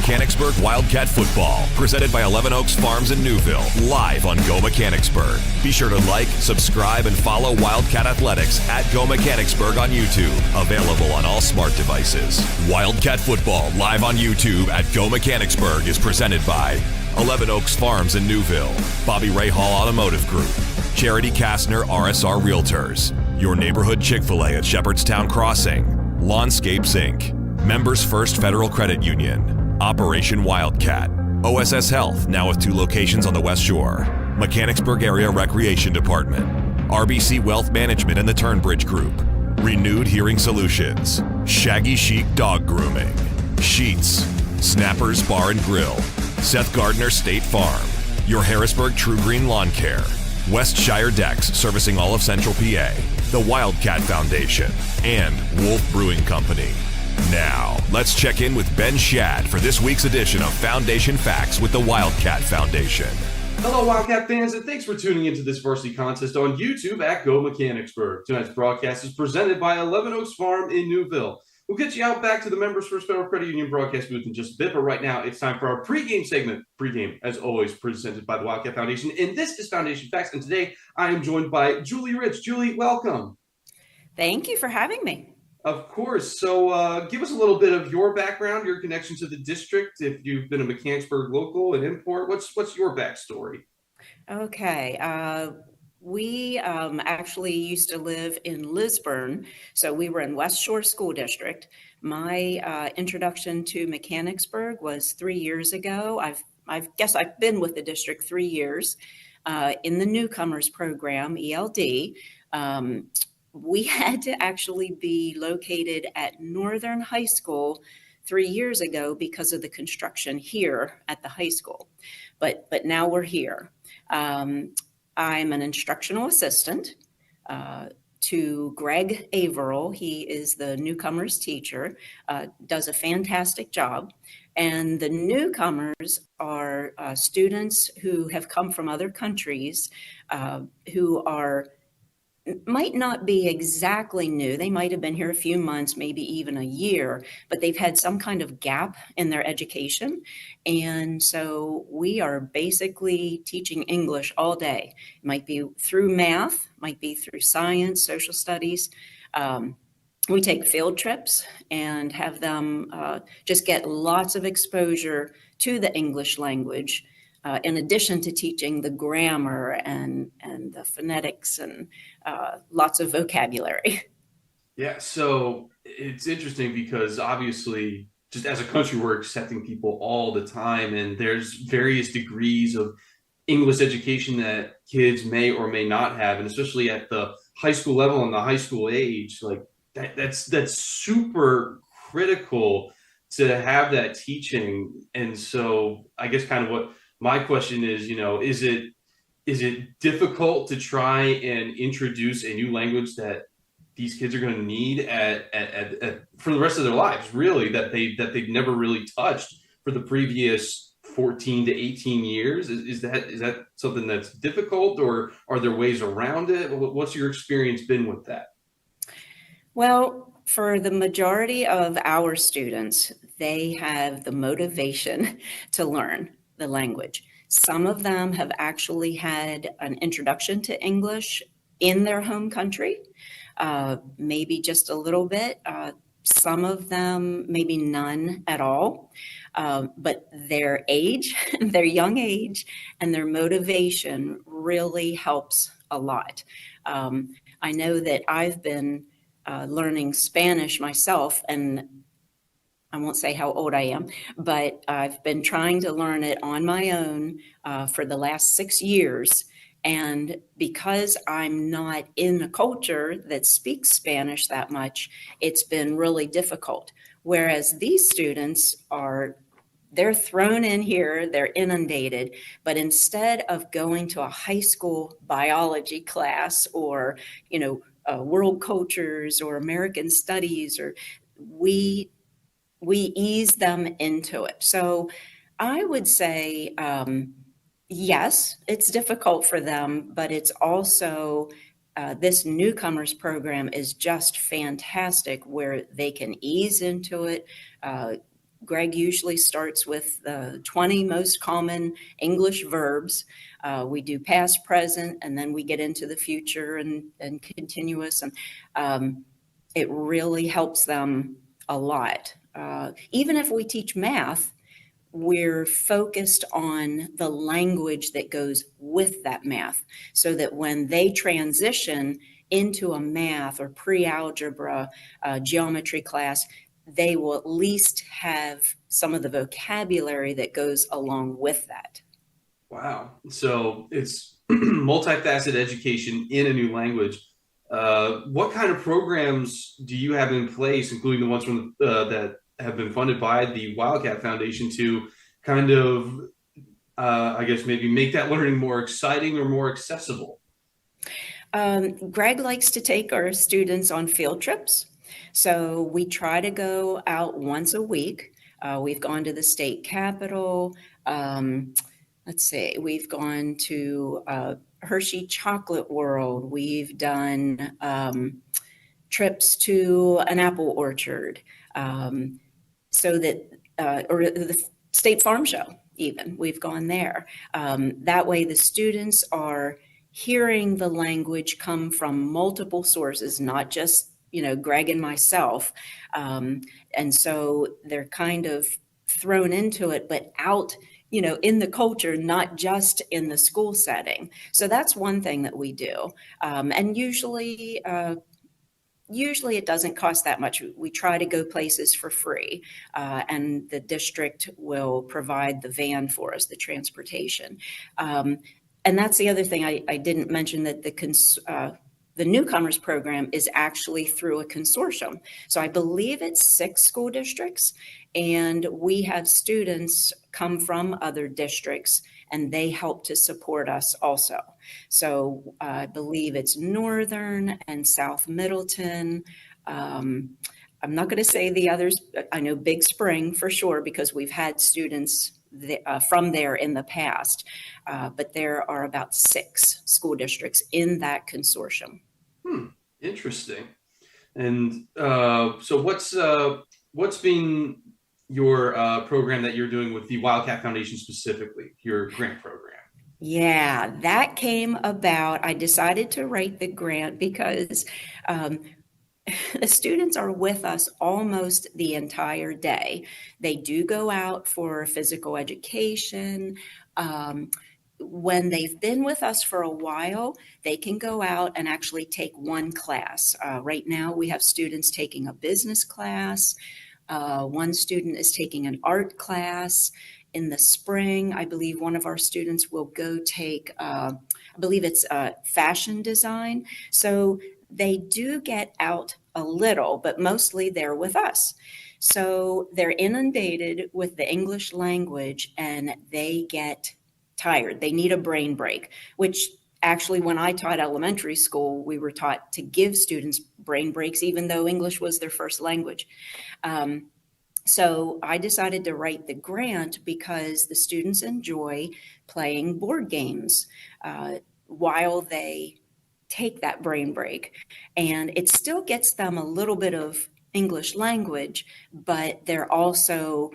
Mechanicsburg Wildcat football, presented by 11 Oaks Farms in Newville, live on Go Mechanicsburg. Be sure to like, subscribe, and follow Wildcat Athletics at Go Mechanicsburg on YouTube. Available on all smart devices. Wildcat football live on YouTube at Go Mechanicsburg is presented by 11 Oaks Farms in Newville, Bobby Ray Hall Automotive Group, Charity Kastner RSR Realtors, Your Neighborhood Chick-fil-A at Shepherdstown Crossing, Lawnscapes Inc., Members First Federal Credit Union, Operation Wildcat, OSS Health, now with 2 locations on the West Shore, Mechanicsburg Area Recreation Department, RBC Wealth Management and the Turnbridge Group, Renewed Hearing Solutions, Shaggy Chic Dog Grooming, Sheets, Snappers Bar and Grill, Seth Gardner State Farm, Your Harrisburg True Green Lawn Care, Westshire Decks servicing all of Central PA, the Wildcat Foundation, and Wolf Brewing Company. Now, let's check in with Ben Shad for this week's edition of Foundation Facts with the Wildcat Foundation. Hello, Wildcat fans, and thanks for tuning into this varsity contest on YouTube at Go Mechanicsburg. Tonight's broadcast is presented by 11 Oaks Farm in Newville. We'll get you out back to the Members First Federal Credit Union broadcast booth in just a bit, but right now it's time for our pregame segment. Pregame, as always, presented by the Wildcat Foundation, and this is Foundation Facts, and today I am joined by Julie Rich. Julie, welcome. Thank you for having me. Of course. So give us a little bit of your background, your connection to the district. If you've been a Mechanicsburg local and import, what's your backstory? Okay. We actually used to live in Lisburn, so we were in West Shore School District. My introduction to Mechanicsburg was 3 years ago. I guess I've been with the district 3 years in the newcomers program, ELD. We had to actually be located at Northern High School 3 years ago because of the construction here at the high school. But now we're here. I'm an instructional assistant to Greg Averill. He is the newcomers teacher, does a fantastic job. And the newcomers are students who have come from other countries who might not be exactly new. They might have been here a few months, maybe even a year, but they've had some kind of gap in their education. And so we are basically teaching English all day. It might be through math, might be through science, social studies. We take field trips and have them just get lots of exposure to the English language. In addition to teaching the grammar and the phonetics and lots of vocabulary. Yeah, so it's interesting because obviously, just as a country, we're accepting people all the time, and there's various degrees of English education that kids may or may not have, and especially at the high school level and the high school age, like that's super critical to have that teaching. And so I guess kind of what my question is, is it difficult to try and introduce a new language that these kids are going to need at for the rest of their lives, really, that they've never really touched for the previous 14 to 18 years? Is that something that's difficult, or are there ways around it? What's your experience been with that? Well, for the majority of our students, they have the motivation to learn the language. Some of them have actually had an introduction to English in their home country, maybe just a little bit. Some of them, maybe none at all. But their age, their young age, and their motivation really helps a lot. I know that I've been learning Spanish myself, and I won't say how old I am, but I've been trying to learn it on my own for the last 6 years. And because I'm not in a culture that speaks Spanish that much, it's been really difficult. Whereas these students they're thrown in here, they're inundated, but instead of going to a high school biology class or, world cultures or American studies, or we ease them into it. So I would say, yes, it's difficult for them, but it's also, this newcomers program is just fantastic where they can ease into it, Greg usually starts with the 20 most common English verbs. We do past, present, and then we get into the future and continuous. And it really helps them a lot. Even if we teach math, we're focused on the language that goes with that math, so that when they transition into a math or pre-algebra geometry class, they will at least have some of the vocabulary that goes along with that. Wow. So it's multifaceted education in a new language. What kind of programs do you have in place, including the ones from that have been funded by the Wildcat Foundation, to kind of, I guess, maybe make that learning more exciting or more accessible? Greg likes to take our students on field trips. So we try to go out once a week. We've gone to the state capitol. Let's see, we've gone to Hershey Chocolate World. We've done trips to an apple orchard, so that, or the State Farm Show, even. We've gone there. That way the students are hearing the language come from multiple sources, not just, Greg and myself. And so they're kind of thrown into it, but out, in the culture, not just in the school setting. So that's one thing that we do. And usually it doesn't cost that much. We try to go places for free, and the district will provide the van for us, the transportation. And that's the other thing I didn't mention, that the newcomers program is actually through a consortium. So I believe it's 6 school districts, and we have students come from other districts, and they help to support us also. So I believe it's Northern and South Middleton. I'm not going to say the others. I know Big Spring for sure, because we've had students from there in the past, but there are about 6 school districts in that consortium. Interesting. And so what's been your program that you're doing with the Wildcat Foundation specifically, your grant program? Yeah, that came about. I decided to write the grant because the students are with us almost the entire day. They do go out for physical education. When they've been with us for a while, they can go out and actually take one class. Right now, we have students taking a business class. One student is taking an art class. In the spring, I believe one of our students will go take, I believe it's fashion design. So they do get out a little, but mostly they're with us. So they're inundated with the English language, and they get tired. They need a brain break, which actually, when I taught elementary school, we were taught to give students brain breaks, even though English was their first language. So I decided to write the grant because the students enjoy playing board games while they take that brain break. And it still gets them a little bit of English language, but they're also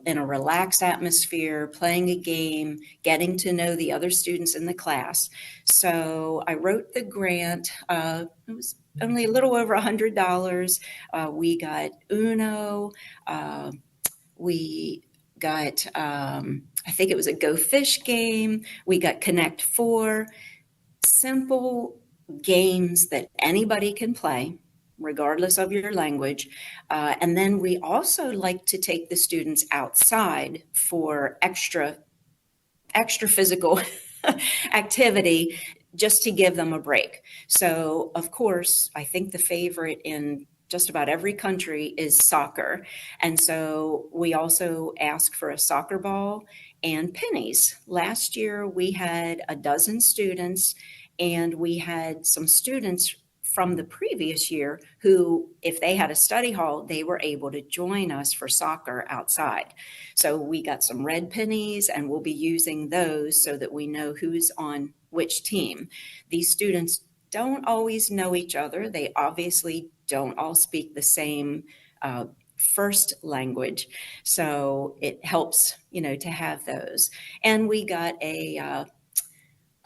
in a relaxed atmosphere, playing a game, getting to know the other students in the class. So I wrote the grant. It was only a little over $100. We got Uno. We got, I think it was a Go Fish game. We got Connect 4. Simple games that anybody can play, regardless of your language. And then we also like to take the students outside for extra physical activity, just to give them a break. So, of course, I think the favorite in just about every country is soccer. And so we also ask for a soccer ball and pennies. Last year, we had a dozen students, and we had some students from the previous year who, if they had a study hall, they were able to join us for soccer outside. So we got some red pennies, and we'll be using those so that we know who's on which team. These students don't always know each other. They obviously don't all speak the same first language. So it helps, to have those. And we got a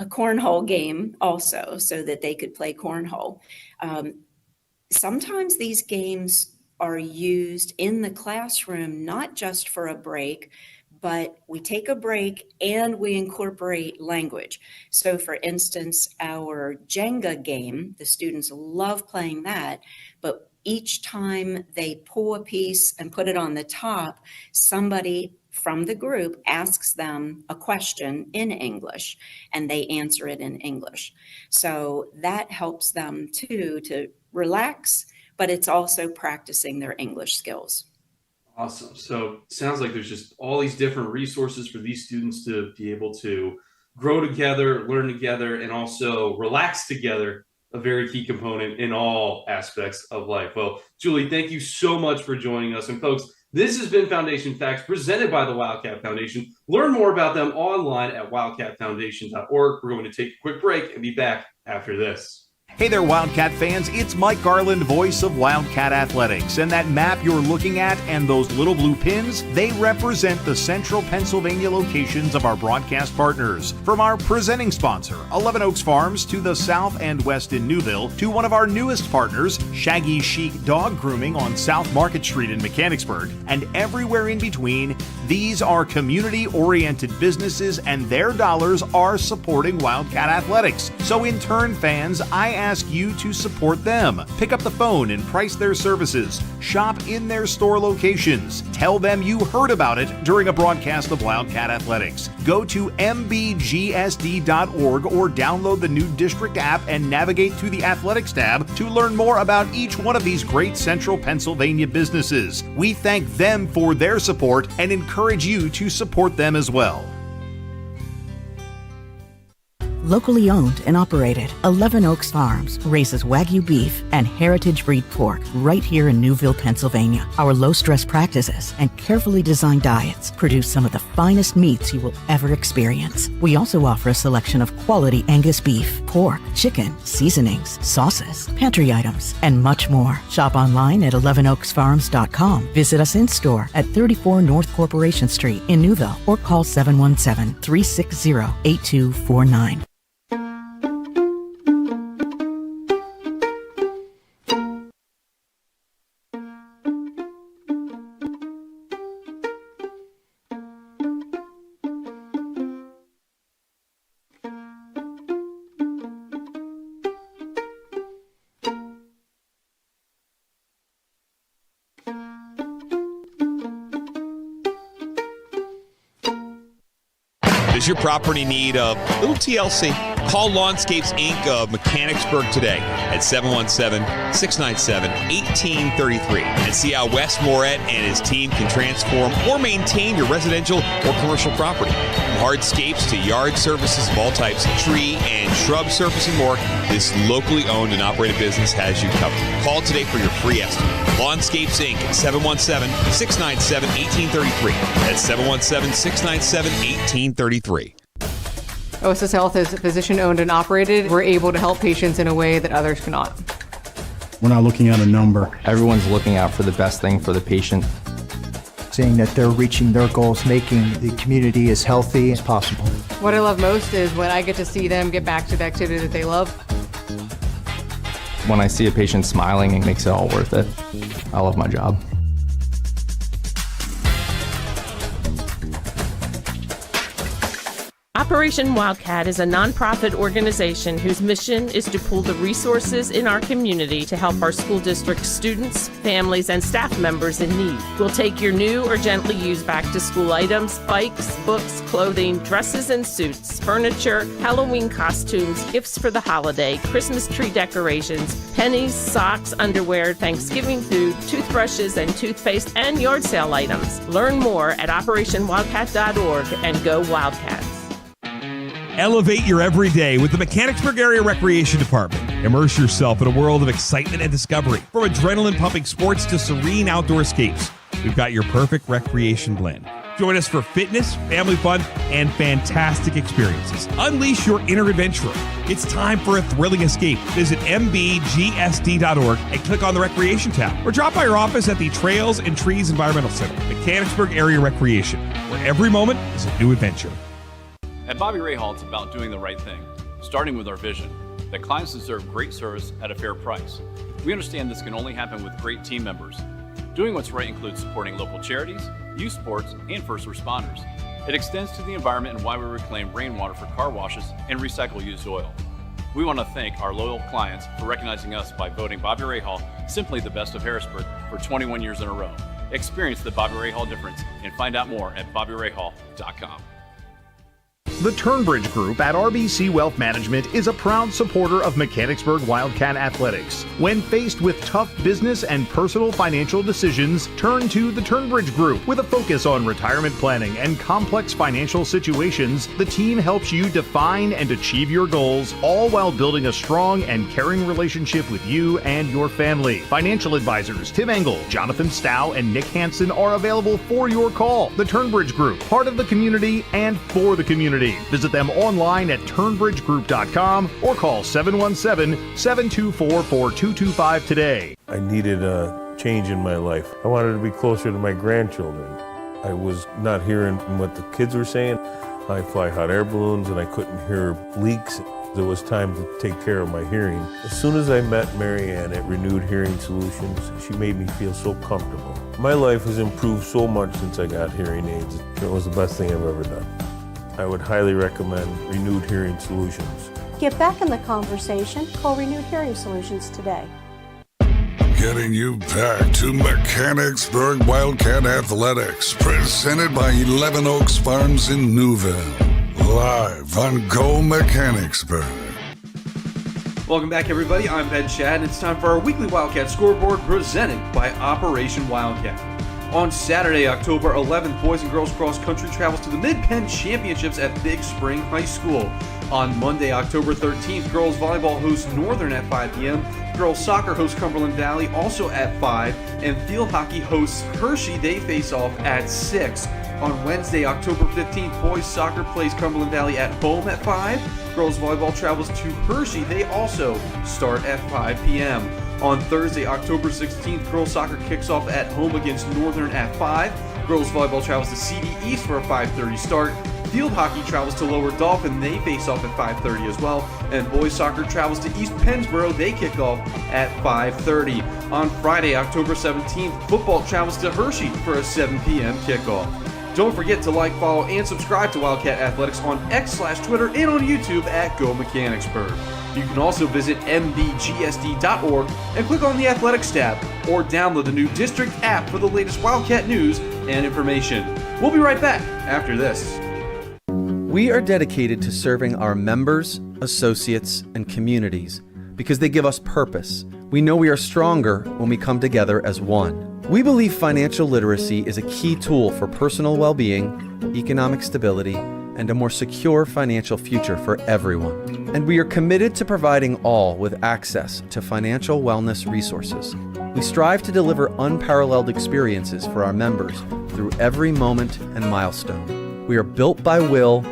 cornhole game also so that they could play cornhole. Sometimes these games are used in the classroom, not just for a break, but we take a break and we incorporate language. So for instance, our Jenga game, the students love playing that, but each time they pull a piece and put it on the top, somebody from the group asks them a question in English and they answer it in English. So that helps them too to relax, but it's also practicing their English skills. Awesome. So sounds like there's just all these different resources for these students to be able to grow together, learn together, and also relax together, a very key component in all aspects of life. Well, Julie, thank you so much for joining us. And folks, this has been Foundation Facts presented by the Wildcat Foundation. Learn more about them online at wildcatfoundation.org. We're going to take a quick break and be back after this. Hey there, Wildcat fans. It's Mike Garland, voice of Wildcat Athletics. And that map you're looking at and those little blue pins, they represent the central Pennsylvania locations of our broadcast partners. From our presenting sponsor, 11 Oaks Farms, to the south and west in Newville, to one of our newest partners, Shaggy Chic Dog Grooming on South Market Street in Mechanicsburg, and everywhere in between, these are community-oriented businesses and their dollars are supporting Wildcat Athletics. So in turn, fans, I ask you to support them. Pick up the phone and price their services. Shop in their store locations. Tell them you heard about it during a broadcast of Wildcat Athletics. Go to mbgsd.org or download the new district app and navigate to the Athletics tab to learn more about each one of these great central Pennsylvania businesses. We thank them for their support and encourage you to support them as well. Locally owned and operated, 11 Oaks Farms raises Wagyu beef and heritage breed pork right here in Newville, Pennsylvania. Our low-stress practices and carefully designed diets produce some of the finest meats you will ever experience. We also offer a selection of quality Angus beef, pork, chicken, seasonings, sauces, pantry items, and much more. Shop online at 11oaksfarms.com. Visit us in-store at 34 North Corporation Street in Newville or call 717-360-8249. Does your property need a little TLC? Call Lawnscapes Inc. of Mechanicsburg today at 717-697-1833 and see how Wes Moret and his team can transform or maintain your residential or commercial property. From hardscapes to yard services of all types, tree and shrub surface and more, this locally owned and operated business has you covered. Call today for your free estimate. Lawnscapes Inc. at 717-697-1833. That's 717-697-1833. OSS Health is physician-owned and operated. We're able to help patients in a way that others cannot. We're not looking at a number. Everyone's looking out for the best thing for the patient. Seeing that they're reaching their goals, making the community as healthy as possible. What I love most is when I get to see them get back to the activity that they love. When I see a patient smiling, it makes it all worth it. I love my job. Operation Wildcat is a nonprofit organization whose mission is to pool the resources in our community to help our school district students, families, and staff members in need. We'll take your new or gently used back-to-school items, bikes, books, clothing, dresses and suits, furniture, Halloween costumes, gifts for the holiday, Christmas tree decorations, pennies, socks, underwear, Thanksgiving food, toothbrushes and toothpaste, and yard sale items. Learn more at OperationWildcat.org and go Wildcats. Elevate your everyday with the Mechanicsburg Area Recreation Department. Immerse yourself in a world of excitement and discovery. From adrenaline-pumping sports to serene outdoor escapes, we've got your perfect recreation blend. Join us for fitness, family fun, and fantastic experiences. Unleash your inner adventurer. It's time for a thrilling escape. Visit mbgsd.org and click on the Recreation tab, or drop by our office at the Trails and Trees Environmental Center, Mechanicsburg Area Recreation, where every moment is a new adventure. At Bobby Ray Hall, it's about doing the right thing, starting with our vision, that clients deserve great service at a fair price. We understand this can only happen with great team members. Doing what's right includes supporting local charities, youth sports, and first responders. It extends to the environment and why we reclaim rainwater for car washes and recycle used oil. We want to thank our loyal clients for recognizing us by voting Bobby Ray Hall simply the best of Harrisburg for 21 years in a row. Experience the Bobby Ray Hall difference and find out more at BobbyRayHall.com. The Turnbridge Group at RBC Wealth Management is a proud supporter of Mechanicsburg Wildcat Athletics. When faced with tough business and personal financial decisions, turn to the Turnbridge Group. With a focus on retirement planning and complex financial situations, the team helps you define and achieve your goals, all while building a strong and caring relationship with you and your family. Financial advisors Tim Engel, Jonathan Stow, and Nick Hansen are available for your call. The Turnbridge Group, part of the community and for the community. Visit them online at turnbridgegroup.com or call 717-724-4225 today. I needed a change in my life. I wanted to be closer to my grandchildren. I was not hearing what the kids were saying. I fly hot air balloons and I couldn't hear leaks. It was time to take care of my hearing. As soon as I met Mary Ann at Renewed Hearing Solutions, she made me feel so comfortable. My life has improved so much since I got hearing aids. It was the best thing I've ever done. I would highly recommend Renewed Hearing Solutions. Get back in the conversation. Call Renewed Hearing Solutions today. Getting you back to Mechanicsburg Wildcat Athletics, presented by 11 Oaks Farms in Newville. Live on Go Mechanicsburg. Welcome back, everybody. I'm Ben Shad, and it's time for our weekly Wildcat scoreboard presented by Operation Wildcat. On Saturday, October 11th, boys and girls cross country travels to the Mid-Penn Championships at Big Spring High School. On Monday, October 13th, girls volleyball hosts Northern at 5 p.m., girls soccer hosts Cumberland Valley also at 5, and field hockey hosts Hershey. They face off at 6. On Wednesday, October 15th, boys soccer plays Cumberland Valley at home at 5. Girls volleyball travels to Hershey. They also start at 5 p.m. On Thursday, October 16th, girls soccer kicks off at home against Northern at 5. Girls volleyball travels to CD East for a 5:30 start. Field hockey travels to Lower Dolphin. They face off at 5:30 as well. And boys soccer travels to East Pennsboro. They kick off at 5:30. On Friday, October 17th, football travels to Hershey for a 7 p.m. kickoff. Don't forget to like, follow, and subscribe to Wildcat Athletics on X/Twitter and on YouTube at Go Mechanicsburg. You can also visit mbgsd.org and click on the Athletics tab, or download the new District app for the latest Wildcat news and information. We'll be right back after this. We are dedicated to serving our members, associates, and communities because they give us purpose. We know we are stronger when we come together as one. We believe financial literacy is a key tool for personal well-being, economic stability, and a more secure financial future for everyone. And we are committed to providing all with access to financial wellness resources. We strive to deliver unparalleled experiences for our members through every moment and milestone. We are built by will,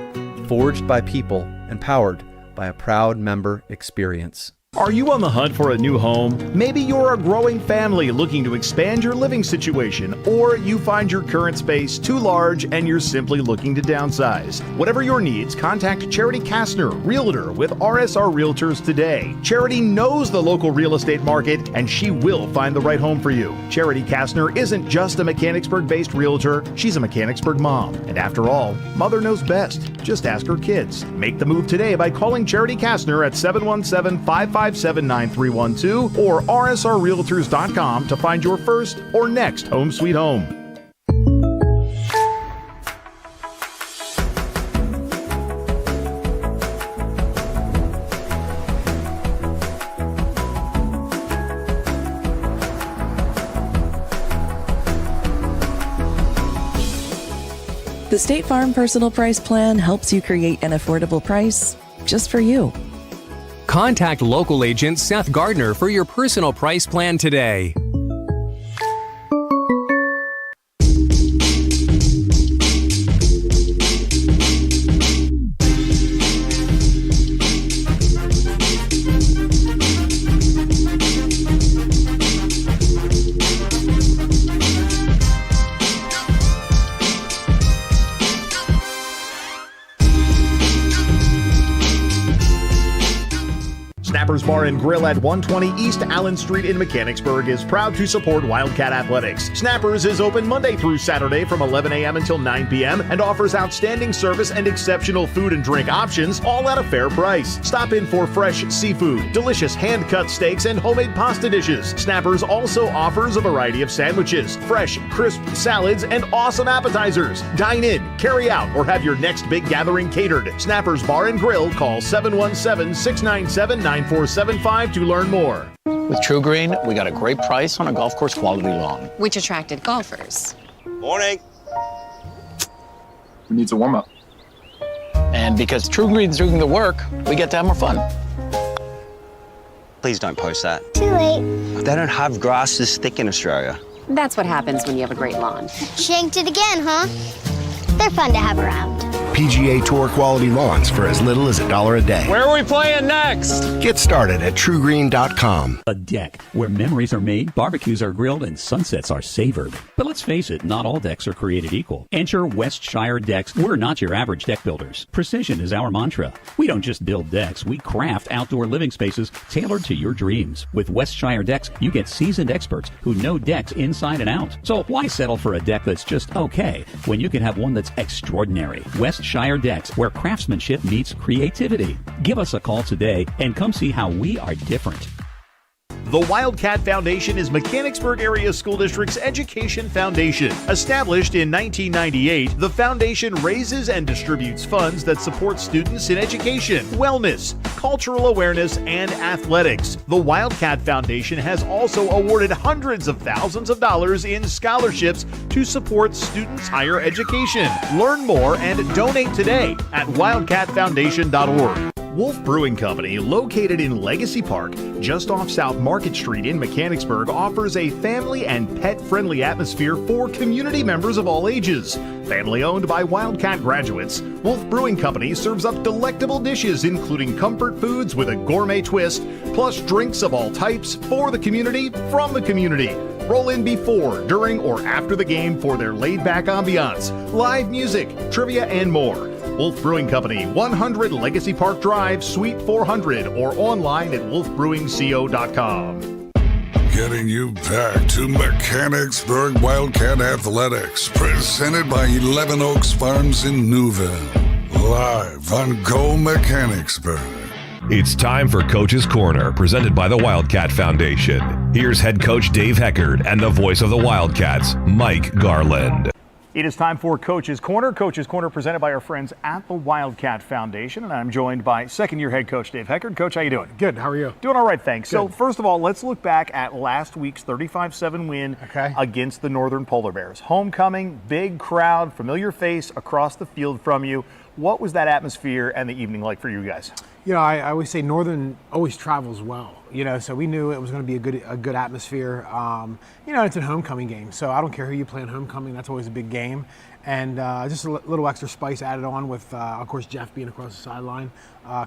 forged by people, and powered by a proud member experience. Are you on the hunt for a new home? Maybe you're a growing family looking to expand your living situation, or you find your current space too large and you're simply looking to downsize. Whatever your needs, contact Charity Kastner, Realtor with RSR Realtors today. Charity knows the local real estate market and she will find the right home for you. Charity Kastner isn't just a Mechanicsburg-based realtor, she's a Mechanicsburg mom. And after all, mother knows best. Just ask her kids. Make the move today by calling Charity Kastner at 717-557-9312 or rsrrealtors.com to find your first or next home sweet home. The State Farm Personal Price Plan helps you create an affordable price just for you. Contact local agent Seth Gardner for your personal price plan today. Snappers Bar and Grill at 120 East Allen Street in Mechanicsburg is proud to support Wildcat Athletics. Snappers is open Monday through Saturday from 11 a.m. until 9 p.m. and offers outstanding service and exceptional food and drink options, all at a fair price. Stop in for fresh seafood, delicious hand-cut steaks, and homemade pasta dishes. Snappers also offers a variety of sandwiches, fresh, crisp salads, and awesome appetizers. Dine in, carry out, or have your next big gathering catered. Snappers Bar and Grill. Call 717-697-9475 to learn more. With True Green, we got a great price on a golf course quality lawn, which attracted golfers. Morning. Who needs a warm-up? And because True Green's doing the work, we get to have more fun. Please don't post that. Too late. They don't have grass this thick in Australia. That's what happens when you have a great lawn. Shanked it again, huh? They're fun to have around. PGA Tour quality lawns for as little as $1 a day. Where are we playing next? Get started at TrueGreen.com. A deck where memories are made, barbecues are grilled, and sunsets are savored. But let's face it, not all decks are created equal. Enter Westshire Decks. We're not your average deck builders. Precision is our mantra. We don't just build decks, we craft outdoor living spaces tailored to your dreams. With Westshire Decks, you get seasoned experts who know decks inside and out. So why settle for a deck that's just okay when you can have one that's extraordinary? Westshire Decks, where craftsmanship meets creativity. Give us a call today and come see how we are different. The Wildcat Foundation is Mechanicsburg Area School District's education foundation. Established in 1998, the foundation raises and distributes funds that support students in education, wellness, cultural awareness, and athletics. The Wildcat Foundation has also awarded hundreds of thousands of dollars in scholarships to support students' higher education. Learn more and donate today at wildcatfoundation.org. Wolf Brewing Company, located in Legacy Park, just off South Market Street in Mechanicsburg, offers a family and pet-friendly atmosphere for community members of all ages. Family owned by Wildcat graduates, Wolf Brewing Company serves up delectable dishes including comfort foods with a gourmet twist, plus drinks of all types for the community, from the community. Roll in before, during, or after the game for their laid-back ambiance, live music, trivia, and more. Wolf Brewing Company, 100 Legacy Park Drive, Suite 400, or online at wolfbrewingco.com. Getting you back to Mechanicsburg Wildcat Athletics, presented by 11 Oaks Farms in Newville. Live on Go Mechanicsburg. It's time for Coach's Corner, presented by the Wildcat Foundation. Here's head coach Dave Heckard and the voice of the Wildcats, Mike Garland. It is time for Coach's Corner. Coach's Corner presented by our friends at the Wildcat Foundation, and I'm joined by second-year head coach Dave Heckard. Coach, how you doing? Good. How are you? Doing all right, thanks. Good. So first of all, let's look back at last week's 35-7 win against the Northern Polar Bears. Homecoming, big crowd, familiar face across the field from you. What was that atmosphere and the evening like for you guys? You know, I always say Northern always travels well. You know, so we knew it was going to be a good atmosphere. You know, it's a homecoming game, so I don't care who you play in homecoming. That's always a big game. And just a little extra spice added on with, of course, Jeff being across the sideline,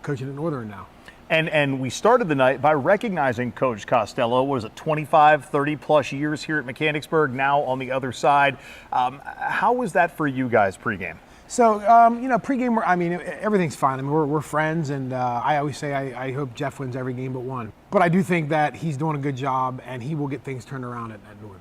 coaching at Northern now. And we started the night by recognizing Coach Costello. What is it, 25, 30-plus years here at Mechanicsburg, now on the other side. How was that for you guys pregame? So, you know, pregame, I mean, everything's fine. I mean, we're friends, and I always say I hope Jeff wins every game but one. But I do think that he's doing a good job, and he will get things turned around at Northern.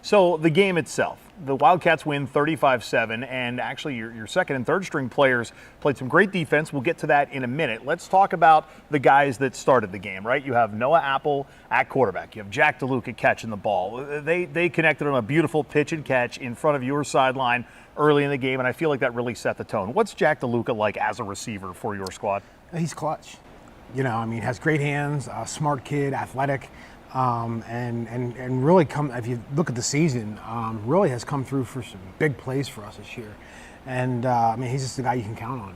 So the game itself, the Wildcats win 35-7, and actually your second and third string players played some great defense. We'll get to that in a minute. Let's talk about the guys that started the game, right? You have Noah Apple at quarterback. You have Jack DeLuca catching the ball. They connected on a beautiful pitch and catch in front of your sideline early in the game, and I feel like that really set the tone. What's Jack DeLuca like as a receiver for your squad? He's clutch. You know, I mean, has great hands, smart kid, athletic. And really if you look at the season, really has come through for some big plays for us this year. And, I mean, he's just the guy you can count on.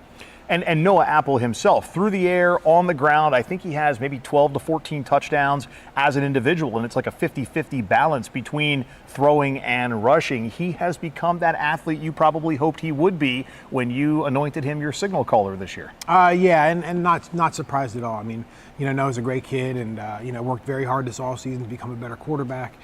And Noah Apple himself, through the air, on the ground, I think he has maybe 12 to 14 touchdowns as an individual, and it's like a 50-50 balance between throwing and rushing. He has become that athlete you probably hoped he would be when you anointed him your signal caller this year. Yeah, and not surprised at all. I mean, you know, Noah's a great kid, and you know, worked very hard this offseason to become a better quarterback.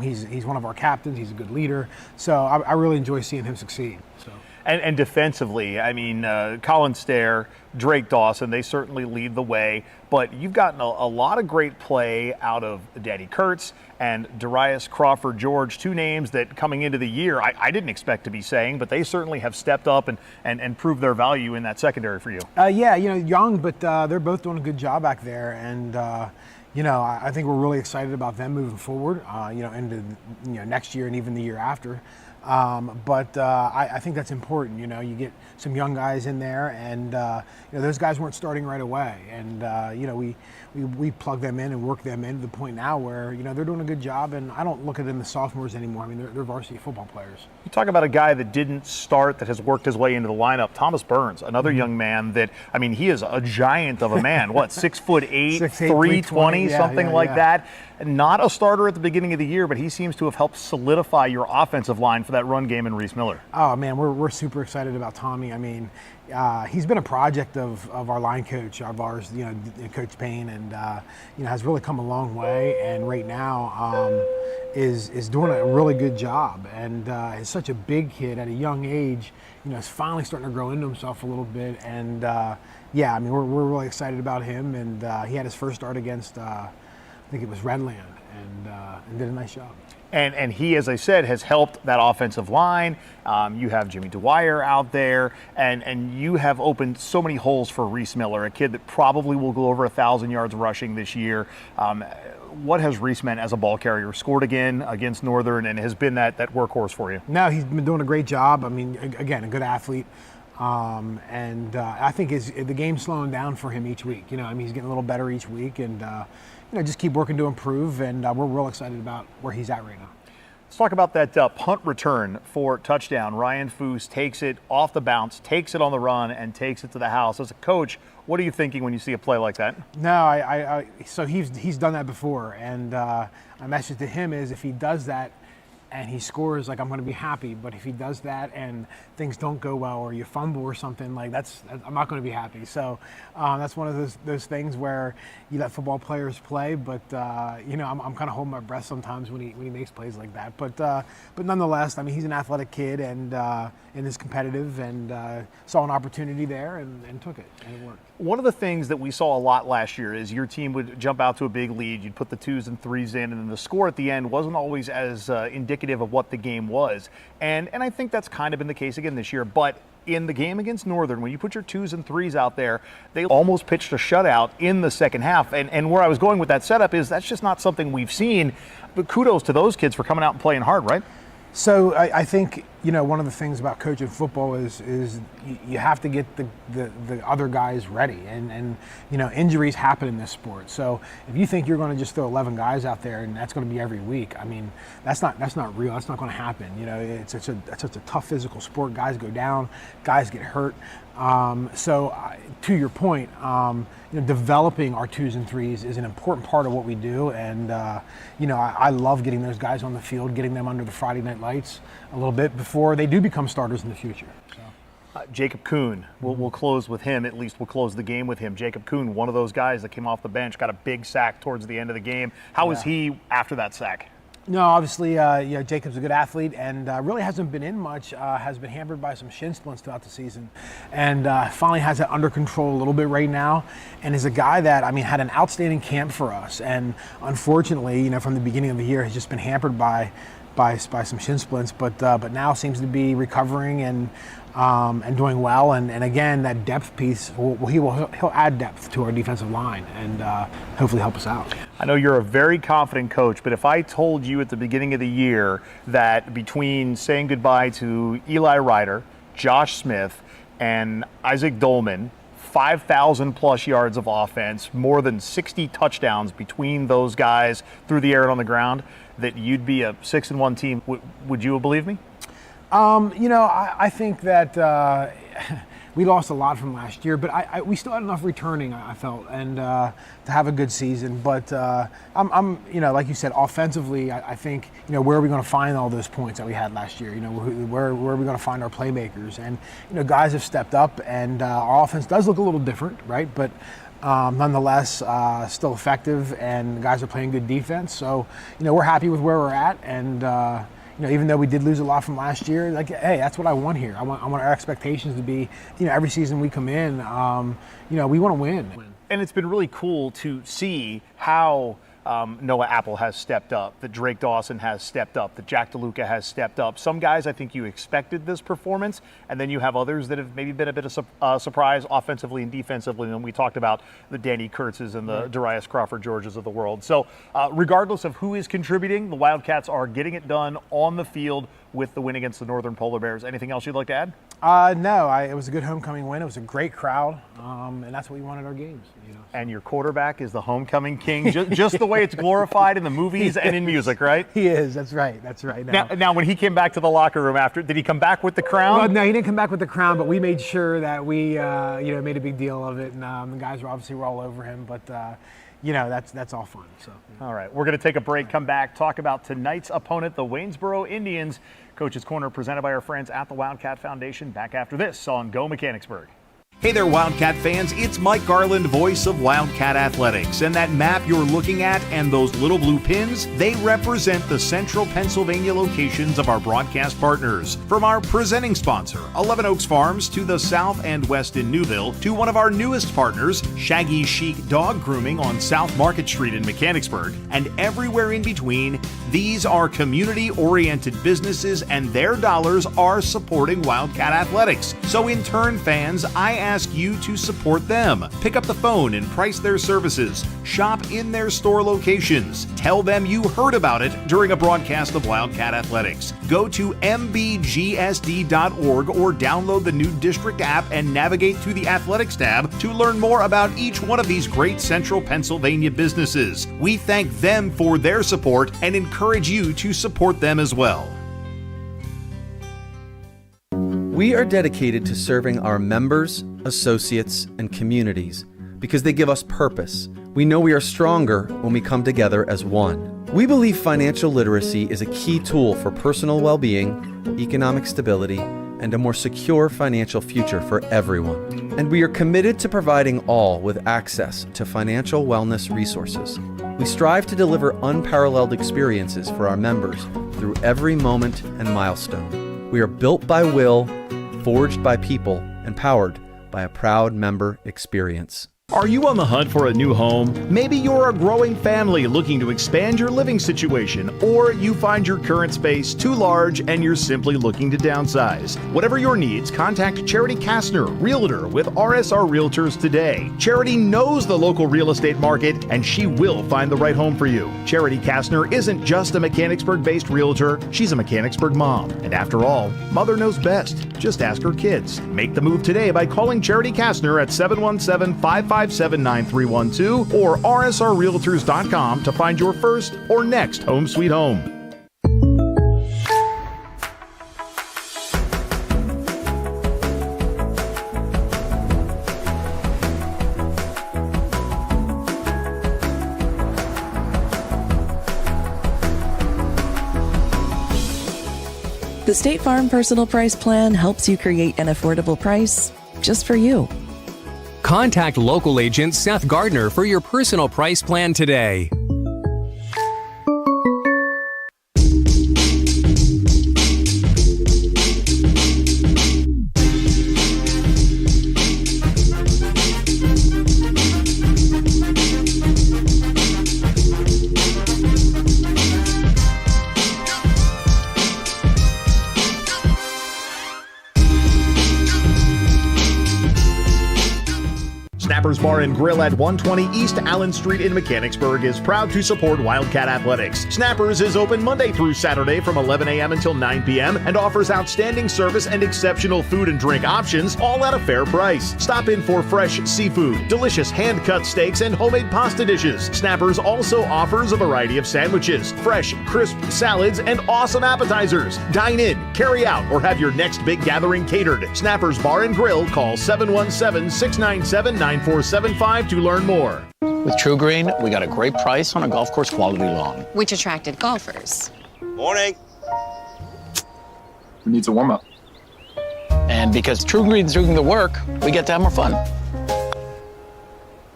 He's one of our captains. He's a good leader. So I really enjoy seeing him succeed. So. And defensively, I mean, Colin Stair, Drake Dawson, they certainly lead the way. But you've gotten a lot of great play out of Danny Kurtz and Darius Crawford-George, two names that coming into the year I didn't expect to be saying, but they certainly have stepped up and proved their value in that secondary for you. Yeah, young, but they're both doing a good job back there. And, I think we're really excited about them moving forward, into next year and even the year after. But I think that's important. You get some young guys in there, and those guys weren't starting right away, and we plug them in and work them in to the point now where they're doing a good job, and I don't look at them as sophomores anymore. I mean, they're varsity football players. You talk about a guy that didn't start that has worked his way into the lineup. Thomas Burns, another young man that he is a giant of a man. What, 6'8", 320, something like that. Not a starter at the beginning of the year, but he seems to have helped solidify your offensive line for that run game in Reese Miller. Oh man, we're super excited about Tommy. I mean, he's been a project of our line coach, of ours, Coach Payne, and has really come a long way. And right now is doing a really good job. And is such a big kid at a young age. Is finally starting to grow into himself a little bit. And we're really excited about him. And he had his first start against. I think it was Redland, and did a nice job. And he, as I said, has helped that offensive line. You have Jimmy Dwyer out there, and you have opened so many holes for Reese Miller, a kid that probably will go over 1,000 yards rushing this year. What has Reese meant as a ball carrier? Scored again against Northern and has been that workhorse for you. No, he's been doing a great job. I mean, again, a good athlete. I think the game's slowing down for him each week. He's getting a little better each week, and just keep working to improve. And we're real excited about where he's at right now. Let's talk about that punt return for touchdown. Ryan Foose takes it off the bounce, takes it on the run, and takes it to the house. As a coach, what are you thinking when you see a play like that? No, so he's done that before, and my message to him is if he does that and he scores, I'm going to be happy. But if he does that and things don't go well, or you fumble or something, I'm not going to be happy. So that's one of those things where you let football players play, but I'm kind of holding my breath sometimes when he makes plays like that. But nonetheless, he's an athletic kid and is competitive, and saw an opportunity there and took it, and it worked. One of the things that we saw a lot last year is your team would jump out to a big lead, you'd put the 2s and 3s in, and then the score at the end wasn't always as indicative of what the game was. And I think that's kind of been the case again this year. But in the game against Northern, when you put your 2s and 3s out there, they almost pitched a shutout in the second half. And where I was going with that setup is that's just not something we've seen. But kudos to those kids for coming out and playing hard, right? So I think, one of the things about coaching football is you have to get the other guys ready, and injuries happen in this sport. So if you think you're going to just throw 11 guys out there and that's going to be every week, that's not real. That's not going to happen. It's such a tough physical sport. Guys go down, guys get hurt. So to your point, developing our 2s and 3s is an important part of what we do. And, I love getting those guys on the field, getting them under the Friday night lights a little bit before they do become starters in the future. So. Jacob Kuhn, we'll close with him. At least we'll close the game with him. Jacob Kuhn, one of those guys that came off the bench, got a big sack towards the end of the game. How was he after that sack? No, obviously, Jacob's a good athlete and really hasn't been in much, has been hampered by some shin splints throughout the season, and finally has it under control a little bit right now, and is a guy that, had an outstanding camp for us, and unfortunately, from the beginning of the year has just been hampered by some shin splints, but now seems to be recovering and doing well, and again, that depth piece, he'll add depth to our defensive line and hopefully help us out. I know you're a very confident coach, but if I told you at the beginning of the year that between saying goodbye to Eli Ryder, Josh Smith, and Isaac Dolman, 5,000 plus yards of offense, more than 60 touchdowns between those guys through the air and on the ground, that you'd be a 6-1 team, would you have believed me? I think that we lost a lot from last year, but we still had enough returning, I felt, and to have a good season. But I'm like you said, offensively, I think, where are we going to find all those points that we had last year? Where are we going to find our playmakers? And, guys have stepped up, and our offense does look a little different, right? But nonetheless, still effective, and guys are playing good defense. So, we're happy with where we're at, and even though we did lose a lot from last year, like, hey, that's what I want here. I want our expectations to be, every season we come in, we want to win. And it's been really cool to see how Noah Apple has stepped up, that Drake Dawson has stepped up, that Jack DeLuca has stepped up. Some guys, I think you expected this performance, and then you have others that have maybe been a bit of surprise offensively and defensively. And we talked about the Danny Kurtzes and the Darius Crawford Georges of the world. So regardless of who is contributing, the Wildcats are getting it done on the field with the win against the Northern Polar Bears. Anything else you'd like to add? No, it was a good homecoming win. It was a great crowd, and that's what we wanted our games. And your quarterback is the homecoming king, just the way it's glorified in the movies and in music, right? He is. That's right. Now, when he came back to the locker room after, did he come back with the crown? Well, no, he didn't come back with the crown, but we made sure that we, made a big deal of it, and the guys were all over him. But that's all fun. So. All right, we're going to take a break, come back, talk about tonight's opponent, the Waynesboro Indians. Coach's Corner presented by our friends at the Wildcat Foundation. Back after this on Go Mechanicsburg. Hey there, Wildcat fans. It's Mike Garland, voice of Wildcat Athletics. And that map you're looking at and those little blue pins, they represent the central Pennsylvania locations of our broadcast partners. From our presenting sponsor, 11 Oaks Farms, to the south and west in Newville, to one of our newest partners, Shaggy Chic Dog Grooming on South Market Street in Mechanicsburg, and everywhere in between, these are community-oriented businesses and their dollars are supporting Wildcat Athletics. So in turn, fans, I ask you to support them. Pick up the phone and price their services. Shop in their store locations. Tell them you heard about it during a broadcast of Wildcat Athletics. Go to mbgsd.org or download the new district app and navigate to the Athletics tab to learn more about each one of these great central Pennsylvania businesses. We thank them for their support and encourage you to support them as well. We are dedicated to serving our members, associates, and communities because they give us purpose. We know we are stronger when we come together as one. We believe financial literacy is a key tool for personal well-being, economic stability, and a more secure financial future for everyone. And we are committed to providing all with access to financial wellness resources. We strive to deliver unparalleled experiences for our members through every moment and milestone. We are built by will, forged by people, and powered by a proud member experience. Are you on the hunt for a new home? Maybe you're a growing family looking to expand your living situation, or you find your current space too large and you're simply looking to downsize. Whatever your needs, contact Charity Kastner, Realtor with RSR Realtors today. Charity knows the local real estate market and she will find the right home for you. Charity Kastner isn't just a Mechanicsburg-based realtor, she's a Mechanicsburg mom. And after all, mother knows best. Just ask her kids. Make the move today by calling Charity Kastner at 717-557-9312 or rsrrealtors.com to find your first or next home sweet home. The State Farm Personal Price Plan helps you create an affordable price just for you. Contact local agent Seth Gardner for your personal price plan today. Snappers Bar and Grill at 120 East Allen Street in Mechanicsburg is proud to support Wildcat Athletics. Snappers is open Monday through Saturday from 11 a.m. until 9 p.m. and offers outstanding service and exceptional food and drink options, all at a fair price. Stop in for fresh seafood, delicious hand-cut steaks, and homemade pasta dishes. Snappers also offers a variety of sandwiches, fresh, crisp salads, and awesome appetizers. Dine in, carry out, or have your next big gathering catered. Snappers Bar and Grill, call 717-697-9475 to learn more. With True Green, we got a great price on a golf course quality lawn, which attracted golfers. Morning. Who needs a warm-up? And because True Green's doing the work, we get to have more fun.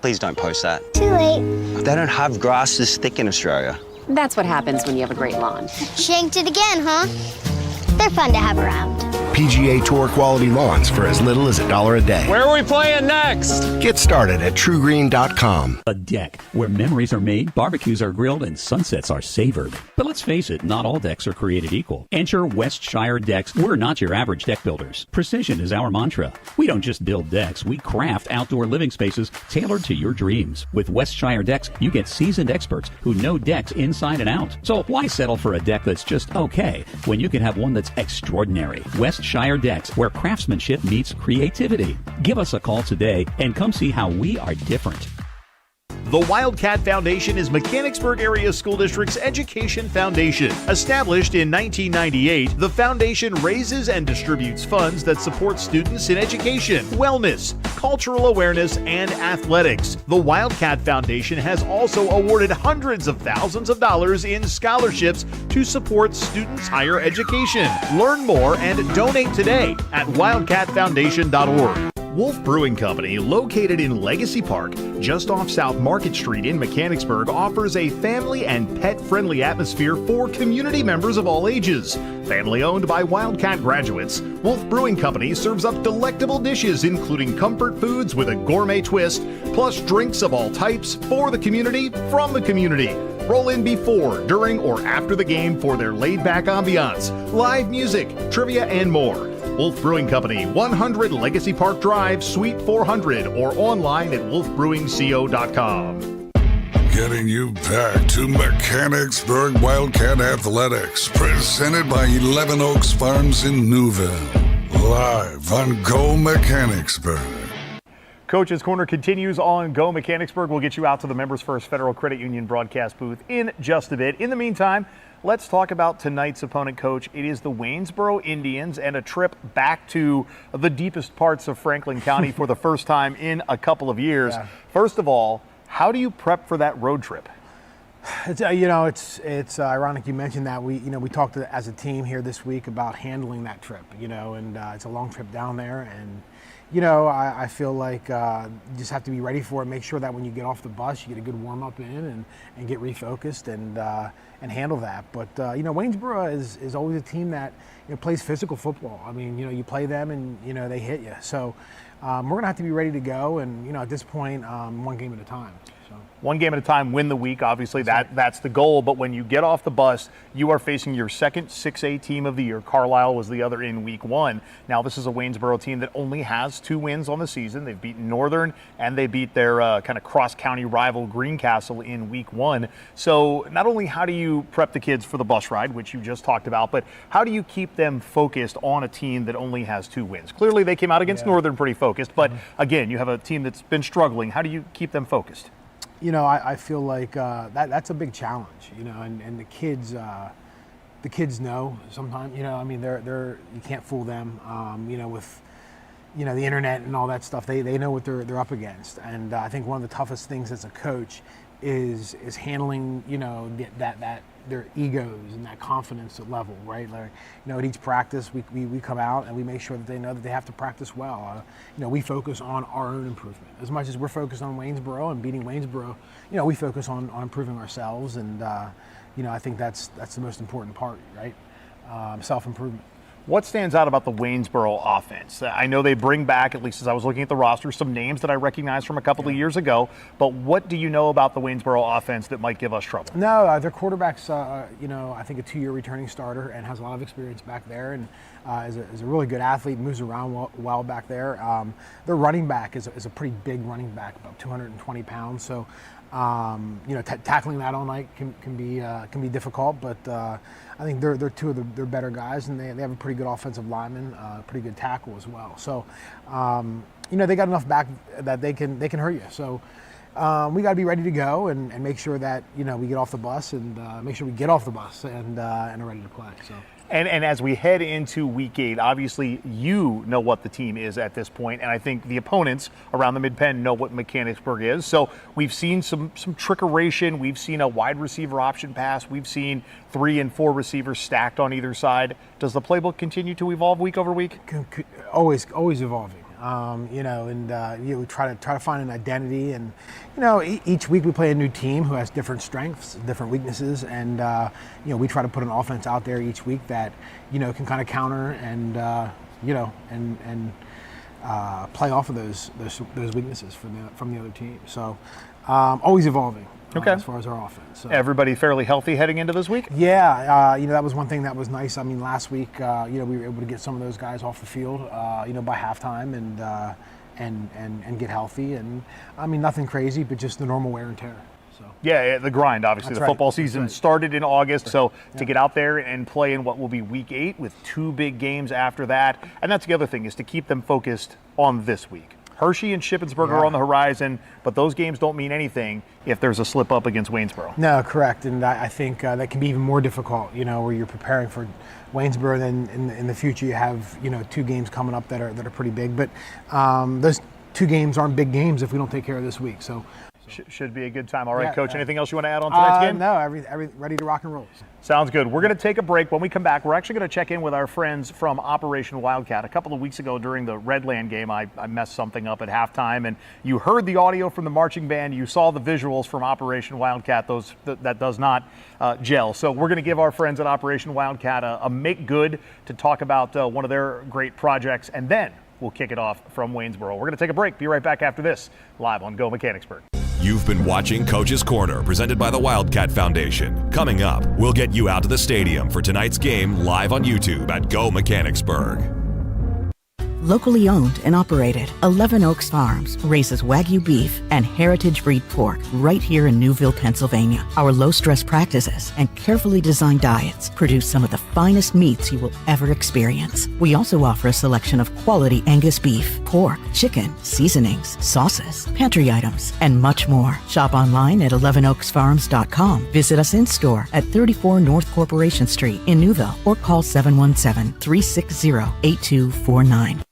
Please don't post that. Too late. They don't have grass this thick in Australia. That's what happens when you have a great lawn. Shanked it again, huh? They're fun to have around. PGA Tour quality lawns for as little as $1 a day. Where are we playing next? Get started at TrueGreen.com. A deck where memories are made, barbecues are grilled, and sunsets are savored. But let's face it, not all decks are created equal. Enter Westshire Decks. We're not your average deck builders. Precision is our mantra. We don't just build decks, we craft outdoor living spaces tailored to your dreams. With Westshire Decks, you get seasoned experts who know decks inside and out. So why settle for a deck that's just okay when you can have one that's extraordinary? Westshire Decks, where craftsmanship meets creativity. Give us a call today and come see how we are different. The Wildcat Foundation is Mechanicsburg Area School District's education foundation. Established in 1998, the foundation raises and distributes funds that support students in education, wellness, cultural awareness, and athletics. The Wildcat Foundation has also awarded hundreds of thousands of dollars in scholarships to support students' higher education. Learn more and donate today at wildcatfoundation.org. Wolf Brewing Company, located in Legacy Park, just off South Market Street in Mechanicsburg, offers a family and pet-friendly atmosphere for community members of all ages. Family owned by Wildcat graduates, Wolf Brewing Company serves up delectable dishes including comfort foods with a gourmet twist, plus drinks of all types for the community, from the community. Roll in before, during, or after the game for their laid-back ambiance, live music, trivia, and more. Wolf Brewing Company, 100 Legacy Park Drive, Suite 400, or online at wolfbrewingco.com. Getting you back to Mechanicsburg Wildcat Athletics, presented by 11 Oaks Farms in Newville. Live on Go Mechanicsburg. Coach's Corner continues on Go Mechanicsburg. We'll get you out to the Members First Federal Credit Union broadcast booth in just a bit. In the meantime, let's talk about tonight's opponent, Coach. It is the Waynesboro Indians and a trip back to the deepest parts of Franklin County for the first time in a couple of years. Yeah. First of all, how do you prep for that road trip? It's it's ironic you mentioned that. We talked as a team here this week about handling that trip. And it's a long trip down there, and I feel like you just have to be ready for it. Make sure that when you get off the bus, you get a good warm up in and get refocused and handle that. But Waynesboro is always a team that plays physical football. I mean, you play them and they hit you. So we're gonna have to be ready to go. And at this point, one game at a time. One game at a time, win the week. Obviously, that's the goal. But when you get off the bus, you are facing your second 6A team of the year. Carlisle was the other in week one. Now, this is a Waynesboro team that only has 2 wins on the season. They've beaten Northern, and they beat their kind of cross-county rival Greencastle in week one. So not only how do you prep the kids for the bus ride, which you just talked about, but how do you keep them focused on a team that only has 2 wins? Clearly, they came out against Northern pretty focused. But, again, you have a team that's been struggling. How do you keep them focused? I feel like that's a big challenge, and the kids know sometimes, they're you can't fool them, with, the internet and all that stuff. They know what they're up against. And I think one of the toughest things as a coach is handling, that their egos and that confidence level, right? Like, at each practice we come out and we make sure that they know that they have to practice well. We focus on our own improvement. As much as we're focused on Waynesboro and beating Waynesboro, we focus on improving ourselves. And, I think that's the most important part, right? Self-improvement. What stands out about the Waynesboro offense? I know they bring back, at least as I was looking at the roster, some names that I recognized from a couple of years ago. But what do you know about the Waynesboro offense that might give us trouble? No, their quarterback's, I think a 2-year returning starter and has a lot of experience back there, and is a really good athlete, moves around well back there. Their running back is a pretty big running back, about 220 pounds. So, tackling that all night can be difficult, but I think they're 2 of their better guys, and they have a pretty good offensive lineman, pretty good tackle as well. So, they got enough back that they can hurt you. So, we got to be ready to go and make sure that we get off the bus and make sure we get off the bus and are ready to play. So. And as we head into week 8, obviously you know what the team is at this point, and I think the opponents around the Mid-Penn know what Mechanicsburg is. So we've seen some trickeration. We've seen a wide receiver option pass. We've seen 3 and 4 receivers stacked on either side. Does the playbook continue to evolve week over week? Always evolving. We try to find an identity, and each week we play a new team who has different strengths, different weaknesses, and we try to put an offense out there each week that can kind of counter and play off of those weaknesses from the other team. So always evolving. As far as our offense. So. Everybody fairly healthy heading into this week? Yeah, that was one thing that was nice. I mean, last week, we were able to get some of those guys off the field, by halftime and get healthy. And I mean, nothing crazy, but just the normal wear and tear. So. Yeah, the grind, obviously. That's the football season started in August, so to get out there and play in what will be week 8 with 2 big games after that. And that's the other thing, is to keep them focused on this week. Hershey and Shippensburg are on the horizon, but those games don't mean anything if there's a slip up against Waynesboro. No, correct. And I think that can be even more difficult, where you're preparing for Waynesboro. Then in the future you have, 2 games coming up that are pretty big. But those 2 games aren't big games if we don't take care of this week. So should be a good time. All right, Coach, anything else you want to add on tonight's game? No, every ready to rock and roll. Sounds good. We're going to take a break. When we come back, we're actually going to check in with our friends from Operation Wildcat. A couple of weeks ago during the Redland game, I messed something up at halftime, and you heard the audio from the marching band. You saw the visuals from Operation Wildcat. That does not gel. So we're going to give our friends at Operation Wildcat a make good to talk about one of their great projects, and then we'll kick it off from Waynesboro. We're going to take a break. Be right back after this, live on Go Mechanicsburg. You've been watching Coach's Corner, presented by the Wildcat Foundation. Coming up, we'll get you out to the stadium for tonight's game live on YouTube at Go Mechanicsburg. Locally owned and operated, 11 Oaks Farms raises Wagyu beef and heritage breed pork right here in Newville, Pennsylvania. Our low-stress practices and carefully designed diets produce some of the finest meats you will ever experience. We also offer a selection of quality Angus beef, pork, chicken, seasonings, sauces, pantry items, and much more. Shop online at 11oaksfarms.com. Visit us in-store at 34 North Corporation Street in Newville or call 717-360-8249.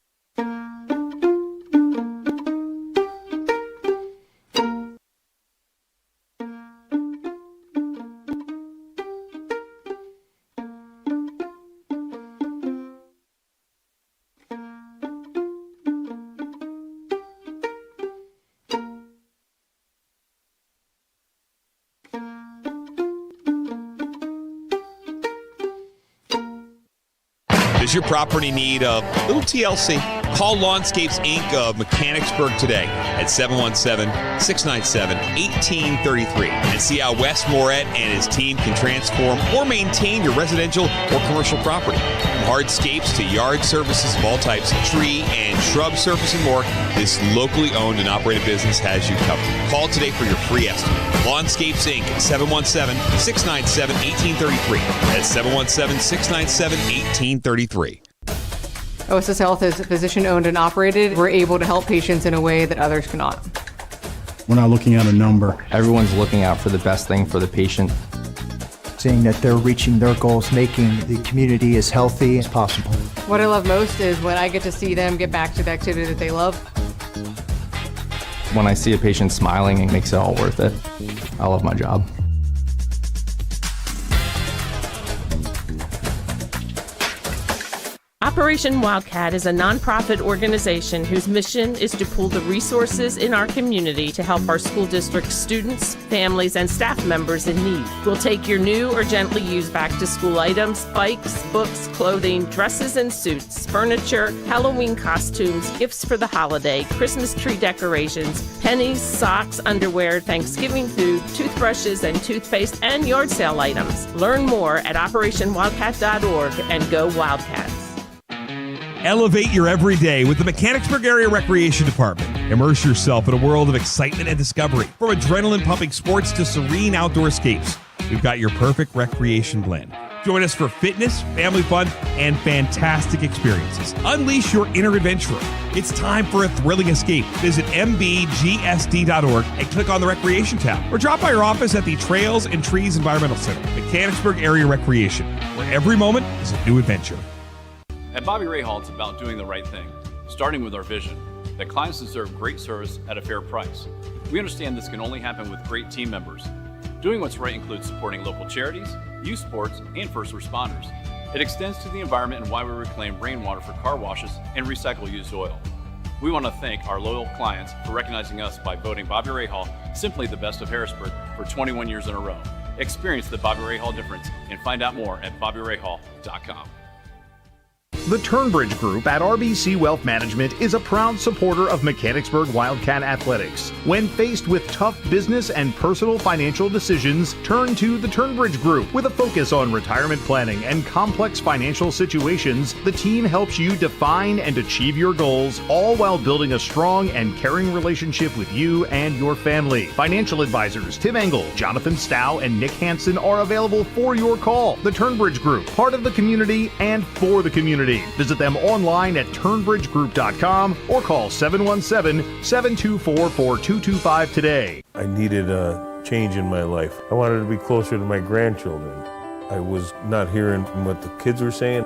Does your property need a little TLC? Call Lawnscapes Inc. of Mechanicsburg today at 717-697-1833 and see how Wes Moret and his team can transform or maintain your residential or commercial property. From hardscapes to yard services of all types, tree and shrub surface and more, this locally owned and operated business has you covered. Call today for your free estimate. Lawnscapes Inc. at 717-697-1833. That's 717-697-1833. OSS Health is physician-owned and operated. We're able to help patients in a way that others cannot. We're not looking at a number. Everyone's looking out for the best thing for the patient. Seeing that they're reaching their goals, making the community as healthy as possible. What I love most is when I get to see them get back to the activity that they love. When I see a patient smiling, it makes it all worth it. I love my job. Operation Wildcat is a nonprofit organization whose mission is to pool the resources in our community to help our school district students, families, and staff members in need. We'll take your new or gently used back-to-school items, bikes, books, clothing, dresses and suits, furniture, Halloween costumes, gifts for the holiday, Christmas tree decorations, pennies, socks, underwear, Thanksgiving food, toothbrushes and toothpaste, and yard sale items. Learn more at OperationWildcat.org and go Wildcats. Elevate your everyday with the Mechanicsburg Area Recreation Department. Immerse yourself in a world of excitement and discovery. From adrenaline-pumping sports to serene outdoor escapes, we've got your perfect recreation blend. Join us for fitness, family fun, and fantastic experiences. Unleash your inner adventurer. It's time for a thrilling escape. Visit mbgsd.org and click on the Recreation tab, or drop by our office at the Trails and Trees Environmental Center, Mechanicsburg Area Recreation, where every moment is a new adventure. At Bobby Rahal, it's about doing the right thing, starting with our vision, that clients deserve great service at a fair price. We understand this can only happen with great team members. Doing what's right includes supporting local charities, youth sports, and first responders. It extends to the environment and why we reclaim rainwater for car washes and recycle used oil. We want to thank our loyal clients for recognizing us by voting Bobby Rahal simply the best of Harrisburg for 21 years in a row. Experience the Bobby Rahal difference and find out more at bobbyrahal.com. The Turnbridge Group at RBC Wealth Management is a proud supporter of Mechanicsburg Wildcat Athletics. When faced with tough business and personal financial decisions, turn to the Turnbridge Group. With a focus on retirement planning and complex financial situations, the team helps you define and achieve your goals, all while building a strong and caring relationship with you and your family. Financial advisors Tim Engel, Jonathan Stow, and Nick Hansen are available for your call. The Turnbridge Group, part of the community and for the community. Visit them online at turnbridgegroup.com or call 717-724-4225 today. I needed a change in my life. I wanted to be closer to my grandchildren. I was not hearing what the kids were saying.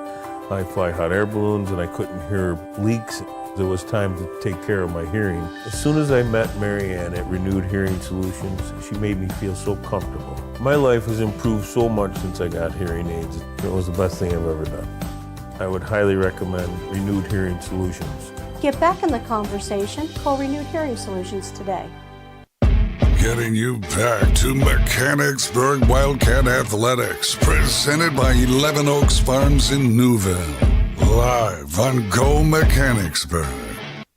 I fly hot air balloons and I couldn't hear leaks. It was time to take care of my hearing. As soon as I met Mary Ann at Renewed Hearing Solutions, she made me feel so comfortable. My life has improved so much since I got hearing aids. It was the best thing I've ever done. I would highly recommend Renewed Hearing Solutions. Get back in the conversation. Call Renewed Hearing Solutions today. Getting you back to Mechanicsburg Wildcat Athletics, presented by 11 Oaks Farms in Newville. Live on Go Mechanicsburg.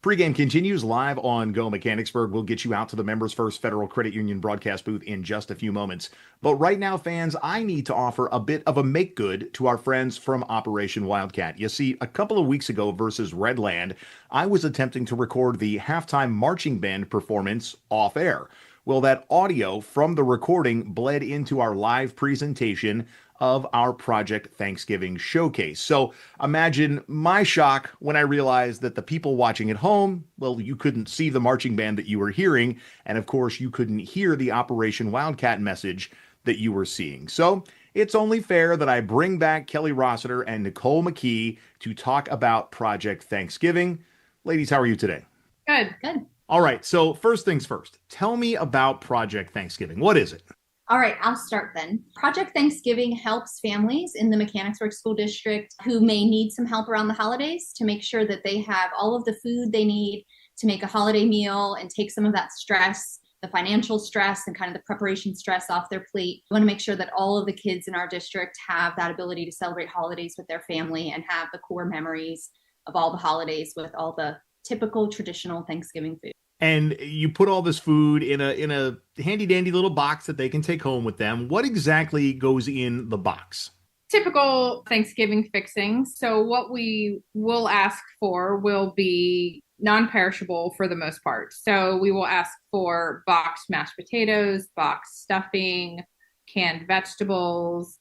Pre-game continues live on Go Mechanicsburg. We'll get you out to the Members First Federal Credit Union broadcast booth in just a few moments. But right now, fans, I need to offer a bit of a make-good to our friends from Operation Wildcat. You see, a couple of weeks ago versus Redland, I was attempting to record the halftime marching band performance off-air. Well, that audio from the recording bled into our live presentation of our Project Thanksgiving showcase. So imagine my shock when I realized that the people watching at home, well, you couldn't see the marching band that you were hearing, and of course you couldn't hear the Operation Wildcat message that you were seeing. So it's only fair that I bring back Kelly Rossiter and Nicole McKee to talk about Project Thanksgiving. Ladies, how are you today? Good. All right, so first things first, tell me about Project Thanksgiving. What is it? All right, I'll start then. Project Thanksgiving helps families in the Mechanicsburg School District who may need some help around the holidays to make sure that they have all of the food they need to make a holiday meal and take some of that stress, the financial stress and kind of the preparation stress off their plate. We want to make sure that all of the kids in our district have that ability to celebrate holidays with their family and have the core memories of all the holidays with all the typical traditional Thanksgiving food. And you put all this food in a handy dandy little box that they can take home with them. What exactly goes in the box? Typical Thanksgiving fixings. So what we will ask for will be non-perishable for the most part. So we will ask for boxed mashed potatoes, boxed stuffing, canned vegetables.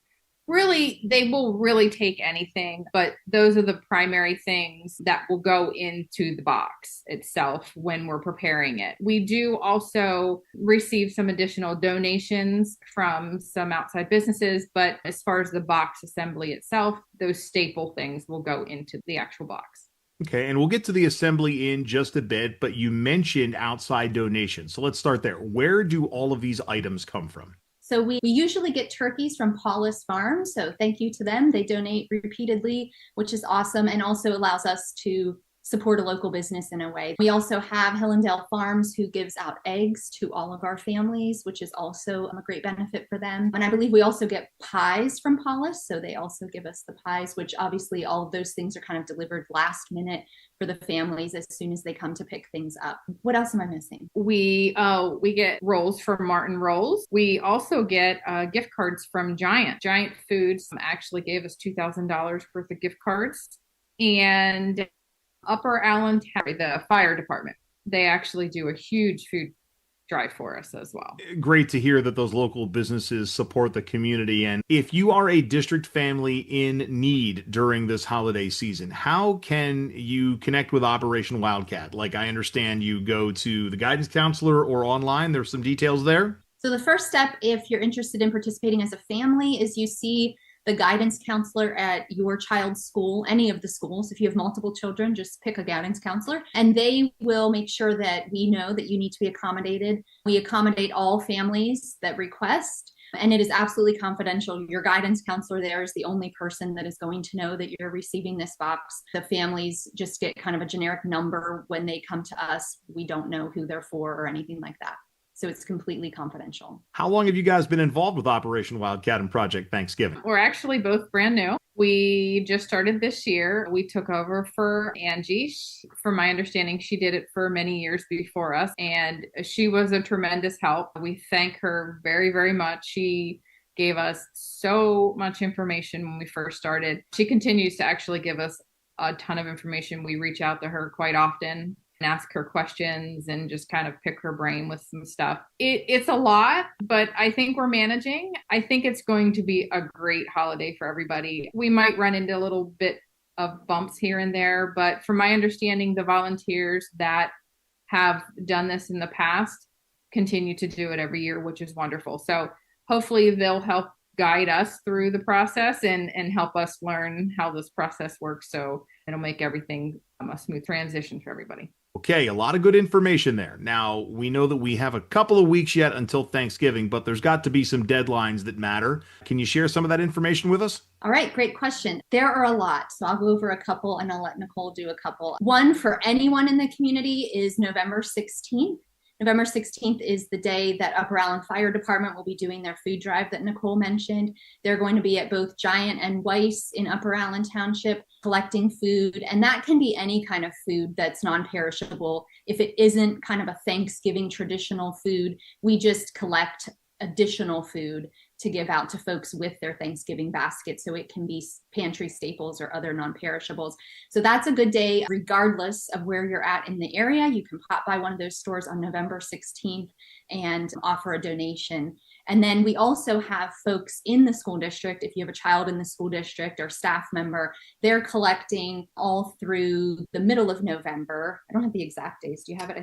Really, they will really take anything, but those are the primary things that will go into the box itself when we're preparing it. We do also receive some additional donations from some outside businesses, but as far as the box assembly itself, those staple things will go into the actual box. Okay, and we'll get to the assembly in just a bit, but you mentioned outside donations. So let's start there. Where do all of these items come from? So we usually get turkeys from Paulus Farm. So thank you to them. They donate repeatedly, which is awesome and also allows us to support a local business in a way. We also have Hillendale Farms, who gives out eggs to all of our families, which is also a great benefit for them. And I believe we also get pies from Paulus. So they also give us the pies, which obviously all of those things are kind of delivered last minute for the families as soon as they come to pick things up. What else am I missing? We get rolls from Martin Rolls. We also get gift cards from Giant. Giant Foods actually gave us $2,000 worth of gift cards. And Upper Allen, the fire department, they actually do a huge food drive for us as well. Great to hear that those local businesses support the community. And if you are a district family in need during this holiday season, how can you connect with Operation Wildcat? Like, I understand you go to the guidance counselor or online. There's some details there. So the first step, if you're interested in participating as a family, is you see the guidance counselor at your child's school, any of the schools. If you have multiple children, just pick a guidance counselor, and they will make sure that we know that you need to be accommodated. We accommodate all families that request. And it is absolutely confidential. Your guidance counselor there is the only person that is going to know that you're receiving this box. The families just get kind of a generic number when they come to us. We don't know who they're for or anything like that. So it's completely confidential. How long have you guys been involved with Operation Wildcat and Project Thanksgiving? We're actually both brand new. We just started this year. We took over for Angie. From my understanding, she did it for many years before us, and she was a tremendous help. We thank her very, very much. She gave us so much information when we first started. She continues to actually give us a ton of information. We reach out to her quite often and ask her questions and just kind of pick her brain with some stuff. It's a lot, but I think we're managing. I think it's going to be a great holiday for everybody. We might run into a little bit of bumps here and there, but from my understanding, the volunteers that have done this in the past continue to do it every year, which is wonderful. So hopefully they'll help guide us through the process and help us learn how this process works. So it'll make everything a smooth transition for everybody. Okay, a lot of good information there. Now, we know that we have a couple of weeks yet until Thanksgiving, but there's got to be some deadlines that matter. Can you share some of that information with us? All right, great question. There are a lot, so I'll go over a couple and I'll let Nicole do a couple. One for anyone in the community is November 16th. November 16th is the day that Upper Allen Fire Department will be doing their food drive that Nicole mentioned. They're going to be at both Giant and Weiss in Upper Allen Township collecting food, and that can be any kind of food that's non-perishable. If it isn't kind of a Thanksgiving traditional food, we just collect additional food to give out to folks with their Thanksgiving basket. So it can be pantry staples or other non-perishables. So that's a good day, regardless of where you're at in the area. You can pop by one of those stores on November 16th and offer a donation. And then we also have folks in the school district. If you have a child in the school district or staff member, they're collecting all through the middle of November. I don't have the exact days. Do you have it? I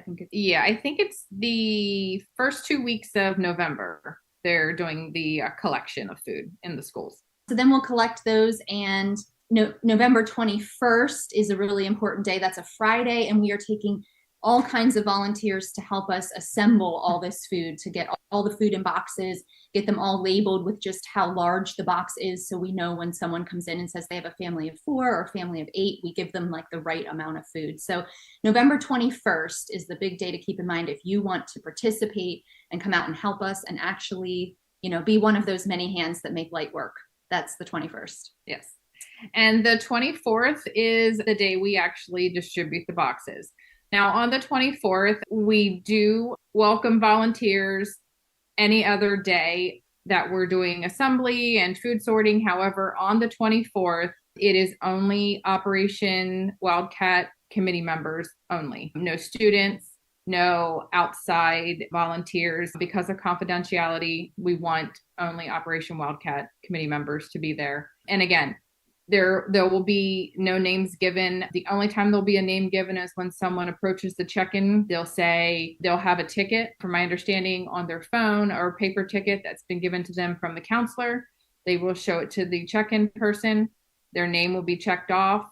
think it's the first 2 weeks of November. They're doing the collection of food in the schools. So then we'll collect those, and November 21st is a really important day. That's a Friday, and we are taking all kinds of volunteers to help us assemble all this food, to get all the food in boxes, get them all labeled with just how large the box is, so we know when someone comes in and says they have a family of 4 or a family of 8, we give them like the right amount of food. So November 21st is the big day to keep in mind if you want to participate and come out and help us and actually, be one of those many hands that make light work. That's the 21st. Yes. And the 24th is the day we actually distribute the boxes. Now, on the 24th, we do welcome volunteers any other day that we're doing assembly and food sorting. However, on the 24th, it is only Operation Wildcat committee members only. No students, no outside volunteers. Because of confidentiality, we want only Operation Wildcat committee members to be there. And again, there will be no names given. The only time there'll be a name given is when someone approaches the check-in. They'll say they'll have a ticket, from my understanding, on their phone or a paper ticket that's been given to them from the counselor. They will show it to the check-in person. Their name will be checked off,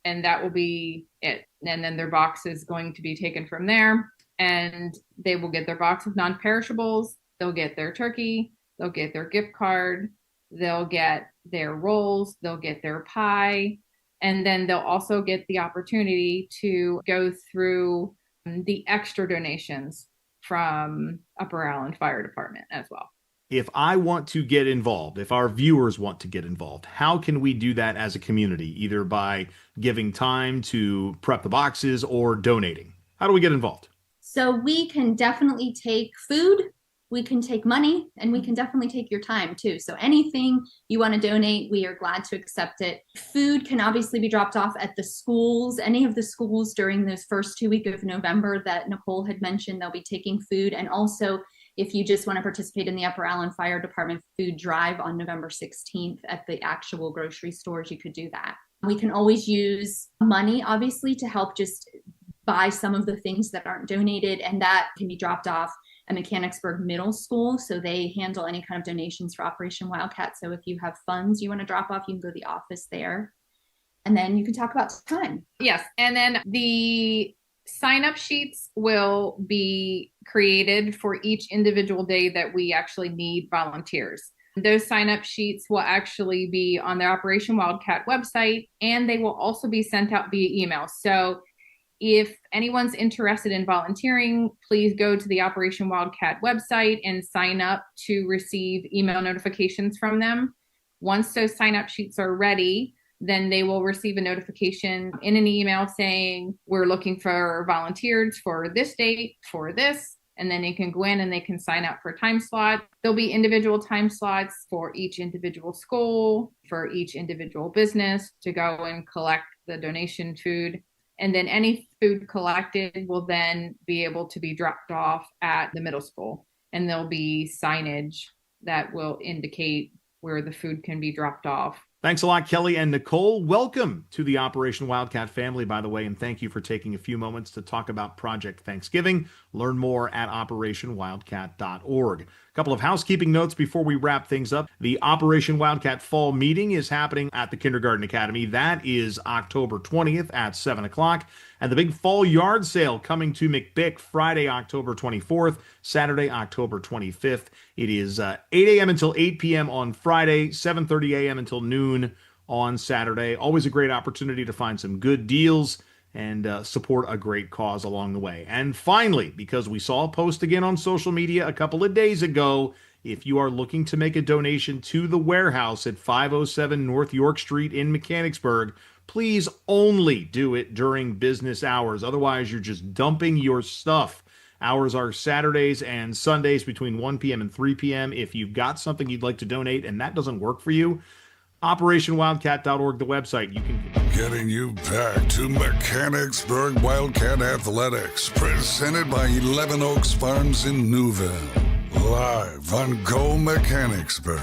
and that will be it. And then their box is going to be taken from there, and they will get their box of non-perishables. They'll get their turkey. They'll get their gift card. They'll get their rolls, they'll get their pie, and then they'll also get the opportunity to go through the extra donations from Upper Allen Fire Department as well. If I want to get involved, if our viewers want to get involved, how can we do that as a community, either by giving time to prep the boxes or donating? How do we get involved? So we can definitely take food, we can take money, and we can definitely take your time too. So anything you want to donate, we are glad to accept it. Food can obviously be dropped off at the schools, any of the schools during those first 2 weeks of November that Nicole had mentioned. They'll be taking food. And also, if you just want to participate in the Upper Allen Fire Department food drive on November 16th at the actual grocery stores, you could do that. We can always use money, obviously, to help just buy some of the things that aren't donated, and that can be dropped off at Mechanicsburg Middle School. So they handle any kind of donations for Operation Wildcat. So if you have funds you want to drop off, you can go to the office there. And then you can talk about time. Yes. And then the Sign-up sheets will be created for each individual day that we actually need volunteers. Those sign-up sheets will actually be on the Operation Wildcat website, and they will also be sent out via email. So if anyone's interested in volunteering, please go to the Operation Wildcat website and sign up to receive email notifications from them. Once those sign-up sheets are ready, then they will receive a notification in an email saying, we're looking for volunteers for this date, for this, and then they can go in and they can sign up for a time slot. There'll be individual time slots for each individual school, for each individual business to go and collect the donation food. And then any food collected will then be able to be dropped off at the middle school. And there'll be signage that will indicate where the food can be dropped off. Thanks a lot, Kelly and Nicole. Welcome to the Operation Wildcat family, by the way, and thank you for taking a few moments to talk about Project Thanksgiving. Learn more at operationwildcat.org. A couple of housekeeping notes before we wrap things up. The Operation Wildcat Fall Meeting is happening at the Kindergarten Academy. That is October 20th at 7 o'clock. And the big Fall Yard Sale coming to McBick Friday, October 24th, Saturday, October 25th. It is 8 a.m. until 8 p.m. on Friday, 7:30 a.m. until noon on Saturday. Always a great opportunity to find some good deals and support a great cause along the way. And finally, because we saw a post again on social media a couple of days ago, if you are looking to make a donation to the warehouse at 507 North York Street in Mechanicsburg, please only do it during business hours. Otherwise, you're just dumping your stuff. Hours are Saturdays and Sundays between 1 p.m. and 3 p.m. If you've got something you'd like to donate and that doesn't work for you, OperationWildcat.org, the website. You can Getting you back to Mechanicsburg Wildcat Athletics, presented by 11 Oaks Farms in Newville. Live on Go Mechanicsburg.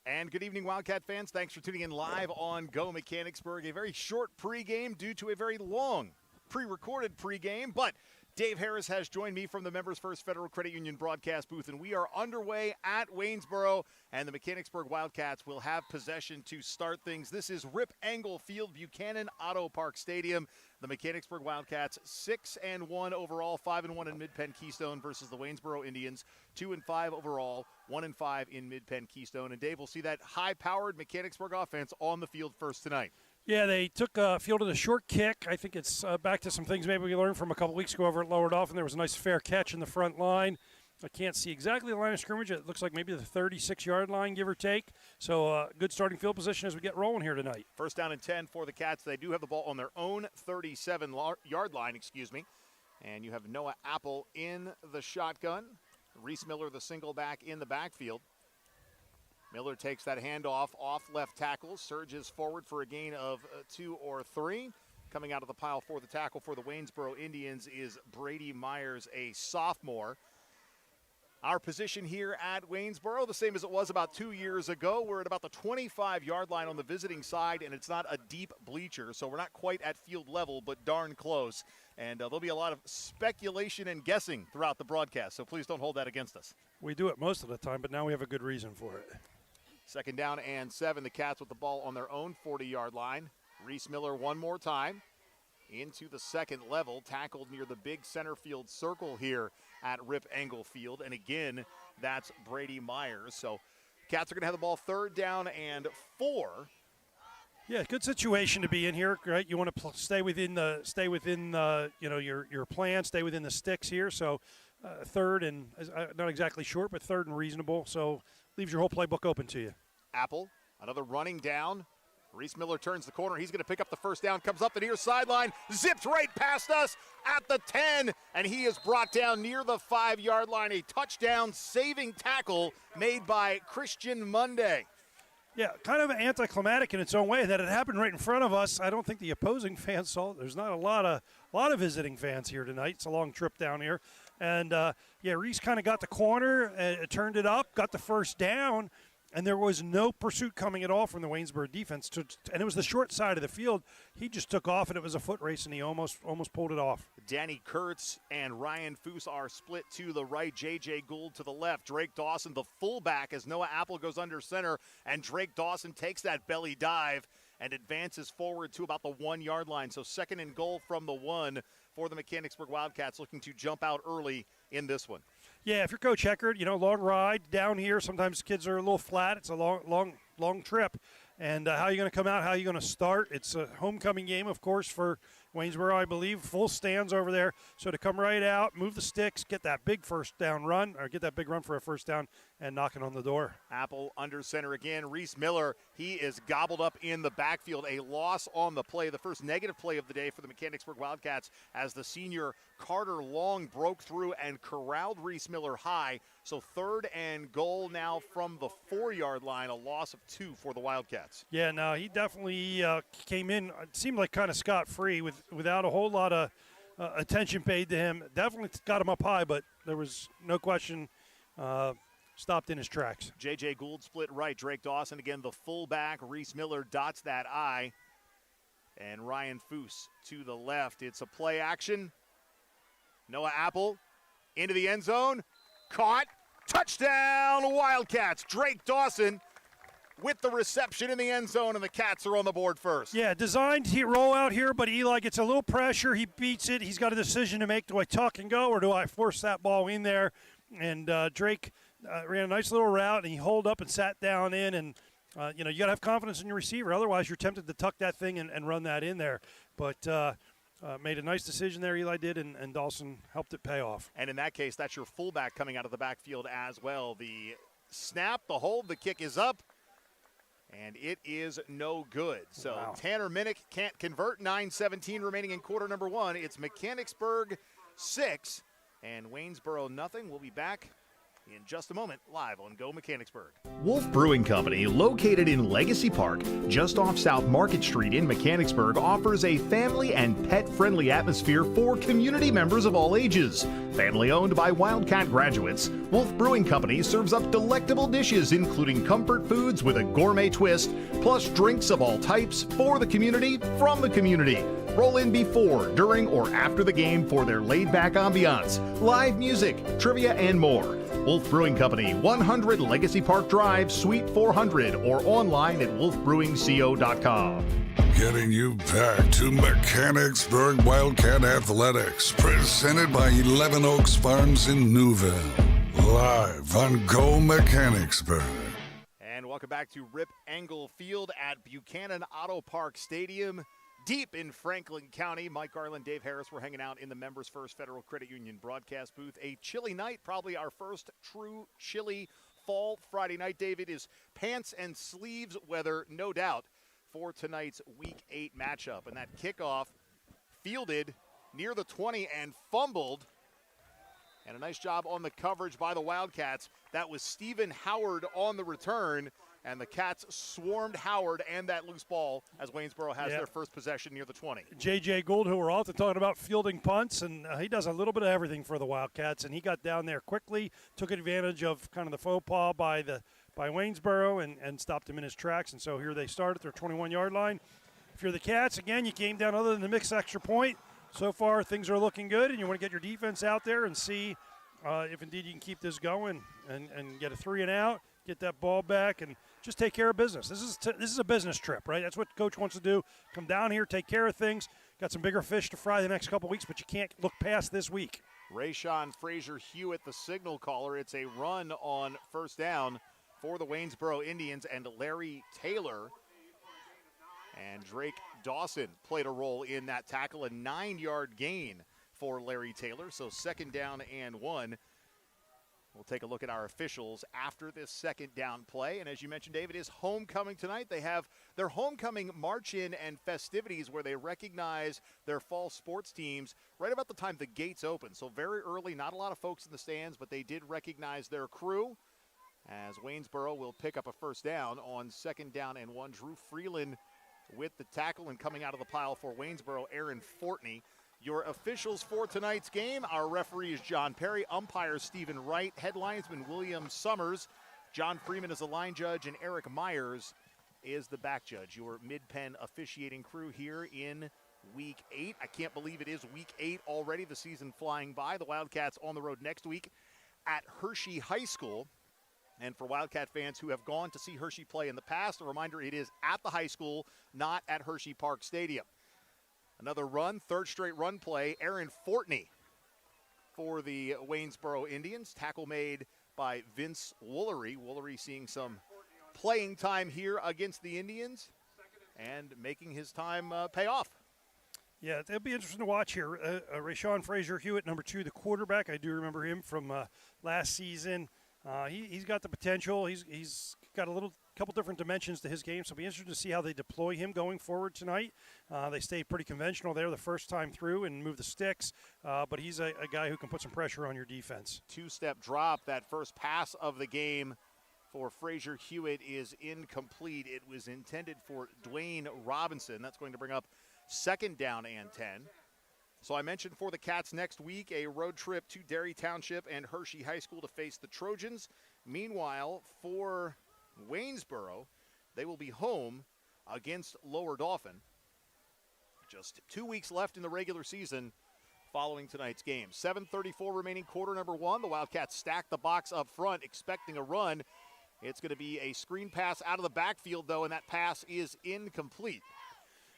And good evening, Wildcat fans. Thanks for tuning in live on Go Mechanicsburg. A very short pregame due to a very long pre-recorded pregame, but Dave Harris has joined me from the Members First Federal Credit Union broadcast booth, and we are underway at Waynesboro, and the Mechanicsburg Wildcats will have possession to start things. This is Rip Engel Field, Buchanan Auto Park Stadium. The Mechanicsburg Wildcats 6-1 overall, 5-1 in Mid-Penn Keystone versus the Waynesboro Indians, 2-5 overall, 1-5 in Mid-Penn Keystone. And Dave, will see that high-powered Mechanicsburg offense on the field first tonight. Yeah, they fielded a short kick. I think it's back to some things maybe we learned from a couple weeks ago over at Lowered Off, and there was a nice fair catch in the front line. I can't see exactly the line of scrimmage. It looks like maybe the 36-yard line, give or take. So good starting field position as we get rolling here tonight. First down and 10 for the Cats. They do have the ball on their own 37-yard line, And you have Noah Apple in the shotgun. Reese Miller, the single back in the backfield. Miller takes that handoff off left tackle, surges forward for a gain of 2 or 3. Coming out of the pile for the tackle for the Waynesboro Indians is Brady Myers, a sophomore. Our position here at Waynesboro, the same as it was about 2 years ago. We're at about the 25-yard line on the visiting side, and it's not a deep bleacher, so we're not quite at field level, but darn close. And there'll be a lot of speculation and guessing throughout the broadcast, so please don't hold that against us. We do it most of the time, but now we have a good reason for it. Second down and 7. The Cats with the ball on their own 40-yard line. Reese Miller one more time into the second level, tackled near the big center field circle here at Rip Engel Field. And again, that's Brady Myers. So Cats are going to have the ball third down and 4. Yeah, good situation to be in here, right? You want to stay within your plan, stay within the sticks here. So third and not exactly short, but third and reasonable. So leaves your whole playbook open to you. Apple, another running down. Reese Miller turns the corner. He's going to pick up the first down, comes up the near sideline, zipped right past us at the 10, and he is brought down near the 5-yard line. A touchdown-saving tackle made by Christian Monday. Yeah, kind of anticlimactic in its own way that it happened right in front of us. I don't think the opposing fans saw it. There's not a lot of visiting fans here tonight. It's a long trip down here. And, Reese kind of got the corner, turned it up, got the first down, and there was no pursuit coming at all from the Waynesboro defense. And it was the short side of the field. He just took off, and it was a foot race, and he almost pulled it off. Danny Kurtz and Ryan Foose are split to the right. J.J. Gould to the left. Drake Dawson, the fullback, as Noah Apple goes under center, and Drake Dawson takes that belly dive and advances forward to about the 1-yard line. So second and goal from the 1 for the Mechanicsburg Wildcats, looking to jump out early in this one. Yeah, if you're Coach Eckert, long ride down here. Sometimes kids are a little flat. It's a long trip. And how are you going to come out? How are you going to start? It's a homecoming game, of course, for Waynesboro, I believe. Full stands over there. So to come right out, move the sticks, get that big first down run, or get that big run for a first down, and knocking on the door. Apple under center again. Reese Miller, he is gobbled up in the backfield. A loss on the play, the first negative play of the day for the Mechanicsburg Wildcats, as the senior Carter Long broke through and corralled Reese Miller high. So 3rd and goal now from the 4-yard line, a loss of 2 for the Wildcats. Yeah, no, he definitely came in, it seemed like kind of scot-free without a whole lot of attention paid to him. Definitely got him up high, but there was no question stopped in his tracks. J.J. Gould split right. Drake Dawson, again, the fullback. Reese Miller dots that I. And Ryan Foose to the left. It's a play action. Noah Apple into the end zone. Caught. Touchdown, Wildcats. Drake Dawson with the reception in the end zone, and the Cats are on the board first. Yeah, designed to roll out here, but Eli gets a little pressure. He beats it. He's got a decision to make. Do I tuck and go, or do I force that ball in there? And Drake ran a nice little route, and he holed up and sat down in. And, you got to have confidence in your receiver. Otherwise, you're tempted to tuck that thing and run that in there. But made a nice decision there, Eli did, and Dawson helped it pay off. And in that case, that's your fullback coming out of the backfield as well. The snap, the hold, the kick is up, and it is no good. So wow. Tanner Minnick can't convert. 9:17 remaining in quarter number 1. It's Mechanicsburg 6 and Waynesboro nothing. We'll be back in just a moment, live on Go Mechanicsburg. Wolf Brewing Company, located in Legacy Park, just off South Market Street in Mechanicsburg, offers a family and pet-friendly atmosphere for community members of all ages. Family owned by Wildcat graduates, Wolf Brewing Company serves up delectable dishes including comfort foods with a gourmet twist, plus drinks of all types for the community, from the community. Roll in before, during, or after the game for their laid-back ambiance, live music, trivia, and more. Wolf Brewing Company, 100 Legacy Park Drive, Suite 400, or online at wolfbrewingco.com. Getting you back to Mechanicsburg Wildcat Athletics, presented by 11 Oaks Farms in Newville. Live on Go Mechanicsburg. And welcome back to Rip Engel Field at Buchanan Auto Park Stadium. Deep in Franklin County, Mike Garland, Dave Harris, we're hanging out in the Members First Federal Credit Union broadcast booth. A chilly night, probably our first true chilly fall Friday night. Dave, it is pants and sleeves weather, no doubt, for tonight's Week 8 matchup. And that kickoff fielded near the 20 and fumbled. And a nice job on the coverage by the Wildcats. That was Stephen Howard on the return. And the Cats swarmed Howard and that loose ball as Waynesboro has their first possession near the 20. J.J. Gould, who we're often talking about fielding punts, and he does a little bit of everything for the Wildcats. And he got down there quickly, took advantage of kind of the faux pas by Waynesboro and stopped him in his tracks. And so here they start at their 21-yard line. If you're the Cats, again, you came down other than the mixed extra point. So far, things are looking good, and you want to get your defense out there and see if indeed you can keep this going and get a 3 and out, get that ball back, and just take care of business. This is a business trip, right? That's what Coach wants to do. Come down here, take care of things. Got some bigger fish to fry the next couple weeks, but you can't look past this week. Rayshawn Frazier-Hewitt, the signal caller. It's a run on first down for the Waynesboro Indians and Larry Taylor. And Drake Dawson played a role in that tackle, a 9-yard gain for Larry Taylor. So 2nd down and 1. We'll take a look at our officials after this 2nd down play. And as you mentioned, David, is homecoming tonight. They have their homecoming march-in and festivities where they recognize their fall sports teams right about the time the gates open. So very early, not a lot of folks in the stands, but they did recognize their crew as Waynesboro will pick up a first down on 2nd down and 1. Drew Freeland with the tackle, and coming out of the pile for Waynesboro, Aaron Fortney. Your officials for tonight's game, our referee is John Perry, umpire Stephen Wright, head linesman William Summers, John Freeman is the line judge, and Eric Myers is the back judge. Your mid-pen officiating crew here in Week 8. I can't believe it is Week 8 already, the season flying by. The Wildcats on the road next week at Hershey High School. And for Wildcat fans who have gone to see Hershey play in the past, a reminder, it is at the high school, not at Hershey Park Stadium. Another run, third straight run play. Aaron Fortney for the Waynesboro Indians. Tackle made by Vince Woolery. Woolery seeing some playing time here against the Indians and making his time pay off. Yeah, it'll be interesting to watch here. Rashawn Frazier-Hewitt, number 2, the quarterback. I do remember him from last season. He's got the potential. He's got a couple different dimensions to his game, so it'll be interesting to see how they deploy him going forward tonight. They stayed pretty conventional there the first time through and moved the sticks, but he's a guy who can put some pressure on your defense. Two-step drop, that first pass of the game for Frazier-Hewitt is incomplete. It was intended for Dwayne Robinson. That's going to bring up second down and 10. So I mentioned for the Cats next week, a road trip to Derry Township and Hershey High School to face the Trojans. Meanwhile, for Waynesboro, they will be home against Lower Dauphin. Just 2 weeks left in the regular season following tonight's game. 7:34 remaining, quarter number 1. The Wildcats stack the box up front, expecting a run. It's going to be a screen pass out of the backfield, though, and that pass is incomplete.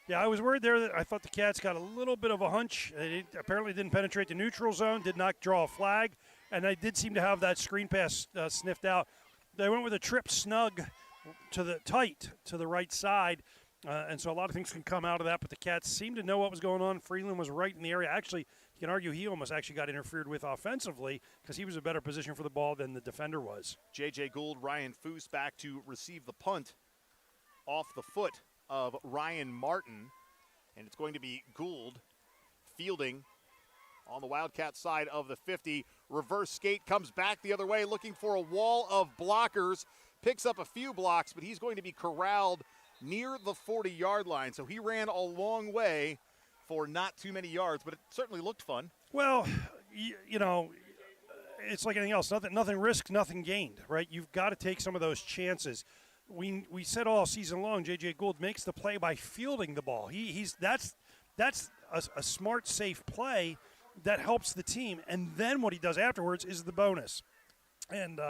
Yeah, I was worried there that I thought the Cats got a little bit of a hunch. They apparently didn't penetrate the neutral zone, did not draw a flag, and they did seem to have that screen pass sniffed out. They went with a trip snug to the right side, and so a lot of things can come out of that, but the Cats seemed to know what was going on. Freeland was right in the area. Actually, you can argue he almost actually got interfered with offensively because he was a better position for the ball than the defender was. J.J. Gould, Ryan Foose back to receive the punt off the foot of Ryan Martin, and it's going to be Gould fielding on the Wildcat side of the 50. Reverse skate, comes back the other way, looking for a wall of blockers, picks up a few blocks, but he's going to be corralled near the 40-yard line. So he ran a long way for not too many yards, but it certainly looked fun. Well, you know, it's like anything else. Nothing risked, nothing gained, right? You've got to take some of those chances. We said all season long, J.J. Gould makes the play by fielding the ball. That's a smart, safe play that helps the team. And then what he does afterwards is the bonus. And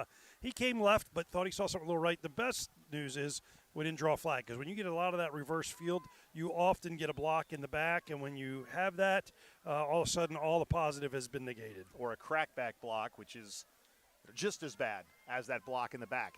he came left, but thought he saw something a little right. The best news is we didn't draw a flag, because when you get a lot of that reverse field, you often get a block in the back. And when you have that, all of a sudden all the positive has been negated. Or a crackback block, which is just as bad as that block in the back.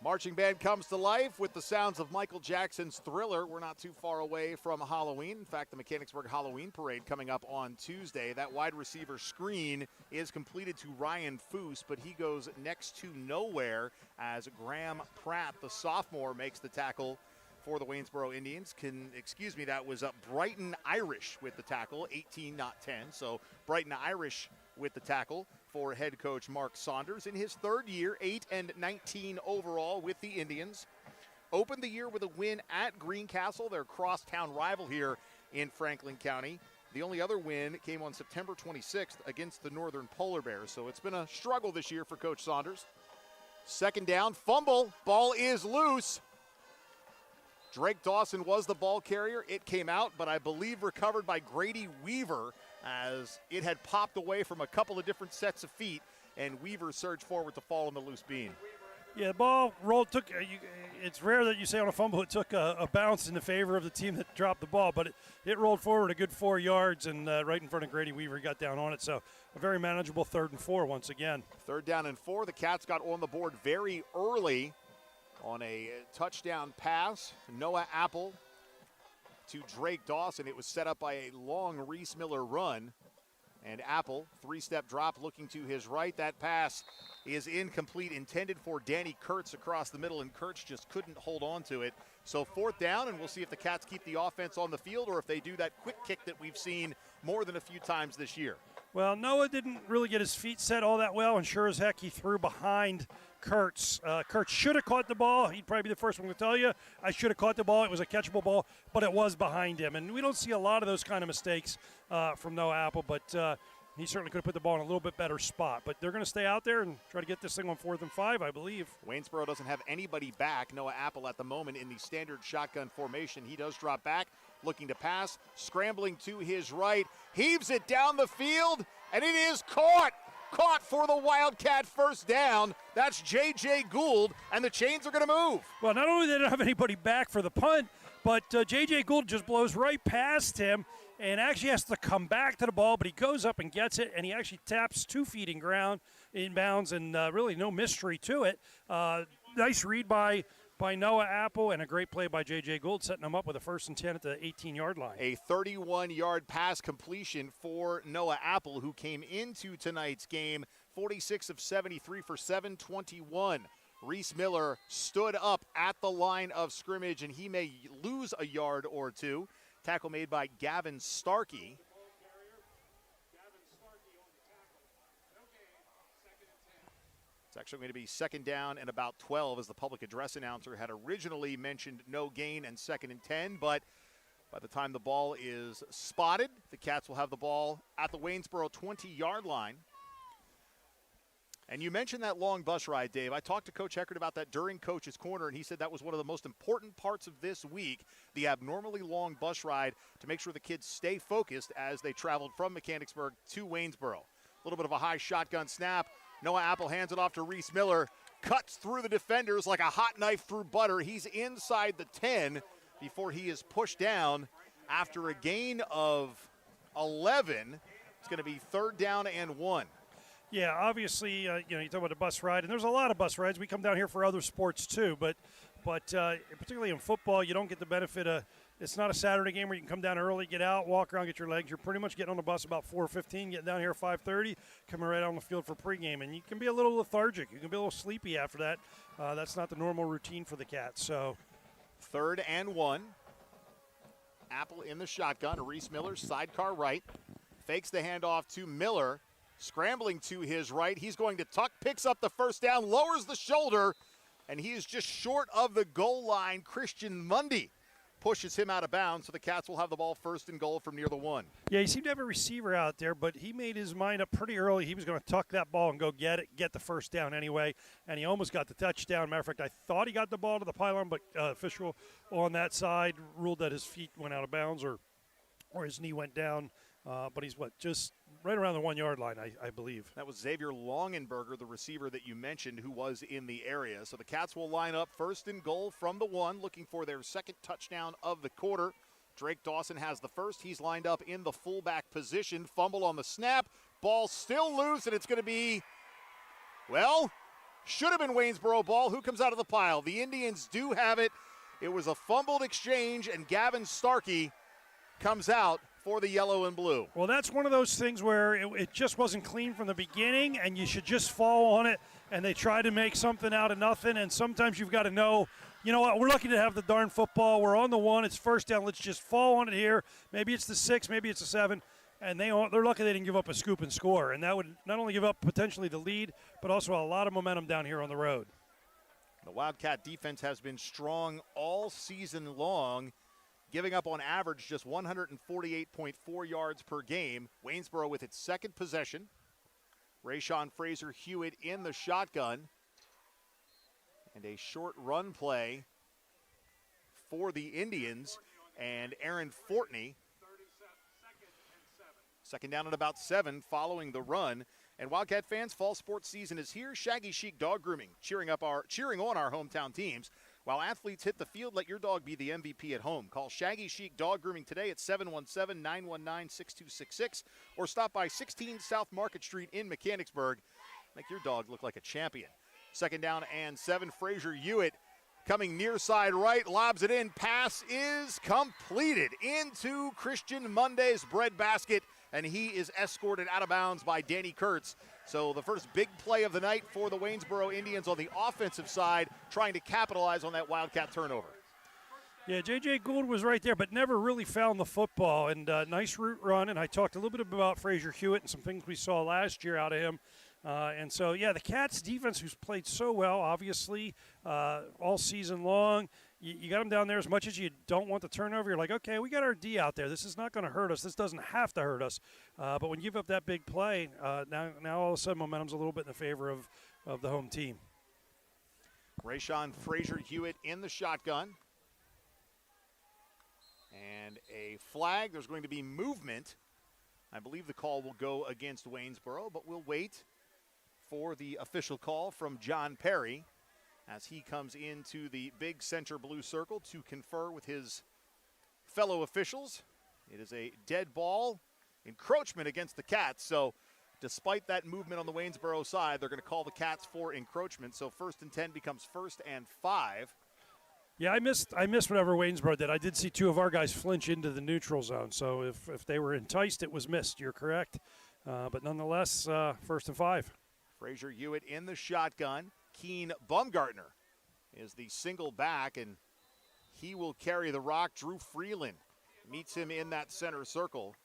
Marching band comes to life with the sounds of Michael Jackson's Thriller. We're not too far away from Halloween. In fact, the Mechanicsburg Halloween Parade coming up on Tuesday. That wide receiver screen is completed to Ryan Foose, but he goes next to nowhere as Graham Pratt, the sophomore, makes the tackle for the Waynesboro Indians. That was Brighton Irish with the tackle, 18, not 10. So Brighton Irish with the tackle for head coach Mark Saunders in his third year, 8-19 overall with the Indians. Opened the year with a win at Greencastle, their crosstown rival here in Franklin County. The only other win came on September 26th against the Northern Polar Bears. So it's been a struggle this year for Coach Saunders. Second down, fumble, ball is loose. Drake Dawson was the ball carrier. It came out, but I believe recovered by Grady Weaver as it had popped away from a couple of different sets of feet, and Weaver surged forward to fall on the loose beam. Yeah, the ball rolled. It's rare that you say on a fumble it took a bounce in the favor of the team that dropped the ball, but it rolled forward a good 4 yards and right in front of Grady Weaver. He got down on it, so a very manageable 3rd and 4 once again. 3rd down and 4. The Cats got on the board very early on a touchdown pass. Noah Apple to Drake Dawson. It was set up by a long Reese Miller run. And Apple, 3-step drop looking to his right. That pass is incomplete, intended for Danny Kurtz across the middle, and Kurtz just couldn't hold on to it. So 4th down, and we'll see if the Cats keep the offense on the field or if they do that quick kick that we've seen more than a few times this year. Well, Noah didn't really get his feet set all that well, and sure as heck he threw behind Kurtz. Kurtz should have caught the ball. He'd probably be the first one to tell you, I should have caught the ball. It was a catchable ball, but it was behind him. And we don't see a lot of those kind of mistakes from Noah Apple, but he certainly could have put the ball in a little bit better spot. But they're going to stay out there and try to get this thing on 4th and 5, I believe. Waynesboro doesn't have anybody back. Noah Apple at the moment in the standard shotgun formation. He does drop back, looking to pass, scrambling to his right, heaves it down the field, and it is caught caught for the Wildcat first down. That's J.J. Gould, and the chains are going to move. Well, not only did they not have anybody back for the punt, but J.J. Gould just blows right past him and actually has to come back to the ball, but he goes up and gets it, and he actually taps 2 feet in ground inbounds, and really no mystery to it. Nice read by Noah Apple, and a great play by J.J. Gould, setting him up with a 1st and 10 at the 18-yard line. A 31-yard pass completion for Noah Apple, who came into tonight's game 46 of 73 for 721. Reese Miller stood up at the line of scrimmage, and he may lose a yard or two. Tackle made by Gavin Starkey. It's actually going to be 2nd down and about 12, as the public address announcer had originally mentioned no gain and 2nd and 10, but by the time the ball is spotted, the Cats will have the ball at the Waynesboro 20-yard line. And you mentioned that long bus ride, Dave. I talked to Coach Eckert about that during Coach's Corner, and he said that was one of the most important parts of this week, the abnormally long bus ride, to make sure the kids stay focused as they traveled from Mechanicsburg to Waynesboro. A little bit of a high shotgun snap. Noah Apple hands it off to Reese Miller, cuts through the defenders like a hot knife through butter. He's inside the 10 before he is pushed down after a gain of 11. It's going to be 3rd down and 1. Yeah, obviously, you talk about the bus ride, and there's a lot of bus rides. We come down here for other sports too, but particularly in football, you don't get the benefit of. It's not a Saturday game where you can come down early, get out, walk around, get your legs. You're pretty much getting on the bus about 4:15, getting down here at 5:30, coming right out on the field for pregame, and you can be a little lethargic. You can be a little sleepy after that. That's not the normal routine for the Cats. So, 3rd and 1. Apple in the shotgun. Reese Miller, sidecar right, fakes the handoff to Miller. Scrambling to his right, he's going to tuck, picks up the 1st down, lowers the shoulder, and he is just short of the goal line. Christian Mundy pushes him out of bounds, so the Cats will have the ball 1st and goal from near the 1. Yeah, he seemed to have a receiver out there, but he made his mind up pretty early. He was going to tuck that ball and go get the 1st down anyway, and he almost got the touchdown. Matter of fact, I thought he got the ball to the pylon, but official on that side ruled that his feet went out of bounds or his knee went down. But he's just right around the 1-yard line, I believe. That was Xavier Longenberger, the receiver that you mentioned, who was in the area. So the Cats will line up 1st and goal from the 1, looking for their 2nd touchdown of the quarter. Drake Dawson has the 1st. He's lined up in the fullback position. Fumble on the snap. Ball still loose, and it's going to be, should have been Waynesboro ball. Who comes out of the pile? The Indians do have it. It was a fumbled exchange, and Gavin Starkey comes out for the yellow and blue. Well, that's one of those things where it just wasn't clean from the beginning, and you should just fall on it, and they try to make something out of nothing, and sometimes you've got to know, you know what, we're lucky to have the darn football. We're on the 1. It's 1st down. Let's just fall on it here. Maybe it's the 6, maybe it's the 7, and they're lucky they didn't give up a scoop and score, and that would not only give up potentially the lead, but also a lot of momentum down here on the road. The Wildcat defense has been strong all season long, giving up on average just 148.4 yards per game. Waynesboro with its 2nd possession. Rayshon Fraser-Hewitt in the shotgun. And a short run play for the Indians and Aaron Fortney. 2nd down at about 7 following the run. And Wildcat fans, fall sports season is here. Shaggy Chic Dog Grooming cheering on our hometown teams. While athletes hit the field, let your dog be the MVP at home. Call Shaggy Chic Dog Grooming today at 717-919-6266 or stop by 16 South Market Street in Mechanicsburg. Make your dog look like a champion. 2nd down and 7. Fraser-Hewitt coming near side right, lobs it in. Pass is completed into Christian Monday's breadbasket, and he is escorted out of bounds by Danny Kurtz. So the first big play of the night for the Waynesboro Indians on the offensive side, trying to capitalize on that Wildcat turnover. Yeah, J.J. Gould was right there, but never really found the football. And nice route run, and I talked a little bit about Fraser-Hewitt and some things we saw last year out of him. And so, yeah, the Cats' defense, who's played so well, obviously, all season long. You got them down there as much as you don't want the turnover. You're like, okay, we got our D out there. This is not going to hurt us. This doesn't have to hurt us. But when you give up that big play, now all of a sudden momentum's a little bit in the favor of the home team. Rayshon Fraser-Hewitt in the shotgun. And a flag. There's going to be movement. I believe the call will go against Waynesboro, but we'll wait for the official call from John Perry as he comes into the big center blue circle to confer with his fellow officials. It is a dead ball, encroachment against the Cats. So despite that movement on the Waynesboro side, they're going to call the Cats for encroachment. So 1st and 10 becomes 1st and 5. Yeah, I missed whatever Waynesboro did. I did see two of our guys flinch into the neutral zone. So if they were enticed, it was missed. You're correct. But nonetheless, 1st and 5. Frazier Hewitt in the shotgun. Keen Bumgartner is the single back, and he will carry the rock. Drew Freeland meets him in that center circle.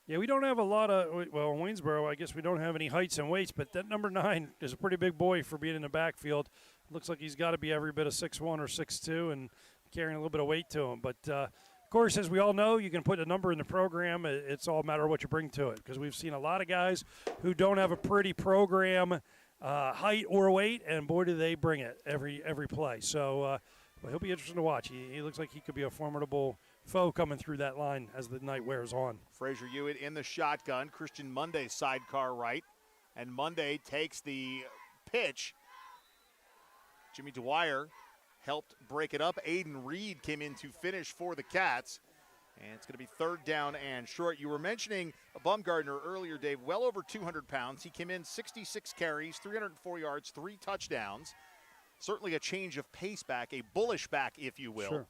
Yeah, we don't have a lot of, well, in Waynesboro, I guess we don't have any heights and weights, but that number 9 is a pretty big boy for being in the backfield. Looks like he's got to be every bit of 6'1 or 6'2 and carrying a little bit of weight to him. But, of course, as we all know, you can put a number in the program. It's all a matter of what you bring to it, because we've seen a lot of guys who don't have a pretty program height or weight, and boy, do they bring it every play. So he'll be interesting to watch. He looks like he could be a formidable foe coming through that line as the night wears on. Frazier Hewitt in the shotgun. Christian Monday sidecar right, and Monday takes the pitch. Jimmy Dwyer helped break it up. Aiden Reed came in to finish for the Cats. And it's going to be 3rd down and short. You were mentioning Bumgartner earlier, Dave, well over 200 pounds. He came in 66 carries, 304 yards, 3 touchdowns. Certainly a change of pace back, a bullish back, if you will. Sure.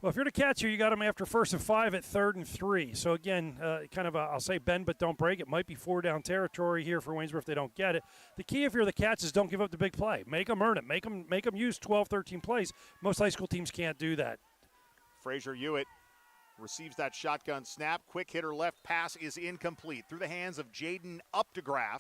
Well, if you're the Cats here, you got him after 1st and 5 at 3rd and 3. So, again, kind of I'll say bend but don't break. It might be 4-down territory here for Waynesboro if they don't get it. The key if you're the Cats is don't give up the big play. Make them earn it. Make them use 12, 13 plays. Most high school teams can't do that. Frazier Hewitt receives that shotgun snap. Quick hitter left pass is incomplete. Through the hands of Jaden Updegraff.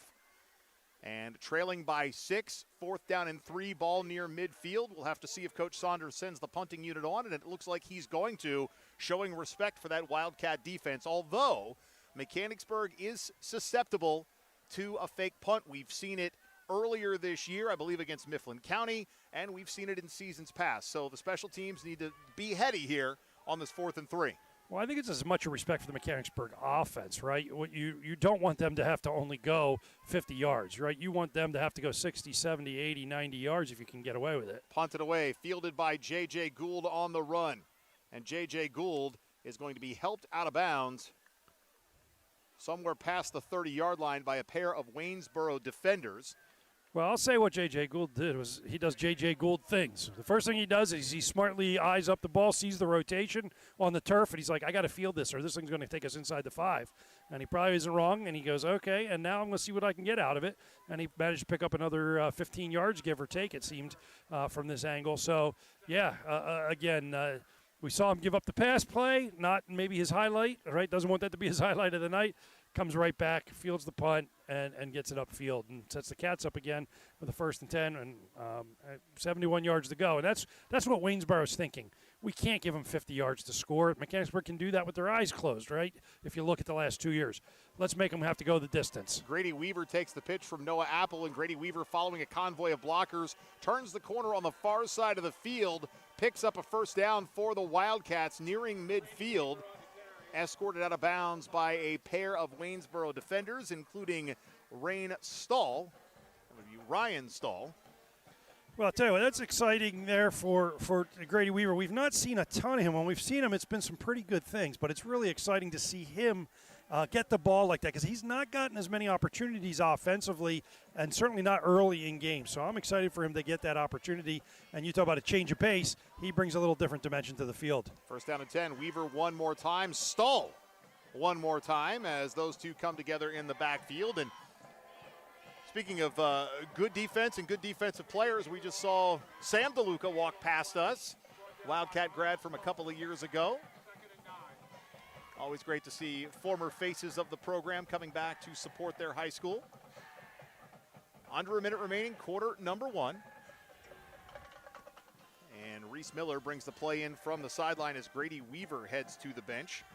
And trailing by 6, 4th down and 3, ball near midfield. We'll have to see if Coach Saunders sends the punting unit on, and it looks like he's going to, showing respect for that Wildcat defense, although Mechanicsburg is susceptible to a fake punt. We've seen it earlier this year, I believe, against Mifflin County, and we've seen it in seasons past. So the special teams need to be heady here on this 4th and 3. Well, I think it's as much a respect for the Mechanicsburg offense, right? You don't want them to have to only go 50 yards, right? You want them to have to go 60, 70, 80, 90 yards if you can get away with it. Punted away, fielded by J.J. Gould on the run. And J.J. Gould is going to be helped out of bounds somewhere past the 30-yard line by a pair of Waynesboro defenders. Well, I'll say what J.J. Gould did was he does J.J. Gould things. The first thing he does is he smartly eyes up the ball, sees the rotation on the turf, and he's like, I got to field this or this thing's going to take us inside the 5. And he probably isn't wrong, and he goes, okay, and now I'm going to see what I can get out of it. And he managed to pick up another 15 yards, give or take, it seemed, from this angle. So, yeah, again, we saw him give up the pass play, not maybe his highlight, right? Doesn't want that to be his highlight of the night. Comes right back, fields the punt, and gets it upfield and sets the Cats up again with a 1st and 10 and 71 yards to go. And that's what Waynesboro's thinking. We can't give them 50 yards to score. Mechanicsburg can do that with their eyes closed, right? If you look at the last 2 years. Let's make them have to go the distance. Grady Weaver takes the pitch from Noah Apple, and Grady Weaver, following a convoy of blockers, turns the corner on the far side of the field, picks up a 1st down for the Wildcats nearing midfield. Escorted out of bounds by a pair of Waynesboro defenders, including Ryan Stahl. Well, I'll tell you what, that's exciting there for Grady Weaver. We've not seen a ton of him. When we've seen him, it's been some pretty good things, but it's really exciting to see him get the ball like that because he's not gotten as many opportunities offensively and certainly not early in games. So I'm excited for him to get that opportunity. And you talk about a change of pace, he brings a little different dimension to the field. 1st down and 10. Weaver one more time. Stahl one more time as those two come together in the backfield. And speaking of good defense and good defensive players, we just saw Sam DeLuca walk past us, Wildcat grad from a couple of years ago. Always great to see former faces of the program coming back to support their high school. Under a minute remaining, quarter number 1. And Reese Miller brings the play in from the sideline as Grady Weaver heads to the bench.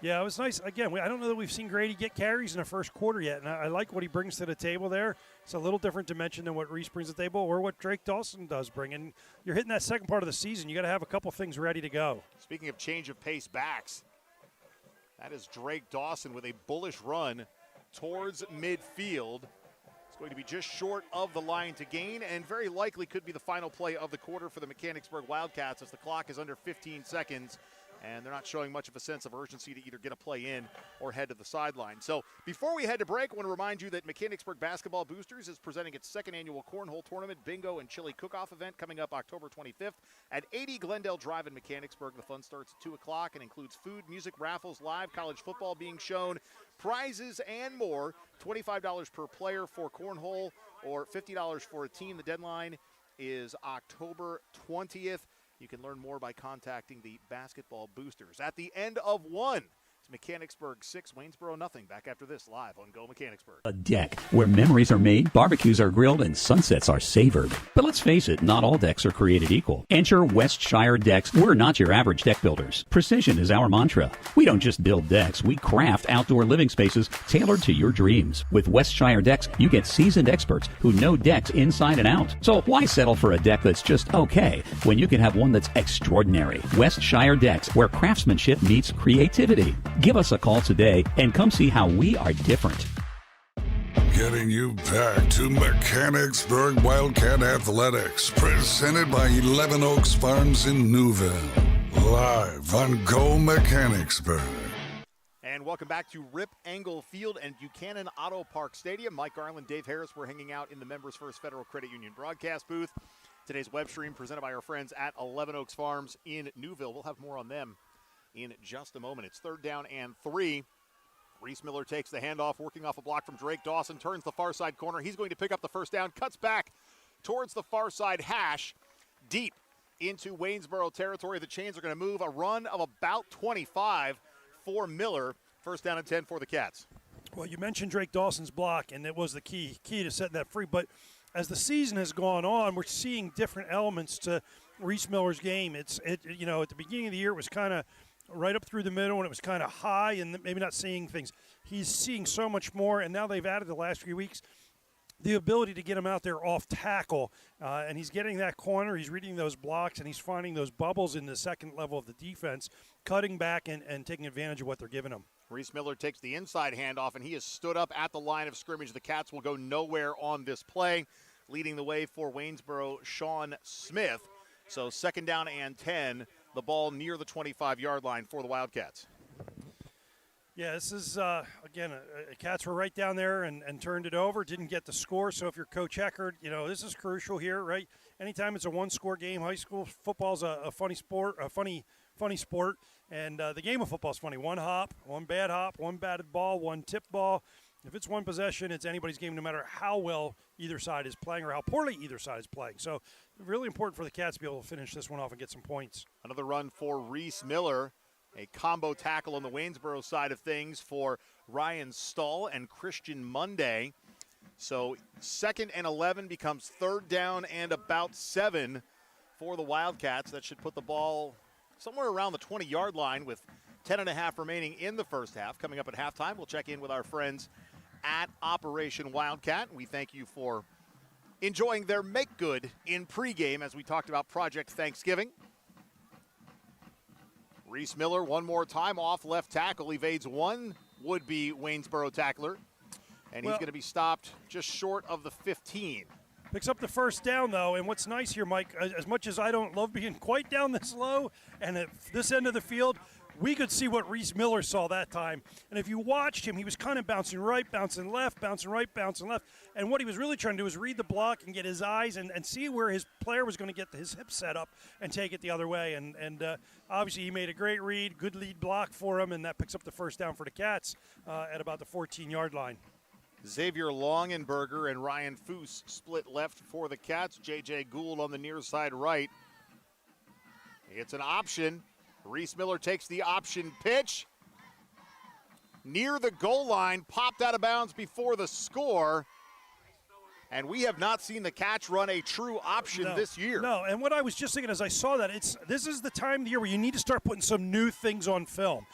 Yeah, it was nice. Again, I don't know that we've seen Grady get carries in the first quarter yet, and I like what he brings to the table there. It's a little different dimension than what Reese brings to the table or what Drake Dawson does bring. And you're hitting that second part of the season. You got to have a couple things ready to go. Speaking of change of pace backs, that is Drake Dawson with a bullish run towards midfield. It's going to be just short of the line to gain, and very likely could be the final play of the quarter for the Mechanicsburg Wildcats, as the clock is under 15 seconds. And they're not showing much of a sense of urgency to either get a play in or head to the sideline. So before we head to break, I want to remind you that Mechanicsburg Basketball Boosters is presenting its second annual Cornhole Tournament, Bingo, and Chili Cook-Off event coming up October 25th at 80 Glendale Drive in Mechanicsburg. The fun starts at 2 o'clock and includes food, music, raffles, live college football being shown, prizes, and more. $25 per player for Cornhole or $50 for a team. The deadline is October 20th. You can learn more by contacting the Basketball Boosters. At the end of one, it's Mechanicsburg 6, Waynesboro nothing. Back after this, live on Go Mechanicsburg. A deck where memories are made, barbecues are grilled, and sunsets are savored. But let's face it, not all decks are created equal. Enter Westshire Decks. We're not your average deck builders. Precision is our mantra. We don't just build decks, we craft outdoor living spaces tailored to your dreams. With Westshire Decks, you get seasoned experts who know decks inside and out. So why settle for a deck that's just okay when you can have one that's extraordinary? Westshire Decks, where craftsmanship meets creativity. Give us a call today and come see how we are different. Getting you back to Mechanicsburg Wildcat Athletics, presented by 11 Oaks Farms in Newville. Live on Go Mechanicsburg. And welcome back to Rip Engel Field and Buchanan Auto Park Stadium. Mike Garland, Dave Harris, we're hanging out in the Members First Federal Credit Union broadcast booth. Today's web stream presented by our friends at 11 Oaks Farms in Newville. We'll have more on them in just a moment. It's 3rd down and 3. Reese Miller takes the handoff, working off a block from Drake Dawson, turns the far side corner. He's going to pick up the first down, cuts back towards the far side hash, deep into Waynesboro territory. The chains are going to move. A run of about 25 for Miller. First down and 10 for the Cats. Well, you mentioned Drake Dawson's block, and it was the key to setting that free. But as the season has gone on, we're seeing different elements to Reese Miller's game. At the beginning of the year, it was kind of right up through the middle, and it was kind of high and maybe not seeing things. He's seeing so much more, and now they've added the last few weeks the ability to get him out there off tackle, and he's getting that corner. He's reading those blocks, and he's finding those bubbles in the second level of the defense, cutting back and taking advantage of what they're giving him. Reese Miller takes the inside handoff, and he is stood up at the line of scrimmage. The Cats will go nowhere on this play, leading the way for Waynesboro, Sean Smith. So 2nd down and 10, the ball near the 25-yard line for the Wildcats. Yeah, this is, again, Cats were right down there and turned it over, didn't get the score. So if you're Coach Eckert, this is crucial here, right? Anytime it's a one-score game, high school football's a funny sport, funny sport. And the game of football is funny. One hop, one bad hop, one batted ball, one tip ball. If it's one possession, it's anybody's game, no matter how well either side is playing or how poorly either side is playing. So really important for the Cats to be able to finish this one off and get some points. Another run for Reese Miller. A combo tackle on the Waynesboro side of things for Ryan Stahl and Christian Monday. So 2nd and 11 becomes 3rd down and about 7 for the Wildcats. That should put the ball somewhere around the 20-yard line with 10.5 remaining in the first half. Coming up at halftime, we'll check in with our friends at Operation Wildcat. We thank you for enjoying their make good in pregame as we talked about Project Thanksgiving. Reese Miller one more time off left tackle, evades one would-be Waynesboro tackler, and he's going to be stopped just short of the 15. Picks up the first down, though, and what's nice here, Mike, as much as I don't love being quite down this low and at this end of the field, we could see what Reese Miller saw that time. And if you watched him, he was kind of bouncing right, bouncing left, bouncing right, bouncing left. And what he was really trying to do was read the block and get his eyes and see where his player was going to get his hips set up and take it the other way. And obviously he made a great read, good lead block for him, and that picks up the first down for the Cats at about the 14-yard line. Xavier Longenberger and Ryan Foose split left for the Cats. J.J. Gould on the near side right. It's an option. Reese Miller takes the option pitch. Near the goal line, popped out of bounds before the score. And we have not seen the Cats run a true option this year. No, and what I was just thinking as I saw that, this is the time of the year where you need to start putting some new things on film.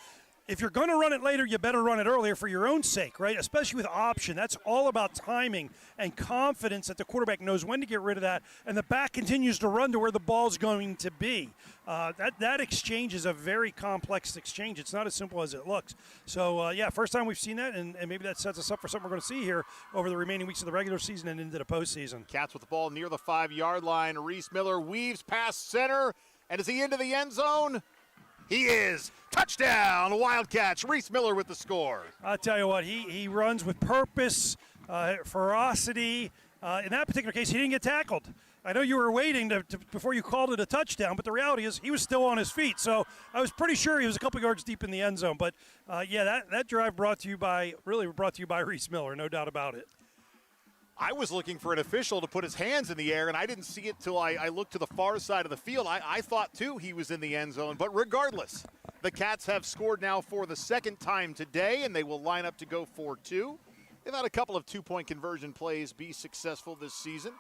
if you're going to run it later, you better run it earlier for your own sake, right? Especially with option. That's all about timing and confidence that the quarterback knows when to get rid of that, and the back continues to run to where the ball's going to be. That exchange is a very complex exchange. It's not as simple as it looks. So, first time we've seen that, and maybe that sets us up for something we're going to see here over the remaining weeks of the regular season and into the postseason. Cats with the ball near the 5-yard line. Reese Miller weaves past center, and is he into the end zone? He is. Touchdown, Wildcats. Reese Miller with the score. I'll tell you what, he runs with purpose, ferocity. In that particular case, he didn't get tackled. I know you were waiting before you called it a touchdown, but the reality is he was still on his feet. So I was pretty sure he was a couple yards deep in the end zone. But, that drive brought to you by Reese Miller, no doubt about it. I was looking for an official to put his hands in the air, and I didn't see it till I looked to the far side of the field. I thought, too, he was in the end zone. But regardless, the Cats have scored now for the second time today, and they will line up to go for 2. They've had a couple of 2-point conversion plays be successful this season.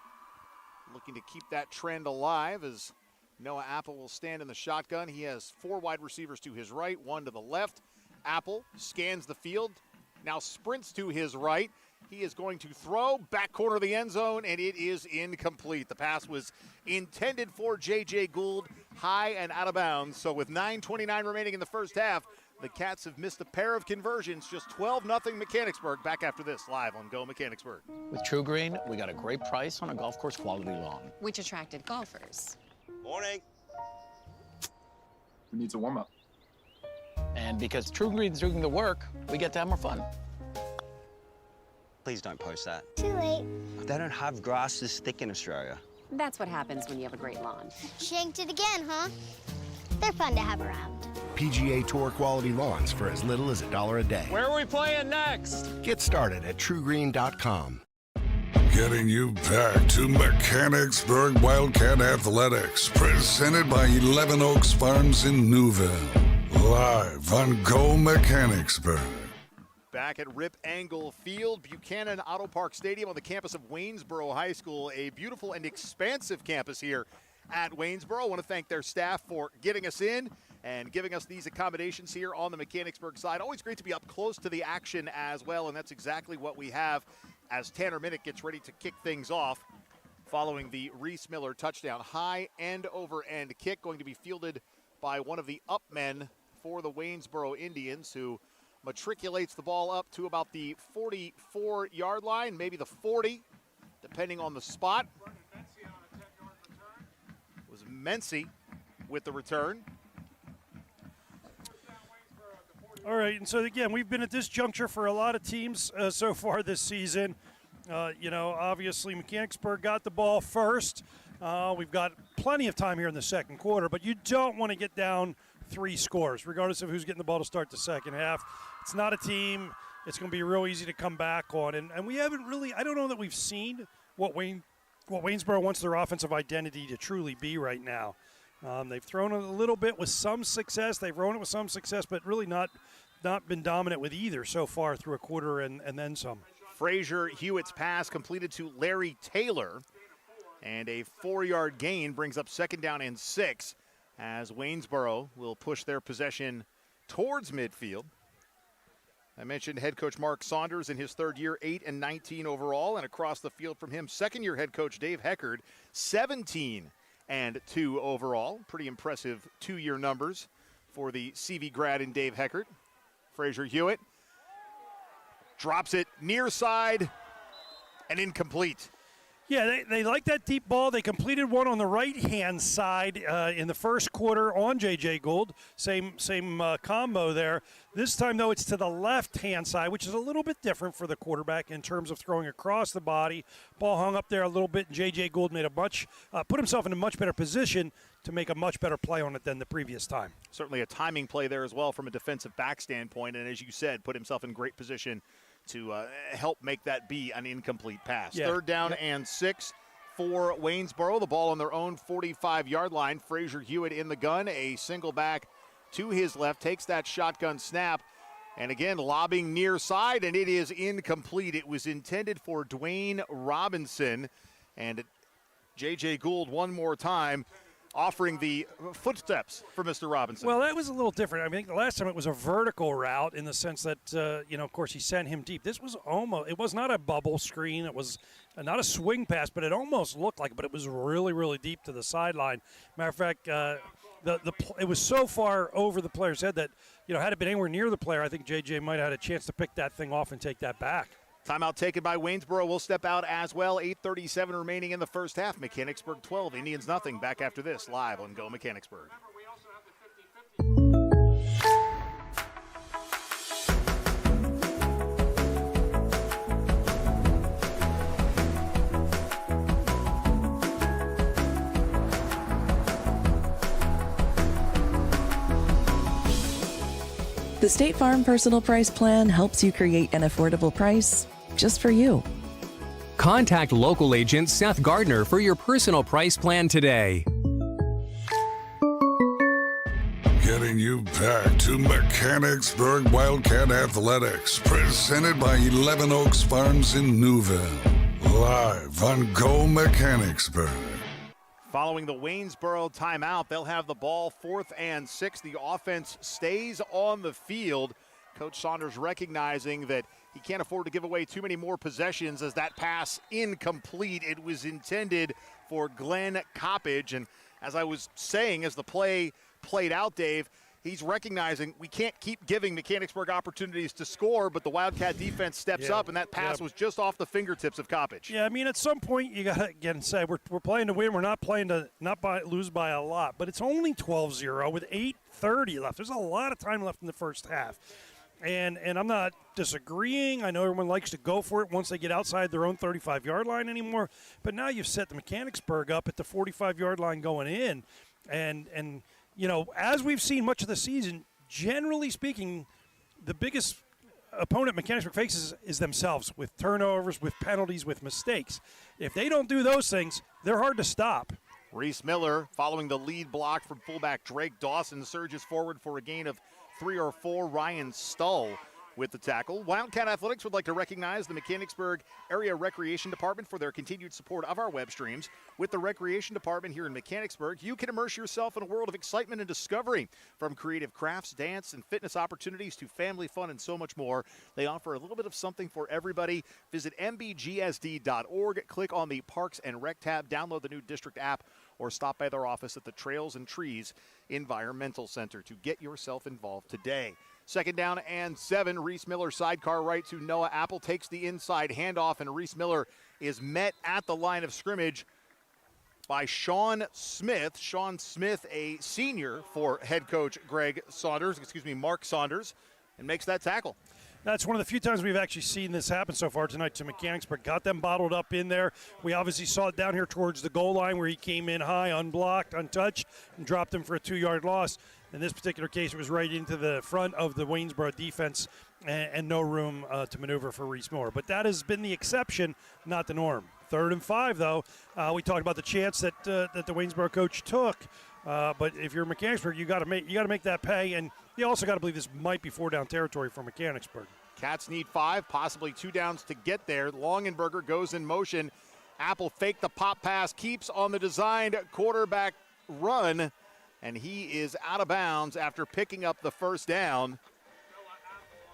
Looking to keep that trend alive as Noah Apple will stand in the shotgun. He has 4 wide receivers to his right, 1 to the left. Apple scans the field, now sprints to his right. He is going to throw, back corner of the end zone, and it is incomplete. The pass was intended for J.J. Gould, high and out of bounds. So with 9:29 remaining in the first half, the Cats have missed a pair of conversions. Just 12-0 Mechanicsburg. Back after this, live on Go Mechanicsburg. With True Green, we got a great price on a golf course quality lawn, which attracted golfers. Morning. Who needs a warm-up? And because True Green's doing the work, we get to have more fun. Please don't post that. Too late. They don't have grass this thick in Australia. That's what happens when you have a great lawn. Shanked it again, huh? They're fun to have around. PGA Tour quality lawns for as little as $1 a day. Where are we playing next? Get started at TrueGreen.com. Getting you back to Mechanicsburg Wildcat Athletics, presented by 11 Oaks Farms in Newville. Live on Go Mechanicsburg. Back at Rip Angle Field, Buchanan Auto Park Stadium on the campus of Waynesboro High School, a beautiful and expansive campus here at Waynesboro. I want to thank their staff for getting us in and giving us these accommodations here on the Mechanicsburg side. Always great to be up close to the action as well, and that's exactly what we have as Tanner Minnick gets ready to kick things off following the Reese Miller touchdown. High end-over-end kick going to be fielded by one of the up men for the Waynesboro Indians, who matriculates the ball up to about the 44-yard line, maybe the 40, depending on the spot. It was Mency with the return. All right, and so again, we've been at this juncture for a lot of teams so far this season. Obviously Mechanicsburg got the ball first. We've got plenty of time here in the second quarter, but you don't want to get down 3 scores, regardless of who's getting the ball to start the second half. It's not a team it's going to be real easy to come back on. And we haven't really, I don't know that we've seen what Waynesboro wants their offensive identity to truly be right now. They've thrown it a little bit with some success. They've run it with some success, but really not been dominant with either so far through a quarter and then some. Frazier Hewitt's pass completed to Larry Taylor, and a 4-yard gain brings up 2nd down and 6 as Waynesboro will push their possession towards midfield. I mentioned head coach Mark Saunders in his 3rd year, 8-19 overall, and across the field from him, 2nd-year head coach Dave Heckard, 17-2 overall. Pretty impressive 2-year numbers for the CV grad in Dave Heckard. Frazier Hewitt drops it near side and incomplete. Yeah, they like that deep ball. They completed one on the right-hand side in the first quarter on J.J. Gould. Same combo there. This time, though, it's to the left-hand side, which is a little bit different for the quarterback in terms of throwing across the body. Ball hung up there a little bit, and J.J. Gould made put himself in a much better position to make a much better play on it than the previous time. Certainly a timing play there as well from a defensive back standpoint, and as you said, put himself in great position to help make that be an incomplete pass. Yeah. 3rd down and 6 for Waynesboro. The ball on their own 45-yard line. Frazier Hewitt in the gun. A single back to his left. Takes that shotgun snap. And again, lobbing near side, and it is incomplete. It was intended for Dwayne Robinson. And J.J. Gould one more time offering the footsteps for Mr. Robinson. Well, that was a little different. I mean, the last time it was a vertical route in the sense that, of course, he sent him deep. This was it was not a bubble screen. It was not a swing pass, but it almost looked like it, but it was really, really deep to the sideline. Matter of fact, it was so far over the player's head that, had it been anywhere near the player, I think JJ might have had a chance to pick that thing off and take that back. Timeout taken by Waynesboro. We'll step out as well. 8:37 remaining in the first half. Mechanicsburg 12, Indians nothing. Back after this, live on Go Mechanicsburg. The State Farm Personal Price Plan helps you create an affordable price just for you. Contact local agent Seth Gardner for your personal price plan today. Getting you back to Mechanicsburg Wildcat Athletics, presented by 11 Oaks Farms in Newville. Live on Go Mechanicsburg. Following the Waynesboro timeout, they'll have the ball 4th and 6. The offense stays on the field. Coach Saunders recognizing that he can't afford to give away too many more possessions as that pass incomplete. It was intended for Glenn Coppage. And as I was saying, as the play played out, Dave, he's recognizing we can't keep giving Mechanicsburg opportunities to score, but the Wildcat defense steps up, and that pass was just off the fingertips of Coppage. Yeah, I mean, at some point you got to again say we're playing to win. We're not playing to lose by a lot, but it's only 12-0 with 8:30 left. There's a lot of time left in the first half. And I'm not disagreeing. I know everyone likes to go for it once they get outside their own 35-yard line anymore. But now you've set the Mechanicsburg up at the 45-yard line going in. And as we've seen much of the season, generally speaking, the biggest opponent Mechanicsburg faces is themselves with turnovers, with penalties, with mistakes. If they don't do those things, they're hard to stop. Reese Miller, following the lead block from fullback Drake Dawson, surges forward for a gain of 3 or 4. Ryan Stull with the tackle. Wildcat Athletics would like to recognize the Mechanicsburg Area Recreation Department for their continued support of our web streams. With the Recreation Department here in Mechanicsburg, you can immerse yourself in a world of excitement and discovery. From creative crafts, dance, and fitness opportunities to family fun and so much more, they offer a little bit of something for everybody. Visit mbgsd.org, click on the Parks and Rec tab, download the new district app, or stop by their office at the Trails and Trees Environmental Center to get yourself involved today. 2nd down and 7. Reese Miller sidecar right to Noah Apple, takes the inside handoff, and Reese Miller is met at the line of scrimmage by Sean Smith. Sean Smith, a senior for head coach Mark Saunders, and makes that tackle. That's one of the few times we've actually seen this happen so far tonight to Mechanicsburg. Got them bottled up in there. We obviously saw it down here towards the goal line where he came in high, unblocked, untouched, and dropped him for a 2-yard loss. In this particular case, it was right into the front of the Waynesboro defense and no room to maneuver for Reese Miller. But that has been the exception, not the norm. 3rd and 5, though. We talked about the chance that the Waynesboro coach took. But if you're Mechanicsburg, you got to make that pay, and you also got to believe this might be 4-down territory for Mechanicsburg. Cats need 5, possibly 2 downs to get there. Longenberger goes in motion. Apple faked the pop pass, keeps on the designed quarterback run, and he is out of bounds after picking up the 1st down.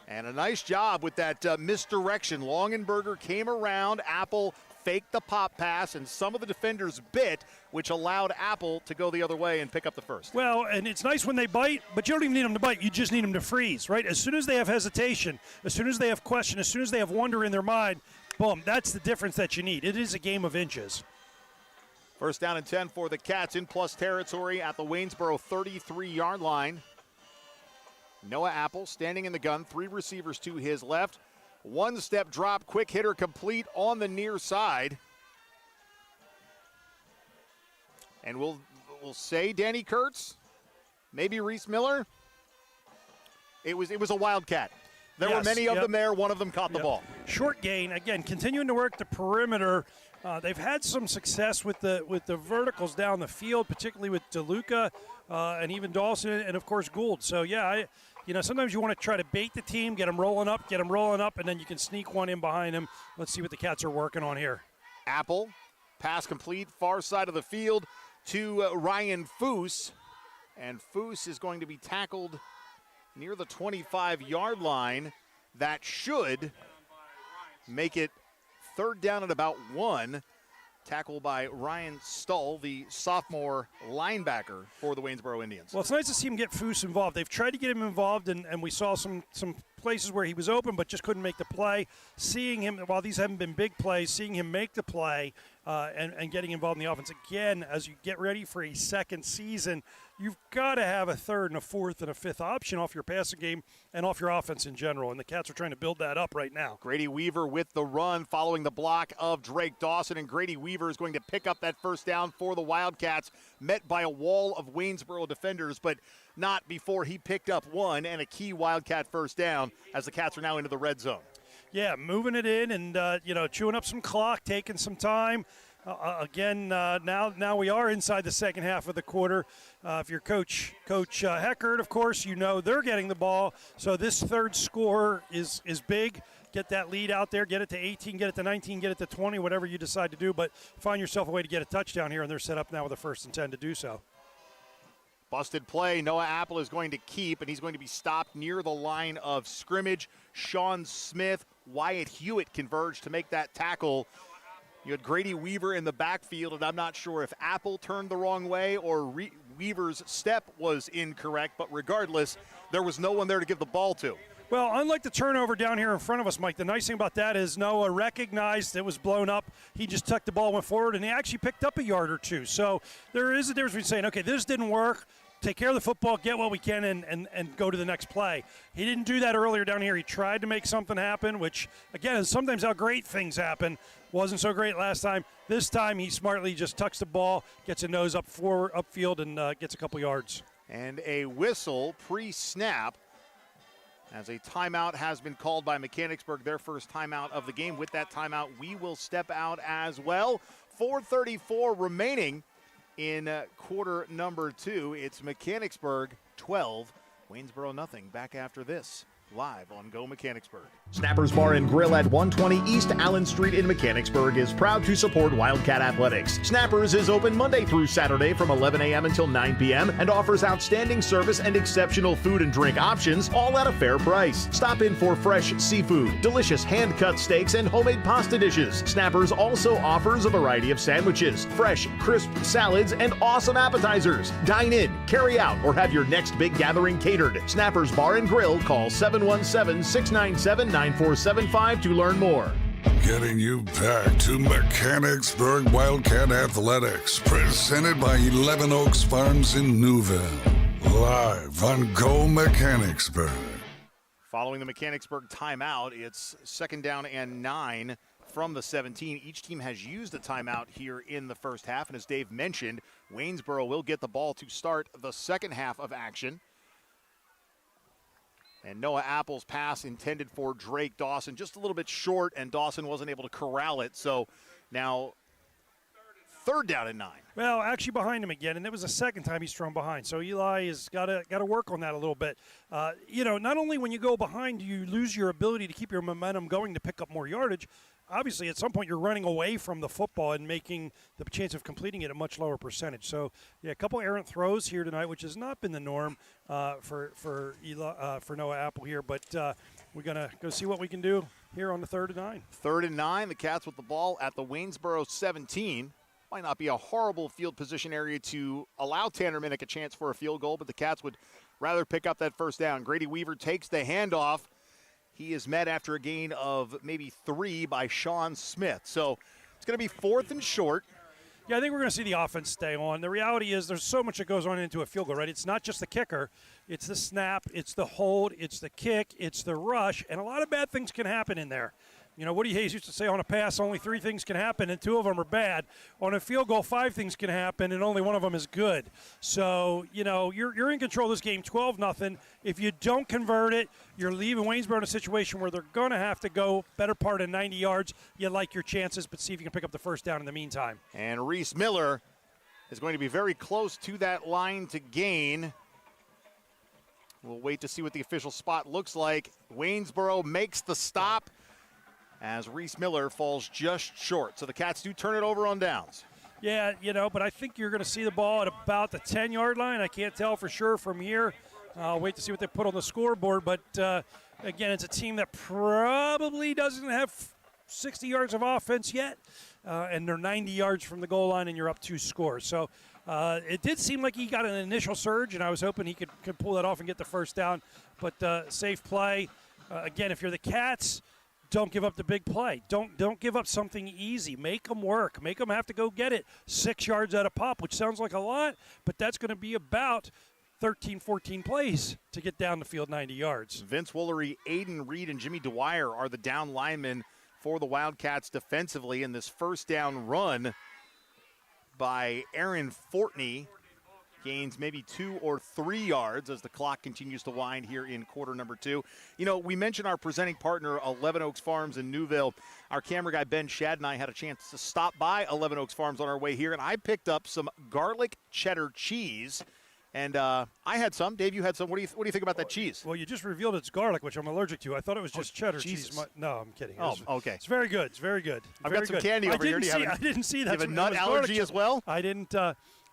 And a nice job with that misdirection. Longenberger came around. Apple faked the pop pass, and some of the defenders bit, which allowed Apple to go the other way and pick up the 1st. Well, and it's nice when they bite, but you don't even need them to bite. You just need them to freeze, right? As soon as they have hesitation, as soon as they have question, as soon as they have wonder in their mind, boom, that's the difference that you need. It is a game of inches. 1st down and 10 for the Cats in plus territory at the Waynesboro 33-yard line. Noah Apple standing in the gun, 3 receivers to his left. 1-step drop, quick hitter complete on the near side. And we'll say Danny Kurtz, maybe Reese Miller. It was a Wildcat. There were many of them there. One of them caught the ball. Short gain, again, continuing to work the perimeter. They've had some success with the verticals down the field, particularly with DeLuca and even Dawson and, of course, Gould. So, sometimes you want to try to bait the team, get them rolling up, and then you can sneak one in behind them. Let's see what the Cats are working on here. Apple, pass complete, far side of the field. to Ryan Foose. And Foose is going to be tackled near the 25-yard line. That should make it third down at about 1. Tackle by Ryan Stull, the sophomore linebacker for the Waynesboro Indians. Well, it's nice to see him get Foose involved. They've tried to get him involved, and we saw some places where he was open but just couldn't make the play. Seeing him, while these haven't been big plays, seeing him make the play and getting involved in the offense again as you get ready for a second season, you've got to have a third and a fourth and a fifth option off your passing game and off your offense in general, and the Cats are trying to build that up right now. Grady Weaver with the run following the block of Drake Dawson, and Grady Weaver is going to pick up that first down for the Wildcats, met by a wall of Waynesboro defenders, but not before he picked up one and a key Wildcat first down as the Cats are now into the red zone. Yeah, moving it in and, chewing up some clock, taking some time. Now we are inside the second half of the quarter. If you're Coach Heckert, of course, you know they're getting the ball. So this third score is big. Get that lead out there, get it to 18, get it to 19, get it to 20, whatever you decide to do. But find yourself a way to get a touchdown here, and they're set up now with a 1st and 10 to do so. Busted play. Noah Apple is going to keep, and he's going to be stopped near the line of scrimmage. Sean Smith, Wyatt Hewitt converged to make that tackle. You had Grady Weaver in the backfield, and I'm not sure if Apple turned the wrong way or Weaver's step was incorrect, but regardless, there was no one there to give the ball to. Well, unlike the turnover down here in front of us, Mike, the nice thing about that is Noah recognized it was blown up. He just tucked the ball, went forward, and he actually picked up a yard or two. So there is a difference between saying, okay, this didn't work, take care of the football, get what we can, and go to the next play. He didn't do that earlier down here. He tried to make something happen, which, again, is sometimes how great things happen. Wasn't so great last time. This time he smartly just tucks the ball, gets a nose upfield, and gets a couple yards. And a whistle pre-snap as a timeout has been called by Mechanicsburg, their first timeout of the game. With that timeout, we will step out as well. 4:34 remaining in quarter number 2. It's Mechanicsburg 12, Waynesboro nothing. Back after this, live on Go Mechanicsburg. Snappers Bar and Grill at 120 East Allen Street in Mechanicsburg is proud to support Wildcat Athletics. Snappers is open Monday through Saturday from 11 a.m. until 9 p.m. and offers outstanding service and exceptional food and drink options, all at a fair price. Stop in for fresh seafood, delicious hand-cut steaks, and homemade pasta dishes. Snappers also offers a variety of sandwiches, fresh, crisp salads, and awesome appetizers. Dine in, carry out, or have your next big gathering catered. Snappers Bar and Grill, call 717-697-9475 to learn more. Getting you back to Mechanicsburg Wildcat Athletics, presented by 11 Oaks Farms in Newville. Live on Go Mechanicsburg. Following the Mechanicsburg timeout, it's 2nd down and 9 from the 17. Each team has used a timeout here in the first half, and as Dave mentioned, Waynesboro will get the ball to start the second half of action. And Noah Apple's pass intended for Drake Dawson, just a little bit short, and Dawson wasn't able to corral it. So now 3rd down and 9. Well, actually behind him again, and it was the second time he's thrown behind. So Eli has got to work on that a little bit. Not only when you go behind do you lose your ability to keep your momentum going to pick up more yardage. Obviously, at some point, you're running away from the football and making the chance of completing it a much lower percentage. So, yeah, a couple errant throws here tonight, which has not been the norm for Noah Apple here. But we're going to go see what we can do here on the 3rd and 9. 3rd and 9, the Cats with the ball at the Waynesboro 17. Might not be a horrible field position area to allow Tanner Minnick a chance for a field goal, but the Cats would rather pick up that first down. Grady Weaver takes the handoff. He is met after a gain of maybe 3 by Sean Smith. So it's going to be 4th and short. Yeah, I think we're going to see the offense stay on. The reality is there's so much that goes on into a field goal, right? It's not just the kicker. It's the snap, it's the hold, it's the kick, it's the rush, and a lot of bad things can happen in there. You know, Woody Hayes used to say on a pass only 3 things can happen and 2 of them are bad. On a field goal, 5 things can happen and only 1 of them is good. So, you're in control of this game 12-0. If you don't convert it, you're leaving Waynesboro in a situation where they're going to have to go better part of 90 yards. You like your chances, but see if you can pick up the first down in the meantime. And Reese Miller is going to be very close to that line to gain. We'll wait to see what the official spot looks like. Waynesboro makes the stop as Reese Miller falls just short. So the Cats do turn it over on downs. Yeah, but I think you're going to see the ball at about the 10-yard line. I can't tell for sure from here. I'll wait to see what they put on the scoreboard. But, again, it's a team that probably doesn't have 60 yards of offense yet, and they're 90 yards from the goal line, and you're up 2 scores. So it did seem like he got an initial surge, and I was hoping he could pull that off and get the first down. But safe play. Again, if you're the Cats, don't give up the big play. Don't give up something easy. Make them work. Make them have to go get it 6 yards at a pop, which sounds like a lot, but that's going to be about 13, 14 plays to get down the field 90 yards. Vince Woolery, Aiden Reed, and Jimmy Dwyer are the down linemen for the Wildcats defensively in this first down run by Aaron Fortney. Gains maybe 2 or 3 yards as the clock continues to wind here in quarter number 2. We mentioned our presenting partner, 11 Oaks Farms in Newville. Our camera guy, Ben Shad, and I had a chance to stop by 11 Oaks Farms on our way here, and I picked up some garlic cheddar cheese. And I had some. Dave, you had some. What do you think about that cheese? Well, you just revealed it's garlic, which I'm allergic to. I thought it was just cheddar cheese. No, I'm kidding. Okay. It's very good. It's very good. I've got some candy over here. I didn't see that. Do you have a nut allergy as well? I didn't.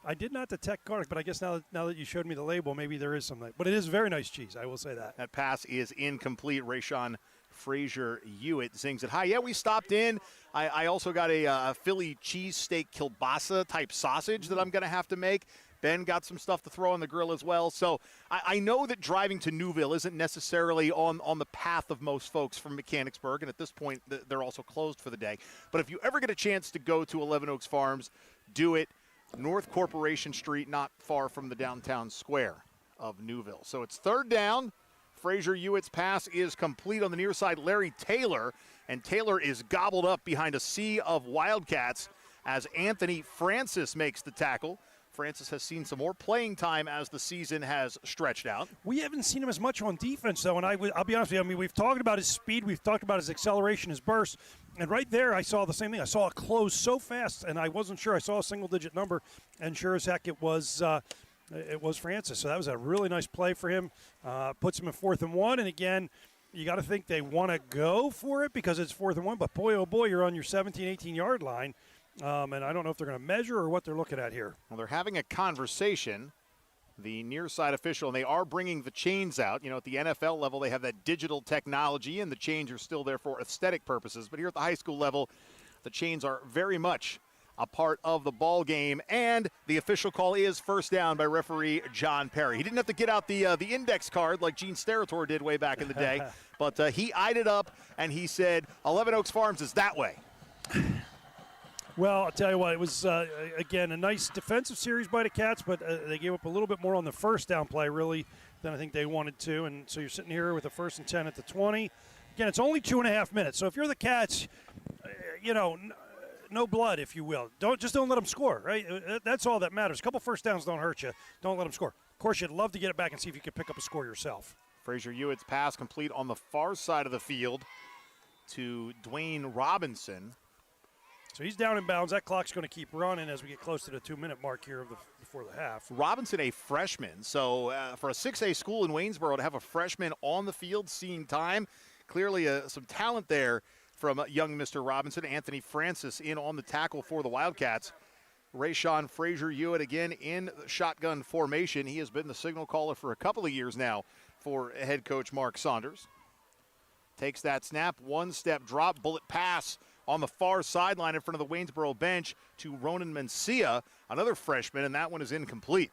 I did not detect garlic, but I guess now that you showed me the label, maybe there is something. But it is very nice cheese. I will say that. That pass is incomplete. Rayshon Frazier Hewitt zings it high. Yeah, we stopped in. I also got a Philly cheesesteak kielbasa type sausage that I'm going to have to make. Ben got some stuff to throw on the grill as well. So I know that driving to Newville isn't necessarily on the path of most folks from Mechanicsburg, and at this point they're also closed for the day. But if you ever get a chance to go to 11 Oaks Farms, do it. North Corporation Street, not far from the downtown square of Newville. So it's third down. Frazier Hewitt's pass is complete on the near side. Larry Taylor, and Taylor is gobbled up behind a sea of Wildcats as Anthony Francis makes the tackle. Francis has seen some more playing time as the season has stretched out. We haven't seen him as much on defense, though, and I'll be honest with you. I mean, we've talked about his speed. We've talked about his acceleration, his burst. And right there, I saw the same thing. I saw it close so fast, and I wasn't sure. I saw a single-digit number, and sure as heck it was Francis. So that was a really nice play for him. Puts him in 4th and 1, and again, you got to think they want to go for it because it's 4th and 1. But boy, oh boy, you're on your 17, 18-yard line. And I don't know if they're going to measure or what they're looking at here. Well, they're having a conversation, the near side official, and they are bringing the chains out. At the NFL level, they have that digital technology, and the chains are still there for aesthetic purposes. But here at the high school level, the chains are very much a part of the ball game. And the official call is first down by referee John Perry. He didn't have to get out the index card like Gene Steratore did way back in the day, but he eyed it up, and he said, 11 Oaks Farms is that way. Well, I'll tell you what, it was, again, a nice defensive series by the Cats, but they gave up a little bit more on the first down play, really, than I think they wanted to. And so you're sitting here with a 1st and 10 at the 20. Again, it's only 2.5 minutes. So if you're the Cats, no blood, if you will. Don't let them score, right? That's all that matters. A couple first downs don't hurt you. Don't let them score. Of course, you'd love to get it back and see if you can pick up a score yourself. Frazier Hewitt's pass complete on the far side of the field to Dwayne Robinson. So he's down in bounds. That clock's going to keep running as we get close to the 2-minute mark here before the half. Robinson, a freshman. So for a 6A school in Waynesboro to have a freshman on the field seeing time, clearly some talent there from young Mr. Robinson. Anthony Francis in on the tackle for the Wildcats. Rayshon Frazier Hewitt again in shotgun formation. He has been the signal caller for a couple of years now for head coach Mark Saunders. Takes that snap, one-step drop, bullet pass on the far sideline in front of the Waynesboro bench to Ronan Mencia, another freshman, and that one is incomplete.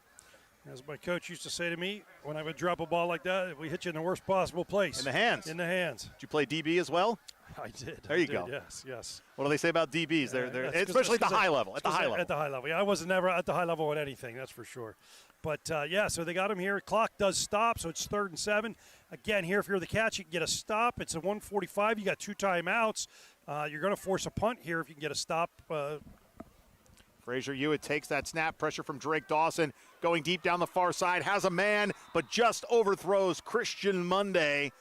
As my coach used to say to me, when I would drop a ball like that, we hit you in the worst possible place. In the hands. In the hands. Did you play DB as well? I did. There you go. Yes. What do they say about DBs? They're especially at the high level. At the high level. Yeah, I was never at the high level at anything, that's for sure. But, so they got him here. Clock does stop, so it's 3rd and 7. Again, here, if you're the Cats, you can get a stop. It's a 1:45. You got 2 timeouts. You're going to force a punt here if you can get a stop. Frazier Hewitt takes that snap. Pressure from Drake Dawson. Going deep down the far side. Has a man, but just overthrows Christian Monday.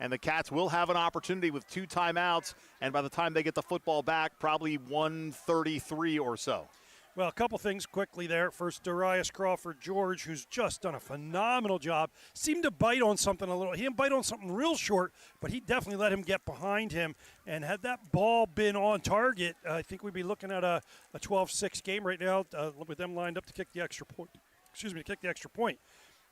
And the Cats will have an opportunity with 2 timeouts. And by the time they get the football back, probably 1:33 or so. Well, a couple things quickly there. First, Darius Crawford-George, who's just done a phenomenal job, seemed to bite on something a little. He didn't bite on something real short, but he definitely let him get behind him. And had that ball been on target, I think we'd be looking at a 12-6 game right now with them lined up to kick the extra point. Kick the extra point.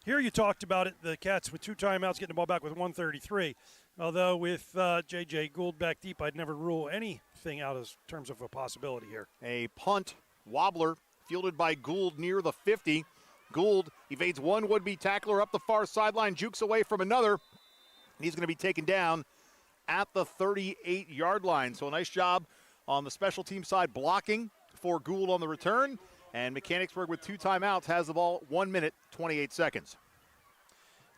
Here you talked about it, the Cats with 2 timeouts getting the ball back with 1:33. Although with J.J. Gould back deep, I'd never rule anything out in terms of a possibility here. A punt wobbler fielded by Gould near the 50. Gould evades one would-be tackler up the far sideline, jukes away from another. He's going to be taken down at the 38-yard line. So a nice job on the special team side blocking for Gould on the return. And Mechanicsburg with 2 timeouts has the ball 1 minute, 28 seconds.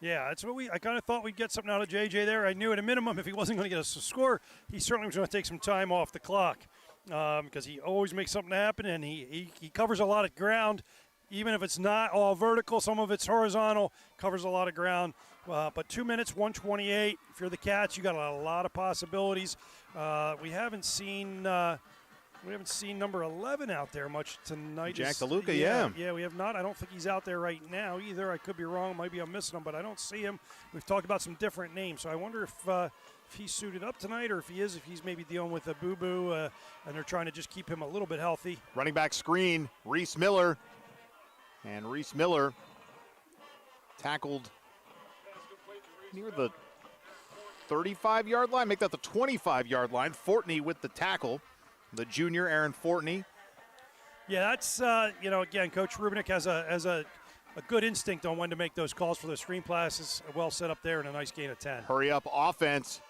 Yeah, that's what I kind of thought we'd get something out of JJ there. I knew at a minimum if he wasn't going to get us a score, he certainly was going to take some time off the clock because he always makes something happen, and he covers a lot of ground. Even if it's not all vertical, some of it's horizontal, covers a lot of ground. But 2 minutes, 1:28. If you're the Cats, you got a lot of possibilities. We haven't seen number 11 out there much tonight. Jack DeLuca, yeah. Yeah, we have not. I don't think he's out there right now either. I could be wrong. Maybe I'm missing him, but I don't see him. We've talked about some different names, so I wonder if he's suited up tonight or if he's maybe dealing with a boo-boo and they're trying to just keep him a little bit healthy. Running back screen, Reese Miller. And Reese Miller tackled near the 35-yard line. Make that the 25-yard line. Fortney with the tackle. The junior, Aaron Fortney. Yeah, that's, again, Coach Rubinick has a good instinct on when to make those calls for those screen passes. Well set up there and a nice gain of 10. Hurry up offense.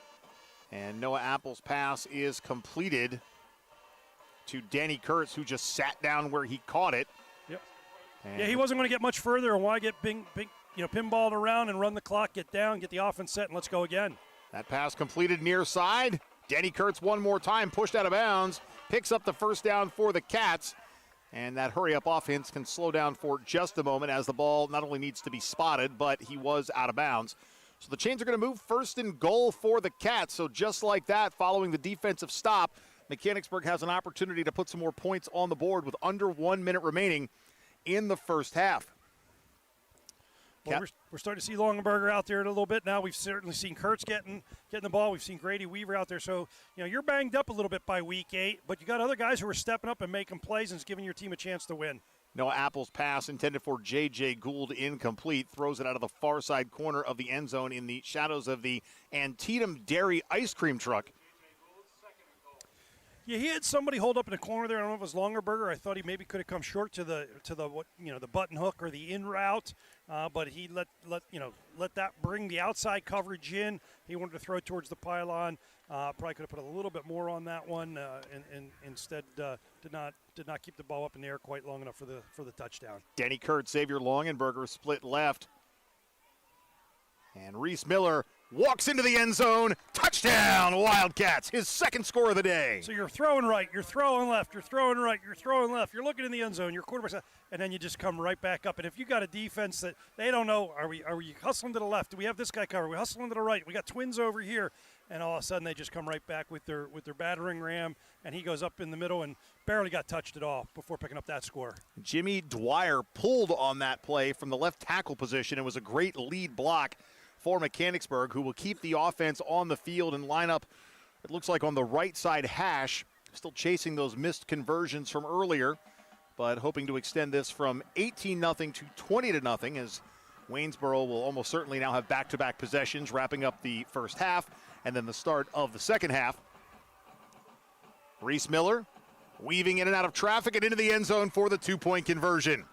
And Noah Apple's pass is completed to Danny Kurtz, who just sat down where he caught it. Yep. Yeah, he wasn't going to get much further, and why get pinballed around and run the clock, get down, get the offense set, and let's go again. That pass completed near side. Danny Kurtz one more time, pushed out of bounds, picks up the first down for the Cats. And that hurry-up offense can slow down for just a moment as the ball not only needs to be spotted, but he was out of bounds. So the Chains are going to move first and goal for the Cats. So just like that, following the defensive stop, Mechanicsburg has an opportunity to put some more points on the board with under 1 minute remaining in the first half. Well, we're starting to see Longenberger out there a little bit now. We've certainly seen Kurtz getting the ball. We've seen Grady Weaver out there. So, you're banged up a little bit by week 8, but you got other guys who are stepping up and making plays and it's giving your team a chance to win. Noah Apple's pass intended for J.J. Gould incomplete. Throws it out of the far side corner of the end zone in the shadows of the Antietam Dairy ice cream truck. Yeah, he had somebody hold up in the corner there. I don't know if it was Longerberger. I thought he maybe could have come short to the button hook or the in route, but he let that bring the outside coverage in. He wanted to throw towards the pylon. Probably could have put a little bit more on that one, and instead did not keep the ball up in the air quite long enough for the touchdown. Danny Kurtz, Xavier Longenberger split left, and Reese Miller walks into the end zone. Touchdown, Wildcats. His second score of the day. So you're throwing right, you're throwing left, you're throwing right, you're throwing left. You're looking in the end zone, your quarterback's, and then you just come right back up. And if you got a defense that they don't know, are we hustling to the left? Do we have this guy covered? Are we hustling to the right? We got twins over here. And all of a sudden they just come right back with their battering ram, and he goes up in the middle and barely got touched at all before picking up that score. Jimmy Dwyer pulled on that play from the left tackle position. It was a great lead block for Mechanicsburg, who will keep the offense on the field and line up, it looks like, on the right side hash. Still chasing those missed conversions from earlier, but hoping to extend this from 18-0 to 20-0 as Waynesboro will almost certainly now have back-to-back possessions, wrapping up the first half and then the start of the second half. Reese Miller weaving in and out of traffic and into the end zone for the two-point conversion.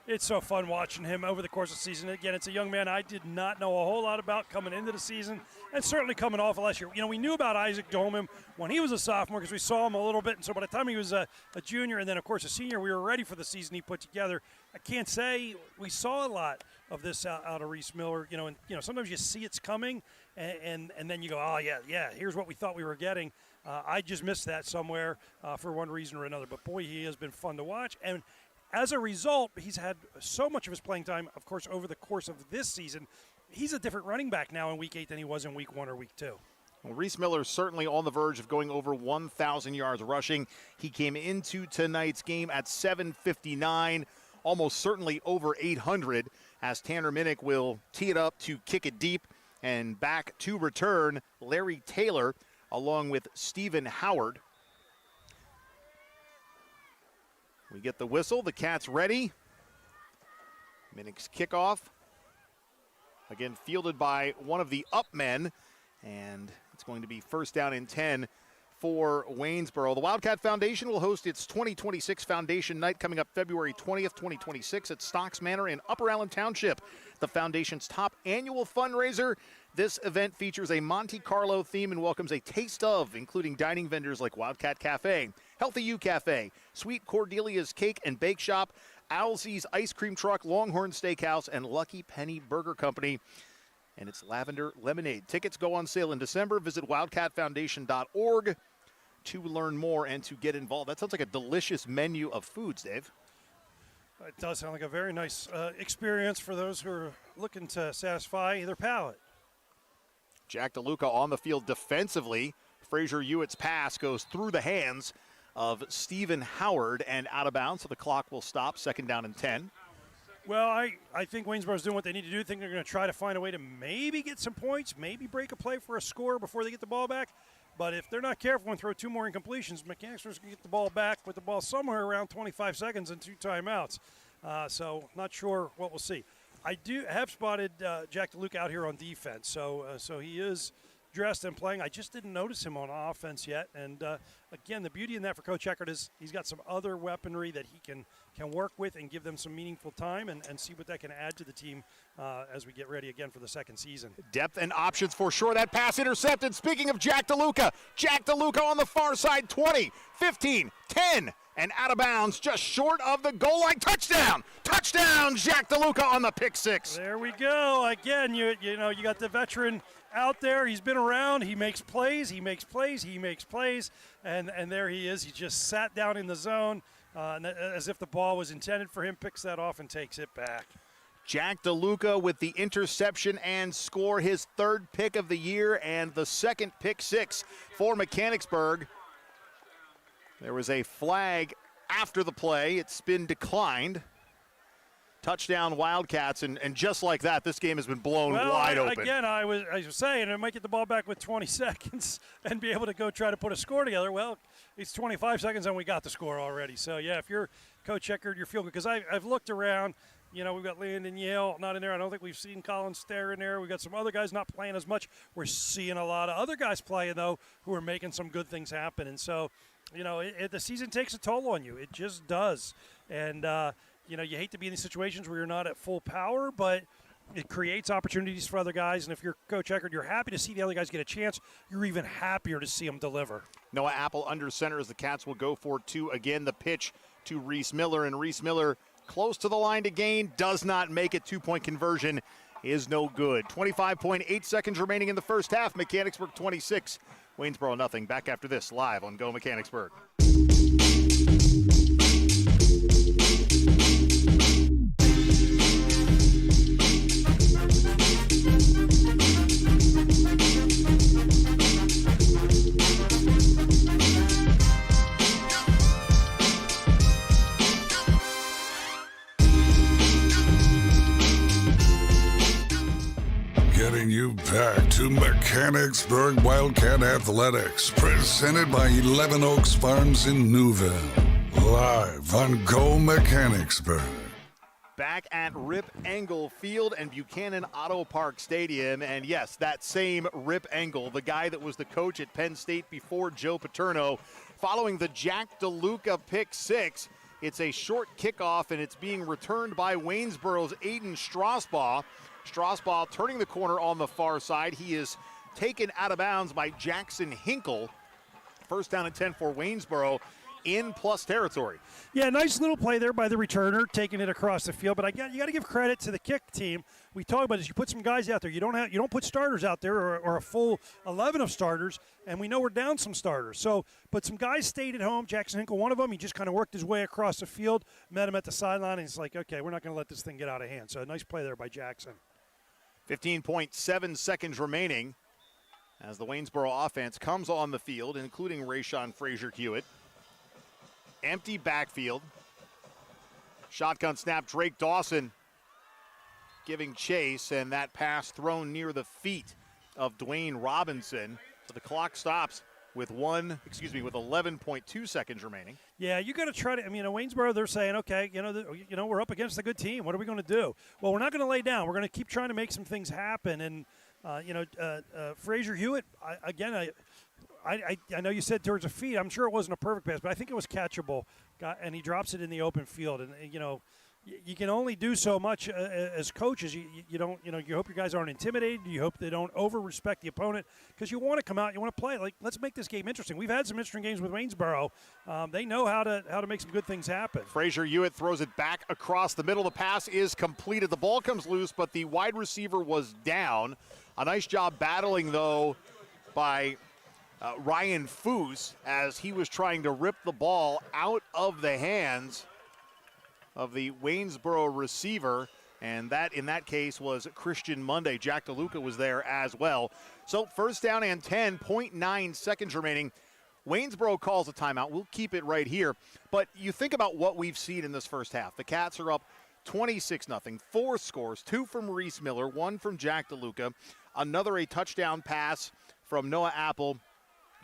It's so fun watching him over the course of the season. Again, it's a young man I did not know a whole lot about coming into the season, and certainly coming off of last year. We knew about Isaac Dolman when he was a sophomore because we saw him a little bit, and so by the time he was a junior and then, of course, a senior, we were ready for the season he put together. I can't say we saw a lot of this out of Reese Miller. Sometimes you see it's coming, and then you go, oh, yeah, here's what we thought we were getting. I just missed that somewhere for one reason or another. But, boy, he has been fun to watch. And as a result, he's had so much of his playing time, of course, over the course of this season. He's a different running back now in Week 8 than he was in Week 1 or Week 2. Well, Reese Miller certainly on the verge of going over 1,000 yards rushing. He came into tonight's game at 759, almost certainly over 800, as Tanner Minnick will tee it up to kick it deep. And back to return, Larry Taylor along with Stephen Howard. We get the whistle, the Cats ready. Minnick's kickoff. Again, fielded by one of the up men, and it's going to be first down and 10 for Waynesboro. The Wildcat Foundation will host its 2026 Foundation Night coming up February 20th, 2026 at Stocks Manor in Upper Allen Township. The Foundation's top annual fundraiser. This event features a Monte Carlo theme and welcomes a taste of, including dining vendors like Wildcat Cafe, Healthy U Cafe, Sweet Cordelia's Cake and Bake Shop, Owlsie's Ice Cream Truck, Longhorn Steakhouse, and Lucky Penny Burger Company. And it's Lavender Lemonade. Tickets go on sale in December. Visit wildcatfoundation.org to learn more and to get involved. That sounds like a delicious menu of foods, Dave. It does sound like a very nice experience for those who are looking to satisfy their palate. Jack DeLuca on the field defensively. Frazier Hewitt's pass goes through the hands of Stephen Howard and out of bounds, so the clock will stop. Second down and 10. Well, I think Waynesboro's doing what they need to do. I think they're going to try to find a way to maybe get some points, maybe break a play for a score before they get the ball back. But if they're not careful and throw two more incompletions, Mechanicsburg's going to get the ball back with the ball somewhere around 25 seconds and 2 timeouts. So not sure what we'll see. I have spotted Jack DeLuca out here on defense, so he is dressed and playing. I just didn't notice him on offense yet. And again, the beauty in that for Coach Eckert is he's got some other weaponry that he can work with and give them some meaningful time and see what that can add to the team as we get ready again for the second season. Depth and options for sure. That pass intercepted. Speaking of Jack DeLuca on the far side, 20, 15, 10, and out of bounds, just short of the goal line. Touchdown! Touchdown, Jack DeLuca on the pick six. There we go. Again, you got the veteran out there. He's been around. He makes plays. And there he is. He just sat down in the zone as if the ball was intended for him, picks that off and takes it back. Jack DeLuca with the interception and score, his third pick of the year and the second pick six for Mechanicsburg. There was a flag after the play. It's been declined. Touchdown Wildcats, and just like that, this game has been blown wide open. Again, I was saying I might get the ball back with 20 seconds and be able to go try to put a score together. Well, it's 25 seconds and we got the score already. So, yeah, if you're Coach Eckert, you're feeling good. Because I've looked around. We've got Landon Yale not in there. I don't think we've seen Colin Stair in there. We've got some other guys not playing as much. We're seeing a lot of other guys playing, though, who are making some good things happen. And so, the season takes a toll on you. It just does. And, you hate to be in these situations where you're not at full power, but it creates opportunities for other guys. And if you're Coach Eckert, you're happy to see the other guys get a chance. You're even happier to see them deliver. Noah Apple under center as the Cats will go for two. Again, the pitch to Reese Miller, and Reese Miller close to the line to gain, does not make it. 2-point conversion is no good. 25.8 seconds remaining in the first half. Mechanicsburg 26, Waynesboro nothing. Back after this, live on Go Mechanicsburg. Getting you back to Mechanicsburg Wildcat Athletics, presented by 11 Oaks Farms in Newville. Live on Go Mechanicsburg. Back at Rip Engel Field and Buchanan Auto Park Stadium. And yes, that same Rip Engel, the guy that was the coach at Penn State before Joe Paterno, following the Jack DeLuca pick six. It's a short kickoff, and it's being returned by Waynesboro's Aiden Strasbaugh. Strasbaugh turning the corner on the far side. He is taken out of bounds by Jackson Hinkle. First down and 10 for Waynesboro in plus territory. Yeah, nice little play there by the returner, taking it across the field. But you got to give credit to the kick team. We talk about this. You put some guys out there. You don't put starters out there or a full 11 of starters. And we know we're down some starters. But some guys stayed at home. Jackson Hinkle, one of them. He just kind of worked his way across the field, met him at the sideline, and he's like, okay, we're not going to let this thing get out of hand. So a nice play there by Jackson. 15.7 seconds remaining. as the Waynesboro offense comes on the field, including Rayshon Frazier-Hewitt. Empty backfield. Shotgun snap, Drake Dawson giving chase, and that pass thrown near the feet of Dwayne Robinson. So the clock stops with 11.2 seconds remaining. Yeah, you got to try to. I mean, Waynesboro, they're saying, okay, we're up against a good team. What are we going to do? Well, we're not going to lay down. We're going to keep trying to make some things happen. And Frazier-Hewitt, I know you said towards the feet. I'm sure it wasn't a perfect pass, but I think it was catchable. And he drops it in the open field. And you can only do so much as coaches. You hope your guys aren't intimidated. You hope they don't over-respect the opponent because you want to come out, you want to play. Like, let's make this game interesting. We've had some interesting games with Waynesboro. They know how to make some good things happen. Frazier-Hewitt throws it back across the middle. The pass is completed. The ball comes loose, but the wide receiver was down. A nice job battling, though, by Ryan Foose as he was trying to rip the ball out of the hands of the Waynesboro receiver, and that in that case was Christian Monday. Jack DeLuca was there as well. So first down and 10, 0.9 seconds remaining. Waynesboro calls a timeout. We'll keep it right here. But you think about what we've seen in this first half. The Cats are up 26-0, 4 scores, 2 from Maurice Miller, 1 from Jack DeLuca, another a touchdown pass from Noah Apple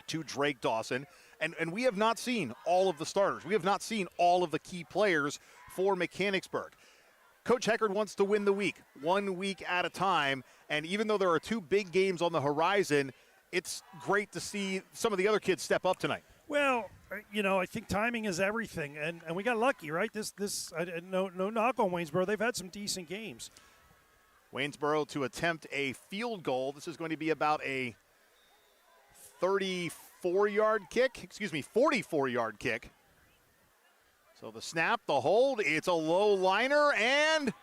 to Drake Dawson. And we have not seen all of the starters. We have not seen all of the key players for Mechanicsburg. Coach Heckard wants to win the week, 1 week at a time. And even though there are 2 big games on the horizon, it's great to see some of the other kids step up tonight. Well, I think timing is everything. And we got lucky, right? No knock on Waynesboro. They've had some decent games. Waynesboro to attempt a field goal. This is going to be about a 44-yard kick. So the snap, the hold, it's a low liner, and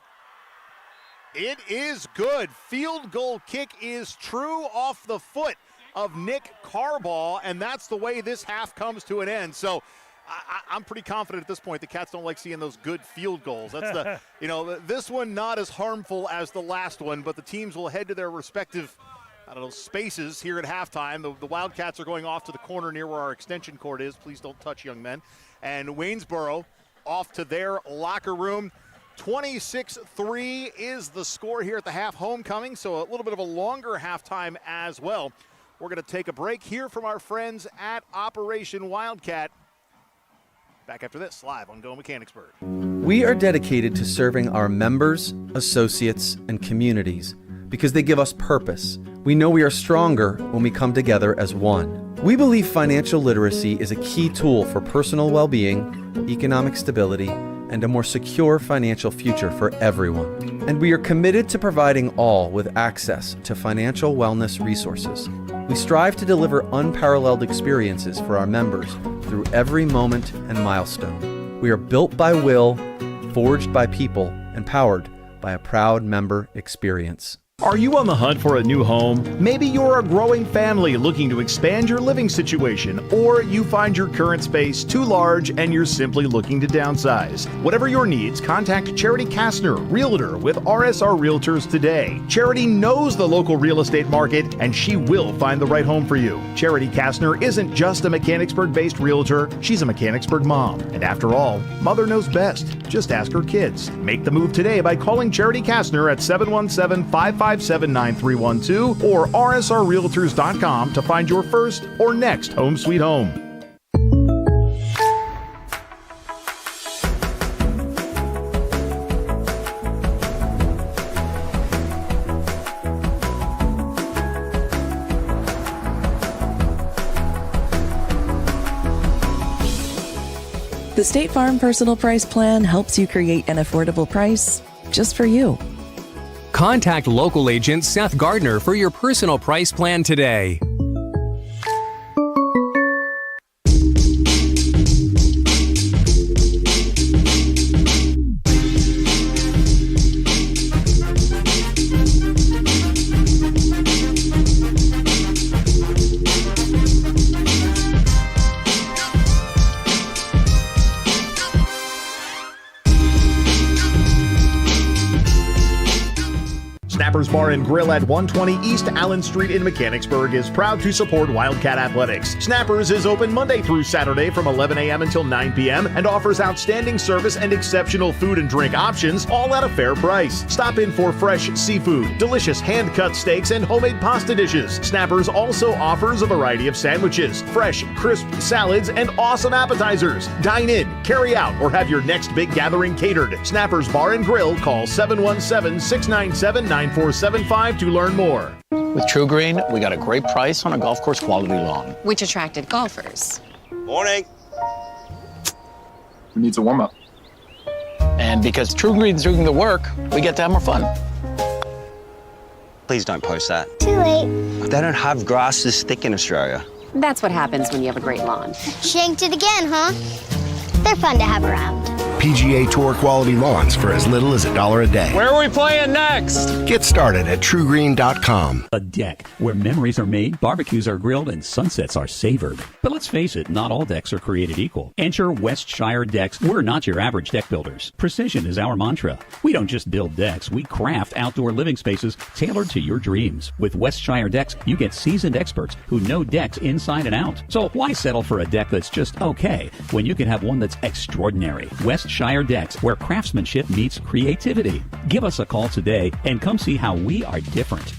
it is good. Field goal kick is true off the foot of Nick Carbaugh, and that's the way this half comes to an end. So I'm pretty confident at this point the Cats don't like seeing those good field goals. That's this one not as harmful as the last one, but the teams will head to their respective spaces here at halftime. The Wildcats are going off to the corner near where our extension cord is. Please don't touch, young men. And Waynesboro off to their locker room. 26-3 is the score here at the half homecoming, so a little bit of a longer halftime as well. We're going to take a break here from our friends at Operation Wildcat. Back after this, live on Go Mechanicsburg. We are dedicated to serving our members, associates, and communities because they give us purpose. We know we are stronger when we come together as one. We believe financial literacy is a key tool for personal well-being, economic stability, and a more secure financial future for everyone. And we are committed to providing all with access to financial wellness resources. We strive to deliver unparalleled experiences for our members through every moment and milestone. We are built by will, forged by people, and powered by a proud member experience. Are you on the hunt for a new home? Maybe you're a growing family looking to expand your living situation, or you find your current space too large and you're simply looking to downsize. Whatever your needs, contact Charity Kastner, Realtor with RSR Realtors today. Charity knows the local real estate market and she will find the right home for you. Charity Kastner isn't just a Mechanicsburg-based realtor, she's a Mechanicsburg mom. And after all, mother knows best. Just ask her kids. Make the move today by calling Charity Kastner at 717-557-9312 or rsrrealtors.com to find your first or next home sweet home. The State Farm Personal Price Plan helps you create an affordable price just for you. Contact local agent Seth Gardner for your personal price plan today. Snappers Bar and Grill at 120 East Allen Street in Mechanicsburg is proud to support Wildcat Athletics. Snappers is open Monday through Saturday from 11 a.m. until 9 p.m. and offers outstanding service and exceptional food and drink options, all at a fair price. Stop in for fresh seafood, delicious hand-cut steaks, and homemade pasta dishes. Snappers also offers a variety of sandwiches, fresh, crisp salads, and awesome appetizers. Dine in, carry out, or have your next big gathering catered. Snappers Bar and Grill. Call 717-697-9475 to learn more. With True Green, we got a great price on a golf course quality lawn. Which attracted golfers. Morning. Who needs a warm-up? And because True Green's doing the work, we get to have more fun. Please don't post that. Too late. They don't have grass this thick in Australia. That's what happens when you have a great lawn. Shanked it again, huh? They're fun to have around. PGA Tour quality lawns for as little as $1 a day. Where are we playing next? Get started at TrueGreen.com. A deck where memories are made, barbecues are grilled, and sunsets are savored. But let's face it, not all decks are created equal. Enter Westshire Decks. We're not your average deck builders. Precision is our mantra. We don't just build decks, we craft outdoor living spaces tailored to your dreams. With Westshire Decks, you get seasoned experts who know decks inside and out. So why settle for a deck that's just okay when you can have one that's extraordinary? Westshire Decks, where craftsmanship meets creativity. Give us a call today and come see how we are different.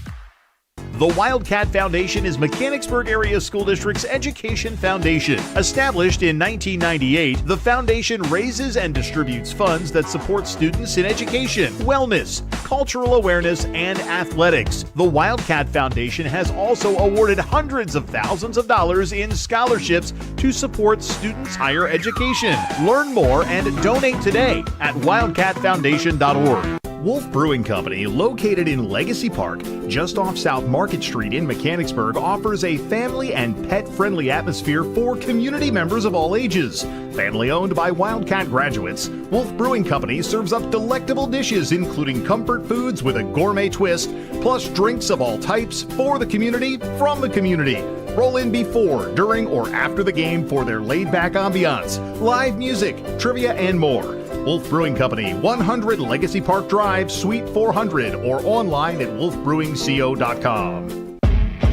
The Wildcat Foundation is Mechanicsburg Area School District's education foundation. Established in 1998, the foundation raises and distributes funds that support students in education, wellness, cultural awareness, and athletics. The Wildcat Foundation has also awarded hundreds of thousands of dollars in scholarships to support students' higher education. Learn more and donate today at wildcatfoundation.org. Wolf Brewing Company, located in Legacy Park, just off South Market Street in Mechanicsburg, offers a family and pet-friendly atmosphere for community members of all ages. Family owned by Wildcat graduates, Wolf Brewing Company serves up delectable dishes including comfort foods with a gourmet twist, plus drinks of all types for the community, from the community. Roll in before, during, or after the game for their laid-back ambiance, live music, trivia, and more. Wolf Brewing Company, 100 Legacy Park Drive, Suite 400, or online at wolfbrewingco.com.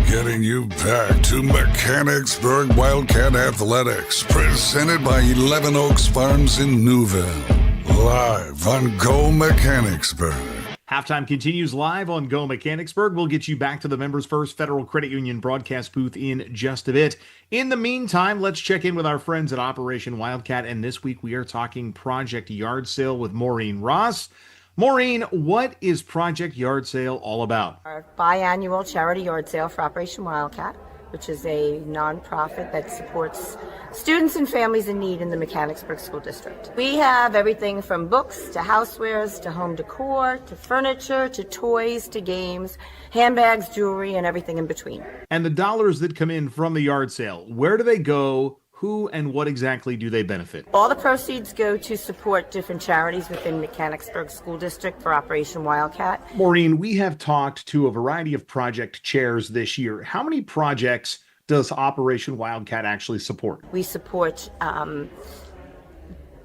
Getting you back to Mechanicsburg Wildcat Athletics, presented by 11 Oaks Farms in Newville. Live on Go Mechanicsburg. Halftime continues live on Go Mechanicsburg. We'll get you back to the Members First Federal Credit Union broadcast booth in just a bit. In the meantime, let's check in with our friends at Operation Wildcat. And this week we are talking Project Yard Sale with Maureen Ross. Maureen, what is Project Yard Sale all about? Our biannual charity yard sale for Operation Wildcat, which is a nonprofit that supports students and families in need in the Mechanicsburg School District. We have everything from books to housewares to home decor to furniture to toys to games, handbags, jewelry, and everything in between. And the dollars that come in from the yard sale, where do they go? Who and what exactly do they benefit? All the proceeds go to support different charities within Mechanicsburg School District for Operation Wildcat. Maureen, we have talked to a variety of project chairs this year. How many projects does Operation Wildcat actually support? We support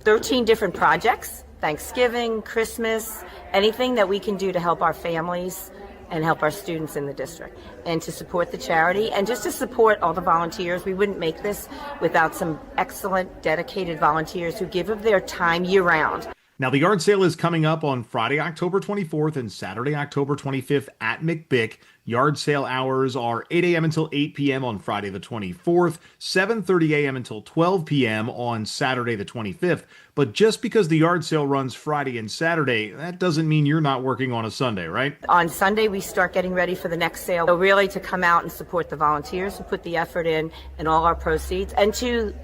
13 different projects, Thanksgiving, Christmas, anything that we can do to help our families and help our students in the district, and to support the charity and just to support all the volunteers. We wouldn't make this without some excellent, dedicated volunteers who give of their time year-round. Now, the yard sale is coming up on Friday, October 24th and Saturday, October 25th at McBick. Yard sale hours are 8 a.m. until 8 p.m. on Friday the 24th, 7:30 a.m. until 12 p.m. on Saturday the 25th. But just because the yard sale runs Friday and Saturday, that doesn't mean you're not working on a Sunday, right? On Sunday, we start getting ready for the next sale. So really to come out and support the volunteers who put the effort in and all our proceeds. And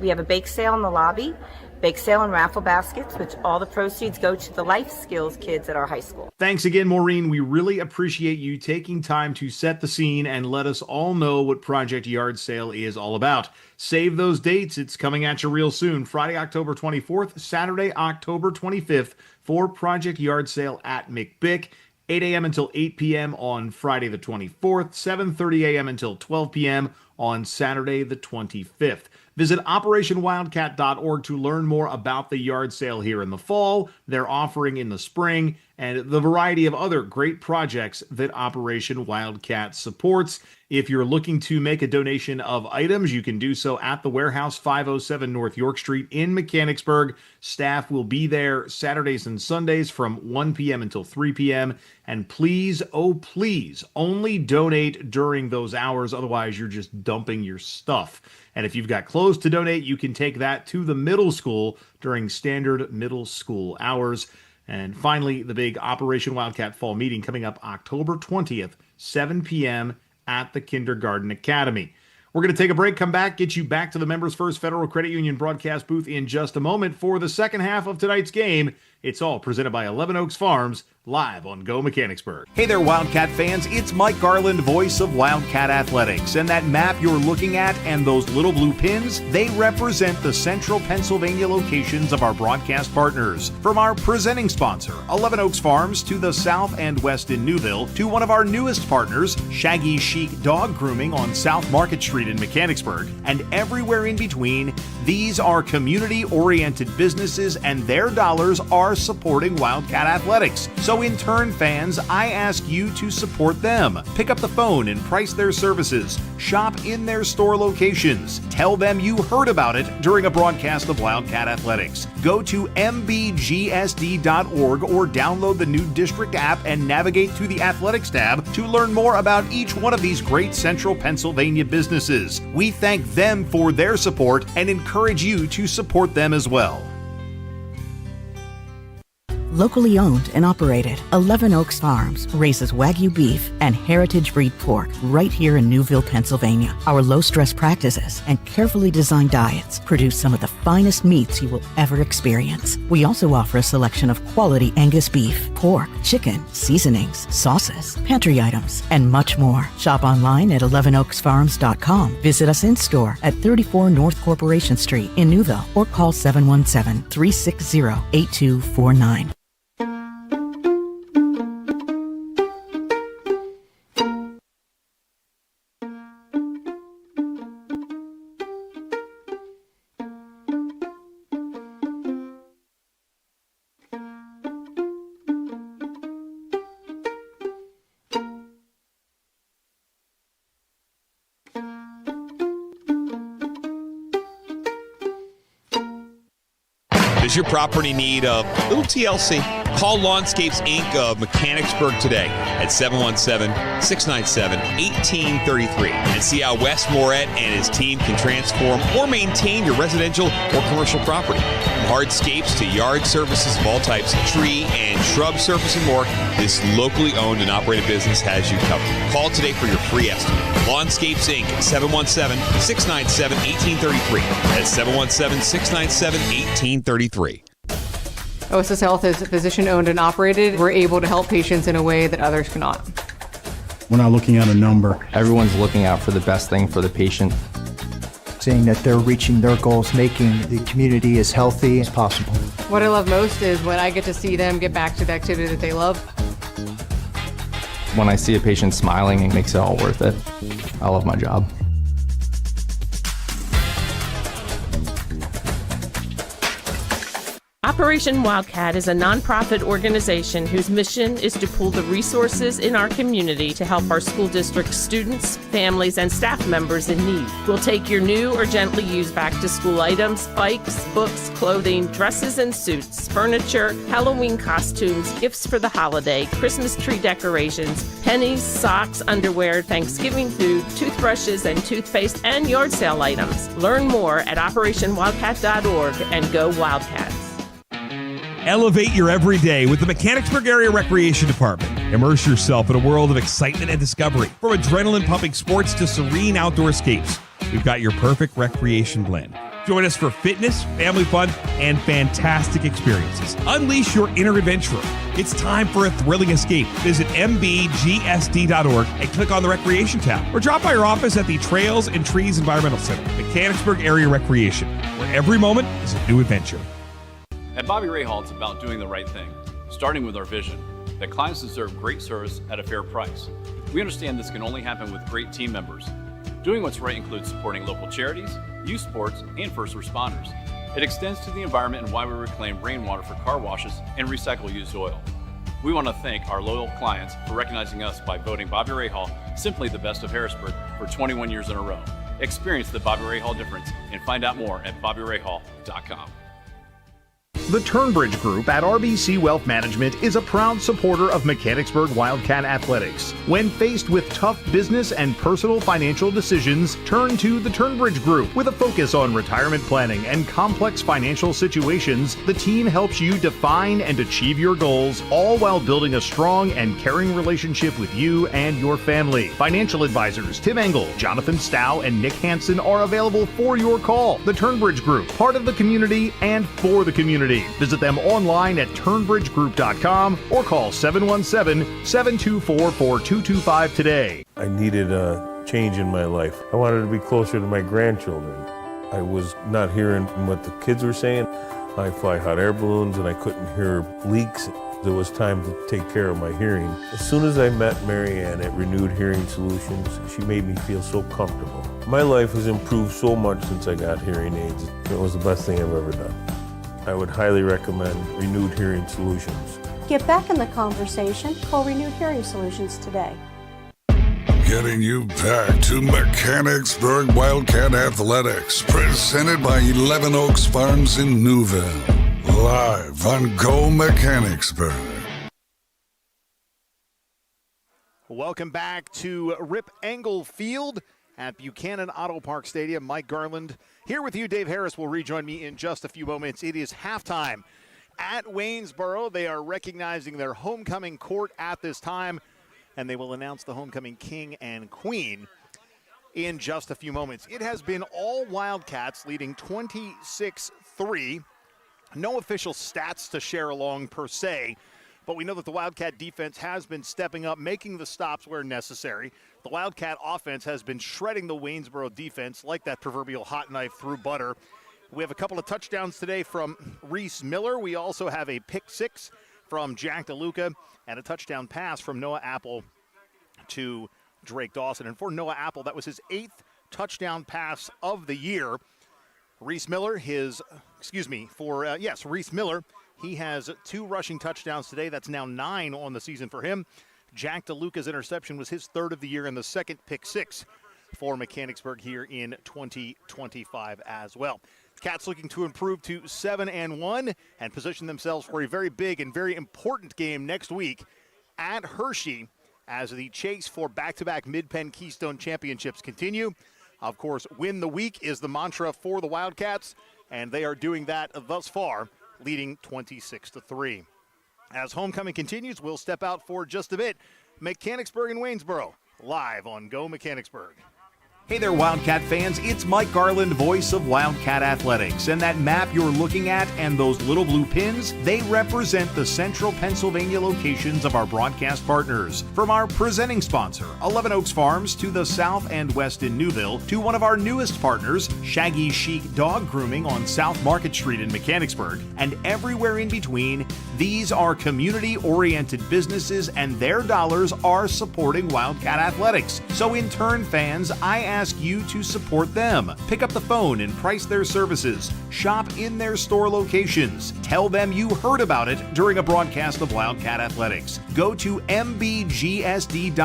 we have a bake sale in the lobby. Bake sale and raffle baskets, which all the proceeds go to the life skills kids at our high school. Thanks again, Maureen. We really appreciate you taking time to set the scene and let us all know what Project Yard Sale is all about. Save those dates. It's coming at you real soon. Friday, October 24th, Saturday, October 25th for Project Yard Sale at McBick. 8 a.m. until 8 p.m. on Friday the 24th, 7:30 a.m. until 12 p.m. on Saturday the 25th. Visit OperationWildcat.org to learn more about the yard sale here in the fall, their offering in the spring, and the variety of other great projects that Operation Wildcat supports. If you're looking to make a donation of items, you can do so at the warehouse, 507 North York Street in Mechanicsburg. Staff will be there Saturdays and Sundays from 1 p.m. until 3 p.m. And please, oh please, only donate during those hours. Otherwise, you're just dumping your stuff. And if you've got clothes to donate, you can take that to the middle school during standard middle school hours. And finally, the big Operation Wildcat Fall Meeting coming up October 20th, 7 p.m. at the Kindergarten Academy. We're going to take a break, come back, get you back to the Members First Federal Credit Union broadcast booth in just a moment for the second half of tonight's game. It's all presented by 11 Oaks Farms, live on Go Mechanicsburg. Hey there, Wildcat fans. It's Mike Garland, voice of Wildcat Athletics. And that map you're looking at and those little blue pins, they represent the central Pennsylvania locations of our broadcast partners. From our presenting sponsor, 11 Oaks Farms, to the south and west in Newville, to one of our newest partners, Shaggy Chic Dog Grooming on South Market Street in Mechanicsburg, and everywhere in between, these are community-oriented businesses and their dollars are supporting Wildcat Athletics. So in turn, fans, I ask you to support them. Pick up the phone and price their services. Shop in their store locations. Tell them you heard about it during a broadcast of Wildcat Athletics. Go to mbgsd.org or download the new district app and navigate to the Athletics tab to learn more about each one of these great central Pennsylvania businesses. We thank them for their support and encourage you to support them as well. Locally owned and operated, 11 Oaks Farms raises Wagyu beef and heritage breed pork right here in Newville, Pennsylvania. Our low-stress practices and carefully designed diets produce some of the finest meats you will ever experience. We also offer a selection of quality Angus beef, pork, chicken, seasonings, sauces, pantry items, and much more. Shop online at 11oaksfarms.com. Visit us in-store at 34 North Corporation Street in Newville or call 717-360-8249. Does your property need a little TLC? Call Lawnscapes Inc. of Mechanicsburg today at 717-697-1833 and see how Wes Moret and his team can transform or maintain your residential or commercial property. From hardscapes to yard services of all types, tree and shrub surface and more, this locally owned and operated business has you covered. Call today for your free estimate. Lawnscapes Inc. at 717-697-1833. That's 717-697-1833. OSS Health is physician-owned and operated. We're able to help patients in a way that others cannot. We're not looking at a number. Everyone's looking out for the best thing for the patient. Saying that they're reaching their goals, making the community as healthy as possible. What I love most is when I get to see them get back to the activity that they love. When I see a patient smiling, it makes it all worth it. I love my job. Operation Wildcat is a nonprofit organization whose mission is to pool the resources in our community to help our school district students, families, and staff members in need. We'll take your new or gently used back-to-school items, bikes, books, clothing, dresses and suits, furniture, Halloween costumes, gifts for the holiday, Christmas tree decorations, pennies, socks, underwear, Thanksgiving food, toothbrushes and toothpaste, and yard sale items. Learn more at OperationWildcat.org and go Wildcats. Elevate your everyday with the Mechanicsburg Area Recreation Department. Immerse yourself in a world of excitement and discovery. From adrenaline-pumping sports to serene outdoor escapes, we've got your perfect recreation blend. Join us for fitness, family fun, and fantastic experiences. Unleash your inner adventurer. It's time for a thrilling escape. Visit mbgsd.org and click on the Recreation tab, or drop by your office at the Trails and Trees Environmental Center, Mechanicsburg Area Recreation, where every moment is a new adventure. At Bobby Rahal, it's about doing the right thing, starting with our vision, that clients deserve great service at a fair price. We understand this can only happen with great team members. Doing what's right includes supporting local charities, youth sports, and first responders. It extends to the environment and why we reclaim rainwater for car washes and recycle used oil. We want to thank our loyal clients for recognizing us by voting Bobby Rahal simply the best of Harrisburg for 21 years in a row. Experience the Bobby Rahal difference and find out more at bobbyrahal.com. The Turnbridge Group at RBC Wealth Management is a proud supporter of Mechanicsburg Wildcat Athletics. When faced with tough business and personal financial decisions, turn to the Turnbridge Group. With a focus on retirement planning and complex financial situations, the team helps you define and achieve your goals, all while building a strong and caring relationship with you and your family. Financial advisors Tim Engel, Jonathan Stow, and Nick Hansen are available for your call. The Turnbridge Group, part of the community and for the community. Visit them online at turnbridgegroup.com or call 717-724-4225 today. I needed a change in my life. I wanted to be closer to my grandchildren. I was not hearing what the kids were saying. I fly hot air balloons and I couldn't hear leaks. It was time to take care of my hearing. As soon as I met Mary Ann at Renewed Hearing Solutions, she made me feel so comfortable. My life has improved so much since I got hearing aids. It was the best thing I've ever done. I would highly recommend Renewed Hearing Solutions. Get back in the conversation. Call Renewed Hearing Solutions today. Getting you back to Mechanicsburg Wildcat Athletics, presented by 11 Oaks Farms in Newville. Live on Go Mechanicsburg. Welcome back to Rip Engel Field at Buchanan Auto Park Stadium. Mike Garland here with you. Dave Harris will rejoin me in just a few moments. It is halftime at Waynesboro. They are recognizing their homecoming court at this time, and they will announce the homecoming king and queen in just a few moments. It has been all Wildcats leading 26-3. No official stats to share along per se, but we know that the Wildcat defense has been stepping up, making the stops where necessary. The Wildcat offense has been shredding the Waynesboro defense like that proverbial hot knife through butter. We have a couple of touchdowns today from Reese Miller. We also have a pick six from Jack DeLuca and a touchdown pass from Noah Apple to Drake Dawson. And for Noah Apple, that was his 8th touchdown pass of the year. Reese Miller, Reese Miller, he has 2 rushing touchdowns today. That's now 9 on the season for him. Jack DeLuca's interception was his 3rd of the year and the 2nd pick six for Mechanicsburg here in 2025 as well. Cats looking to improve to 7-1 and position themselves for a very big and very important game next week at Hershey as the chase for back-to-back Mid-Penn Keystone Championships continue. Of course, win the week is the mantra for the Wildcats, and they are doing that thus far, leading 26-3. As homecoming continues, we'll step out for just a bit. Mechanicsburg and Waynesboro, live on Go Mechanicsburg. Hey there, Wildcat fans. It's Mike Garland, voice of Wildcat Athletics. And that map you're looking at and those little blue pins, they represent the central Pennsylvania locations of our broadcast partners. From our presenting sponsor, 11 Oaks Farms, to the south and west in Newville, to one of our newest partners, Shaggy Chic Dog Grooming on South Market Street in Mechanicsburg, and everywhere in between, these are community-oriented businesses and their dollars are supporting Wildcat Athletics. So in turn, fans, I ask you to support them. Pick up the phone and price their services. Shop in their store locations. Tell them you heard about it during a broadcast of Wildcat Athletics. Go to mbgsd.org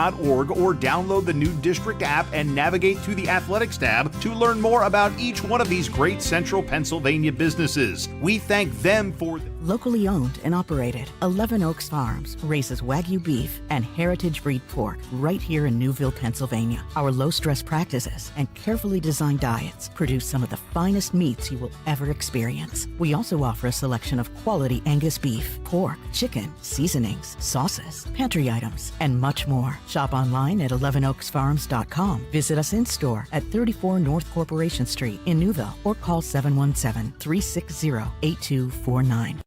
or download the new district app and navigate to the athletics tab to learn more about each one of these great central Pennsylvania businesses. We thank them for... Locally owned and operated, 11 Oaks Farms raises Wagyu beef and heritage breed pork right here in Newville, Pennsylvania. Our low-stress practices and carefully designed diets produce some of the finest meats you will ever experience. We also offer a selection of quality Angus beef, pork, chicken, seasonings, sauces, pantry items, and much more. Shop online at 11oaksfarms.com. Visit us in-store at 34 North Corporation Street in Newville or call 717-360-8249.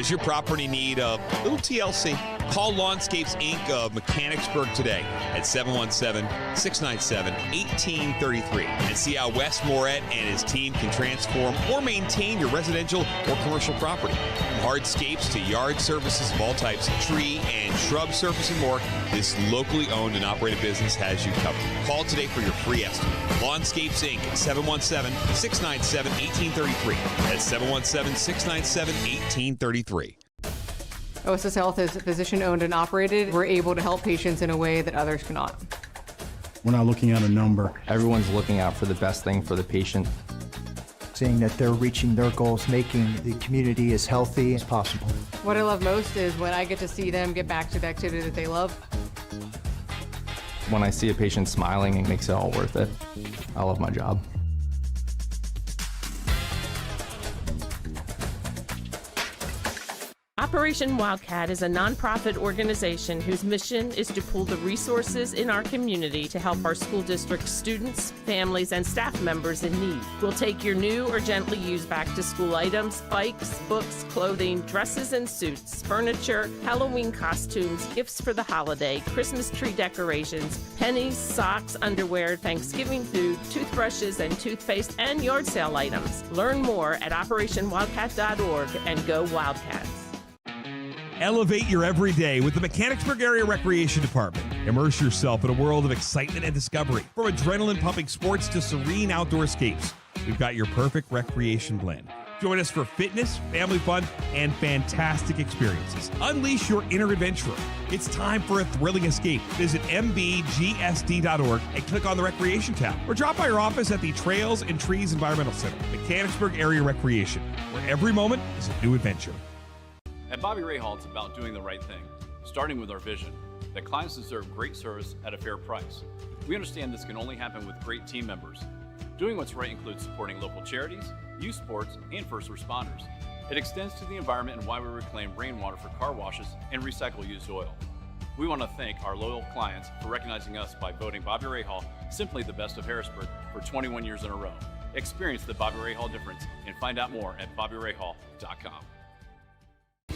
Does your property need a little TLC? Call Lawnscapes Inc. of Mechanicsburg today at 717-697-1833 and see how Wes Moret and his team can transform or maintain your residential or commercial property. From hardscapes to yard services of all types, tree and shrub surface and more, this locally owned and operated business has you covered. Call today for your free estimate. Lawnscapes Inc. at 717-697-1833. That's 717-697-1833. OSS Health is physician-owned and operated. We're able to help patients in a way that others cannot. We're not looking at a number. Everyone's looking out for the best thing for the patient. Seeing that they're reaching their goals, making the community as healthy as possible. What I love most is when I get to see them get back to the activity that they love. When I see a patient smiling, it makes it all worth it. I love my job. Operation Wildcat is a nonprofit organization whose mission is to pool the resources in our community to help our school district students, families, and staff members in need. We'll take your new or gently used back-to-school items, bikes, books, clothing, dresses and suits, furniture, Halloween costumes, gifts for the holiday, Christmas tree decorations, pennies, socks, underwear, Thanksgiving food, toothbrushes and toothpaste, and yard sale items. Learn more at OperationWildcat.org and go Wildcats. Elevate your everyday with the Mechanicsburg Area Recreation Department. Immerse yourself in a world of excitement and discovery. From adrenaline-pumping sports to serene outdoor escapes, we've got your perfect recreation blend. Join us for fitness, family fun, and fantastic experiences. Unleash your inner adventurer. It's time for a thrilling escape. Visit mbgsd.org and click on the Recreation tab, or drop by our office at the Trails and Trees Environmental Center, Mechanicsburg Area Recreation, where every moment is a new adventure. At Bobby Ray Hall, it's about doing the right thing, starting with our vision that clients deserve great service at a fair price. We understand this can only happen with great team members. Doing what's right includes supporting local charities, youth sports, and first responders. It extends to the environment and why we reclaim rainwater for car washes and recycle used oil. We want to thank our loyal clients for recognizing us by voting Bobby Ray Hall simply the best of Harrisburg for 21 years in a row. Experience the Bobby Ray Hall difference and find out more at BobbyRayHall.com.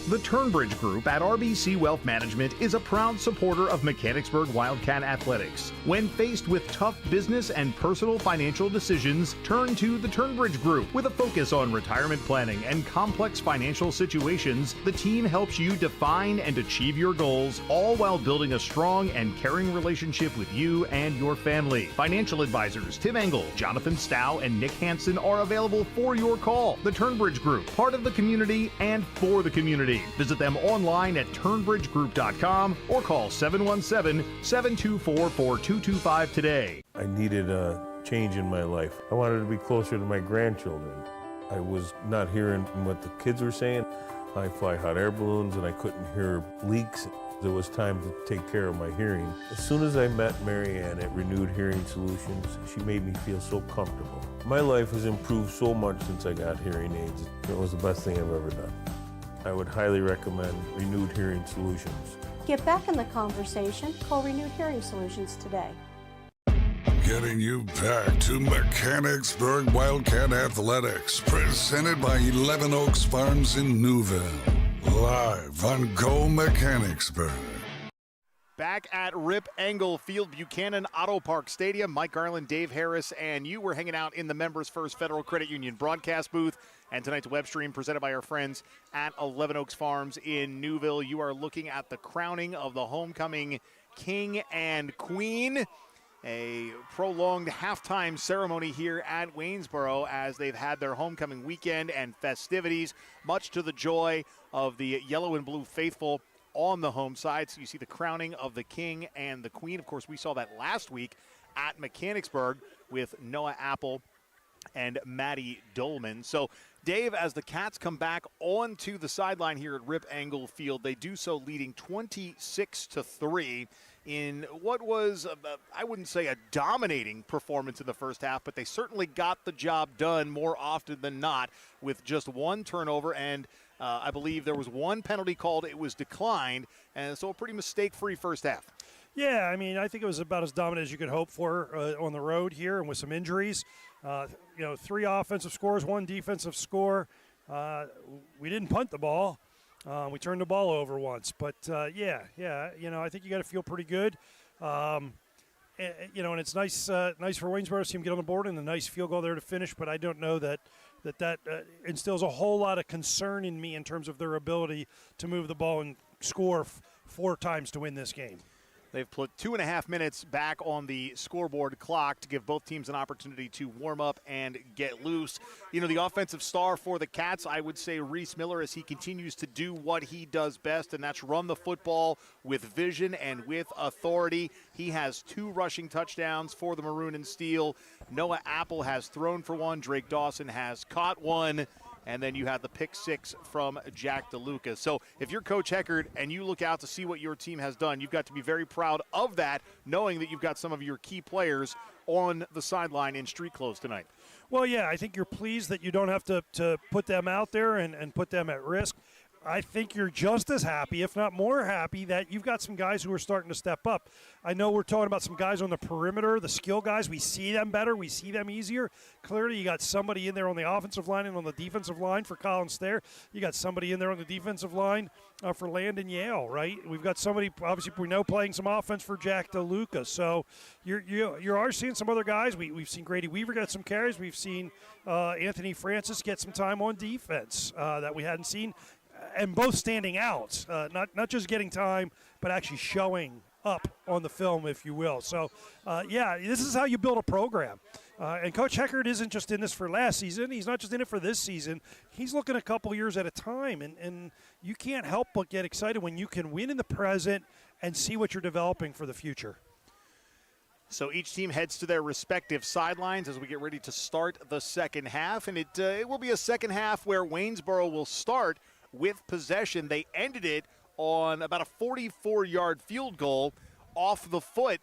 The Turnbridge Group at RBC Wealth Management is a proud supporter of Mechanicsburg Wildcat Athletics. When faced with tough business and personal financial decisions, turn to the Turnbridge Group. With a focus on retirement planning and complex financial situations, the team helps you define and achieve your goals, all while building a strong and caring relationship with you and your family. Financial advisors Tim Engel, Jonathan Stow, and Nick Hansen are available for your call. The Turnbridge Group, part of the community and for the community. Visit them online at turnbridgegroup.com or call 717-724-4225 today. I needed a change in my life. I wanted to be closer to my grandchildren. I was not hearing what the kids were saying. I fly hot air balloons and I couldn't hear leaks. It was time to take care of my hearing. As soon as I met Mary Ann at Renewed Hearing Solutions, she made me feel so comfortable. My life has improved so much since I got hearing aids. It was the best thing I've ever done. I would highly recommend Renewed Hearing Solutions. Get back in the conversation. Call Renewed Hearing Solutions today. Getting you back to Mechanicsburg Wildcat Athletics, presented by 11 Oaks Farms in Newville. Live on Go Mechanicsburg. Back at Rip Engel Field Buchanan Auto Park Stadium, Mike Garland, Dave Harris, and you were hanging out in the Members First Federal Credit Union broadcast booth. And tonight's web stream presented by our friends at 11 Oaks Farms in Newville. You are looking at the crowning of the homecoming king and queen. A prolonged halftime ceremony here at Waynesboro as they've had their homecoming weekend and festivities, much to the joy of the yellow and blue faithful on the home side. So you see the crowning of the king and the queen. Of course, we saw that last week at Mechanicsburg with Noah Apple and Maddie Dolman. So, Dave, as the Cats come back onto the sideline here at Rip Engel Field, they do so leading 26-3 in what was, I wouldn't say a dominating performance in the first half, but they certainly got the job done more often than not with just one turnover, and I believe there was one penalty called. It was declined, and so a pretty mistake-free first half. Yeah, I mean, I think it was about as dominant as you could hope for on the road here, and with some injuries. 3 offensive scores, 1 defensive score. We didn't punt the ball. We turned the ball over once. But, yeah, I think you got to feel pretty good. And it's nice for Waynesboro to see him get on the board and a nice field goal there to finish. But I don't know that instills a whole lot of concern in me in terms of their ability to move the ball and score 4 times to win this game. They've put 2.5 minutes back on the scoreboard clock to give both teams an opportunity to warm up and get loose. The offensive star for the Cats, I would say Reese Miller, as he continues to do what he does best, and that's run the football with vision and with authority. He has 2 rushing touchdowns for the Maroon and Steel. Noah Apple has thrown for 1. Drake Dawson has caught 1. And then you have the pick 6 from Jack DeLuca. So if you're Coach Heckard and you look out to see what your team has done, you've got to be very proud of that, knowing that you've got some of your key players on the sideline in street clothes tonight. Well, yeah, I think you're pleased that you don't have to put them out there and put them at risk. I think you're just as happy, if not more happy, that you've got some guys who are starting to step up. I know we're talking about some guys on the perimeter, the skill guys. We see them better. We see them easier. Clearly, you got somebody in there on the offensive line and on the defensive line for Colin Stair. You got somebody in there on the defensive line for Landon Yale, right? We've got somebody, obviously, we know playing some offense for Jack DeLuca. So you are seeing some other guys. We've seen Grady Weaver get some carries. We've seen Anthony Francis get some time on defense that we hadn't seen. And both standing out, not just getting time, but actually showing up on the film, if you will. So, this is how you build a program. And Coach Heckard isn't just in this for last season. He's not just in it for this season. He's looking a couple years at a time. And you can't help but get excited when you can win in the present and see what you're developing for the future. So each team heads to their respective sidelines as we get ready to start the second half. And it will be a second half where Waynesboro will start with possession. They ended it on about a 44-yard field goal off the foot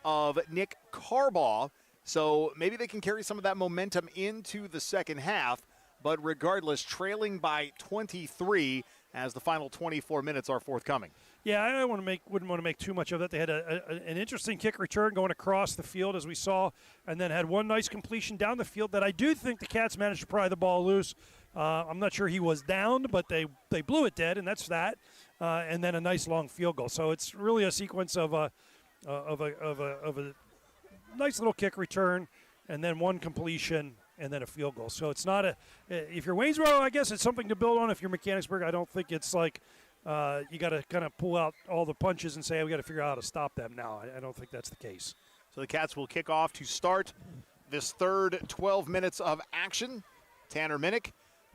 of Nick Carbaugh. So maybe they can carry some of that momentum into the second half. But regardless, trailing by 23 as the final 24 minutes are forthcoming. Yeah, I wouldn't want to make too much of that. They had an interesting kick return going across the field, as we saw, and then had one nice completion down the field that I do think the Cats managed to pry the ball loose. I'm not sure he was downed, but they blew it dead, and that's that. And then a nice long field goal. So it's really a sequence of a nice little kick return, and then one completion, and then a field goal. So it's not if you're Waynesboro, I guess it's something to build on. If you're Mechanicsburg, I don't think it's like you got to kind of pull out all the punches and say, hey, we got to figure out how to stop them now. I don't think that's the case. So the Cats will kick off to start this third 12 minutes of action. Tanner Minnick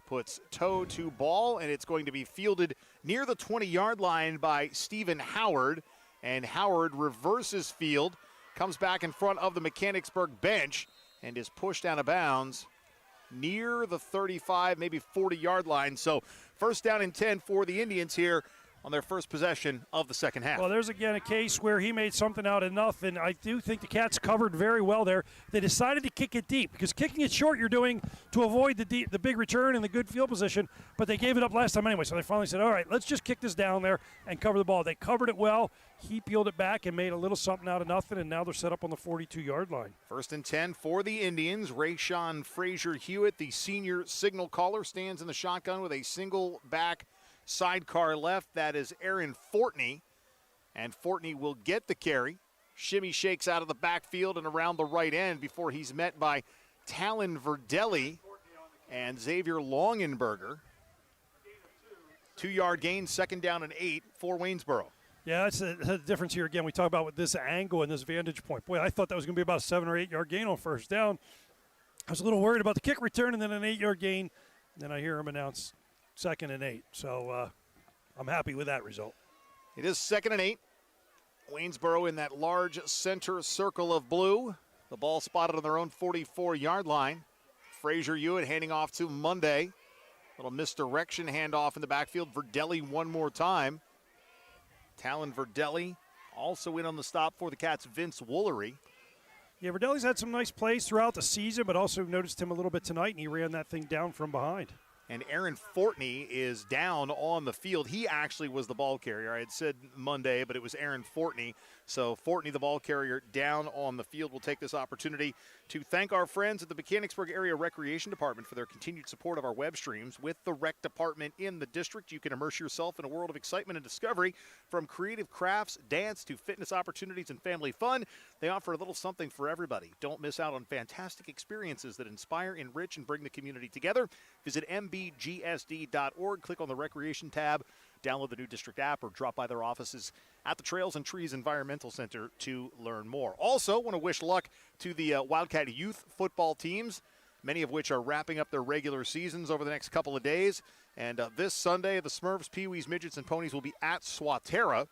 puts toe to ball, and it's going to be fielded near the 20-yard line by Stephen Howard. And Howard reverses field, comes back in front of the Mechanicsburg bench, and is pushed out of bounds near the 35, maybe 40-yard line. So first down and 10 for the Indians here on their first possession of the second half. Well, there's again a case where he made something out of nothing. I do think the Cats covered very well there. They decided to kick it deep because kicking it short you're doing to avoid the big return and the good field position, but they gave it up last time anyway. So they finally said, all right, let's just kick this down there and cover the ball. They covered it well. He peeled it back and made a little something out of nothing, and now they're set up on the 42-yard line. First and 10 for the Indians. Rayshawn Frazier-Hewitt, the senior signal caller, stands in the shotgun with a single back sidecar left. That is Aaron Fortney, and Fortney will get the carry. Shimmy shakes out of the backfield and around the right end before he's met by Talon Verdelli and Xavier Longenberger. 2-yard gain, second down and 8 for Waynesboro. Yeah, that's the difference here. Again, we talk about with this angle and this vantage point. Boy, I thought that was going to be about a 7 or 8 yard gain on first down. I was a little worried about the kick return and then an 8-yard gain. Then I hear him announce 2nd and 8. So I'm happy with that result. It is 2nd and 8. Waynesboro in that large center circle of blue. The ball spotted on their own 44-yard line. Frazier-Hewitt handing off to Monday. Little misdirection handoff in the backfield. Verdelli one more time. Talon Verdelli also in on the stop for the Cats, Vince Woolery. Yeah, Verdelli's had some nice plays throughout the season, but also noticed him a little bit tonight, and he ran that thing down from behind. and Aaron Fortney is down on the field. He actually was the ball carrier. I had said Monday, but it was Aaron Fortney. So Fortney, the ball carrier, down on the field. We'll take this opportunity to thank our friends at the Mechanicsburg Area Recreation Department for their continued support of our web streams. With the rec department in the district, you can immerse yourself in a world of excitement and discovery. From creative crafts, dance, to fitness opportunities and family fun, they offer a little something for everybody. Don't miss out on fantastic experiences that inspire, enrich, and bring the community together. Visit mbgsd.org, click on the Recreation tab, download the new district app, or drop by their offices at the Trails and Trees Environmental Center to learn more. Also, want to wish luck to the Wildcat youth football teams, many of which are wrapping up their regular seasons over the next couple of days. And this Sunday, the Smurfs, Pee-wees, Midgets, and Ponies will be at Swatera.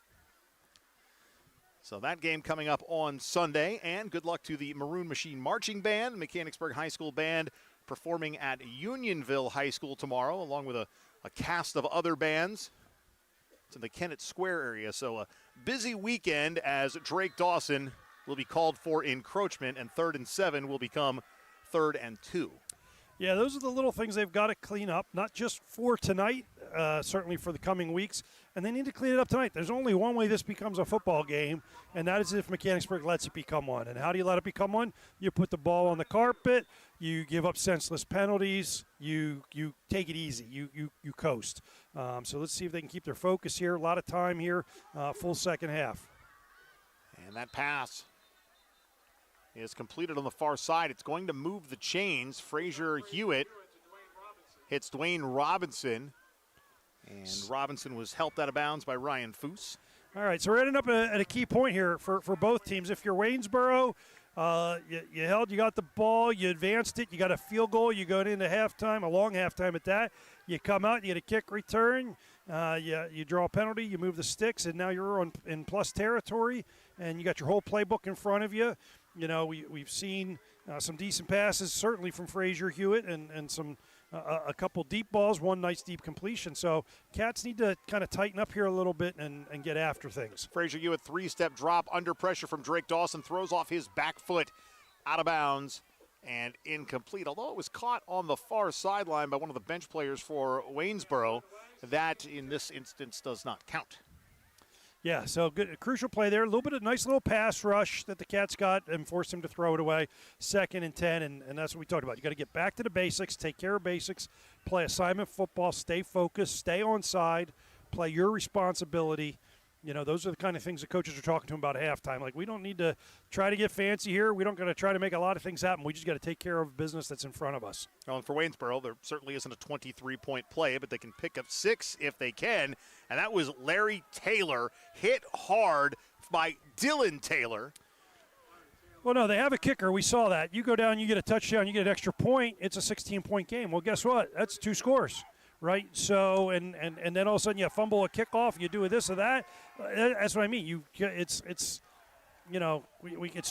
So that game coming up on Sunday. And good luck to the Maroon Machine Marching Band, Mechanicsburg High School Band, performing at Unionville High School tomorrow, along with a cast of other bands. It's in the Kennett Square area. So a busy weekend as Drake Dawson will be called for encroachment, and 3rd and 7 will become 3rd and 2. Yeah, those are the little things they've got to clean up, not just for tonight, certainly for the coming weeks, and they need to clean it up tonight. There's only one way this becomes a football game, and that is if Mechanicsburg lets it become one. And how do you let it become one? You put the ball on the carpet, you give up senseless penalties, you take it easy, you coast. So let's see if they can keep their focus here. A lot of time here, full second half. And that pass is completed on the far side. It's going to move the chains. Frazier Hewitt hits Dwayne Robinson, and Robinson was helped out of bounds by Ryan Foose. All right, so we're ending up at a key point here for both teams. If you're Waynesboro, you got the ball, you advanced it, you got a field goal, you go into halftime, a long halftime at that. You come out, you get a kick return, you draw a penalty, you move the sticks, and now you're in plus territory, and you got your whole playbook in front of you. You know, we've seen some decent passes, certainly from Frazier Hewitt, and some a couple deep balls, one nice deep completion. So Cats need to kind of tighten up here a little bit and get after things. Frazier Hewitt, 3-step drop under pressure from Drake Dawson, throws off his back foot out of bounds and incomplete. Although it was caught on the far sideline by one of the bench players for Waynesboro, that in this instance does not count. Yeah, so good, a crucial play there. A little bit of nice little pass rush that the Cats got and forced him to throw it away. 2nd and 10, and that's what we talked about. You got to get back to the basics, take care of basics, play assignment football, stay focused, stay on side, play your responsibility. You know, those are the kind of things the coaches are talking to them about at halftime. Like, we don't need to try to get fancy here. We don't got to try to make a lot of things happen. We just got to take care of business that's in front of us. Well, and for Waynesboro, there certainly isn't a 23-point play, but they can pick up 6 if they can. And that was Larry Taylor, hit hard by Dylan Taylor. Well, no, they have a kicker. We saw that. You go down, you get a touchdown, you get an extra point. It's a 16-point game. Well, guess what? That's 2 scores. Right, so and then all of a sudden you fumble a kickoff, you do this or that. That's what I mean. It's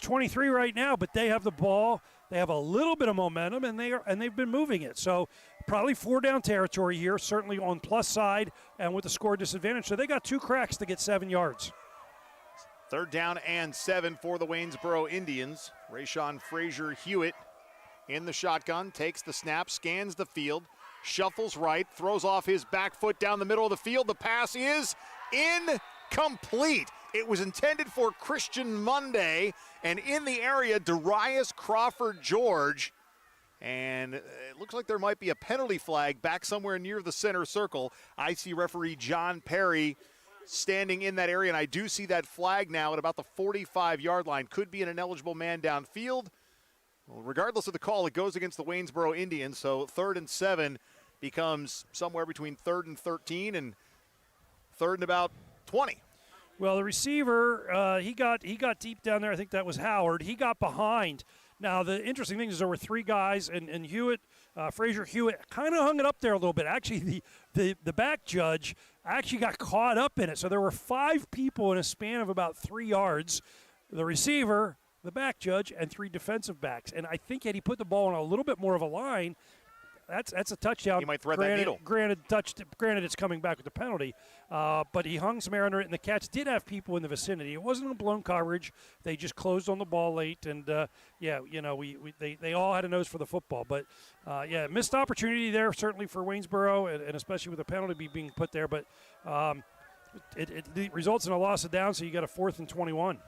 23 right now, but they have the ball. They have a little bit of momentum, and they've been moving it. So probably 4 down territory here, certainly on plus side and with the score disadvantage. So they got 2 cracks to get 7 yards. 3rd down and 7 for the Waynesboro Indians. Rayshawn Frazier Hewitt in the shotgun, takes the snap, scans the field. Shuffles right, throws off his back foot down the middle of the field. The pass is incomplete. It was intended for Christian Monday, and in the area, Darius Crawford George. And it looks like there might be a penalty flag back somewhere near the center circle. I see referee John Perry standing in that area, and I do see that flag now at about the 45-yard line. Could be an ineligible man downfield. Well, regardless of the call, it goes against the Waynesboro Indians, so 3rd and 7 becomes somewhere between 3rd and 13 and 3rd and about 20. Well, the receiver, he got deep down there. I think that was Howard. He got behind. Now, the interesting thing is there were 3 guys, and Hewitt, Frazier Hewitt, kind of hung it up there a little bit. Actually, the back judge actually got caught up in it. So there were 5 people in a span of about 3 yards. The receiver, the back judge, and 3 defensive backs. And I think had he put the ball on a little bit more of a line, That's a touchdown. He might thread that needle. Granted, it's coming back with the penalty, but he hung some air under it, and the Cats did have people in the vicinity. It wasn't a blown coverage. They just closed on the ball late, and they all had a nose for the football. But missed opportunity there certainly for Waynesboro, and especially with the penalty being put there. But it results in a loss of down, so you got a 4th and 21.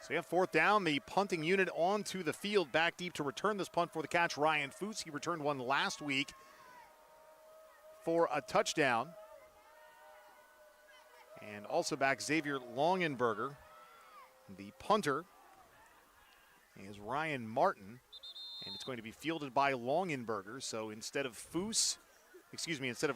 So you have 4th down, the punting unit onto the field back deep to return this punt for the Cats. Ryan Foose, he returned one last week for a touchdown. And also back Xavier Longenberger. The punter is Ryan Martin, and it's going to be fielded by Longenberger. So instead of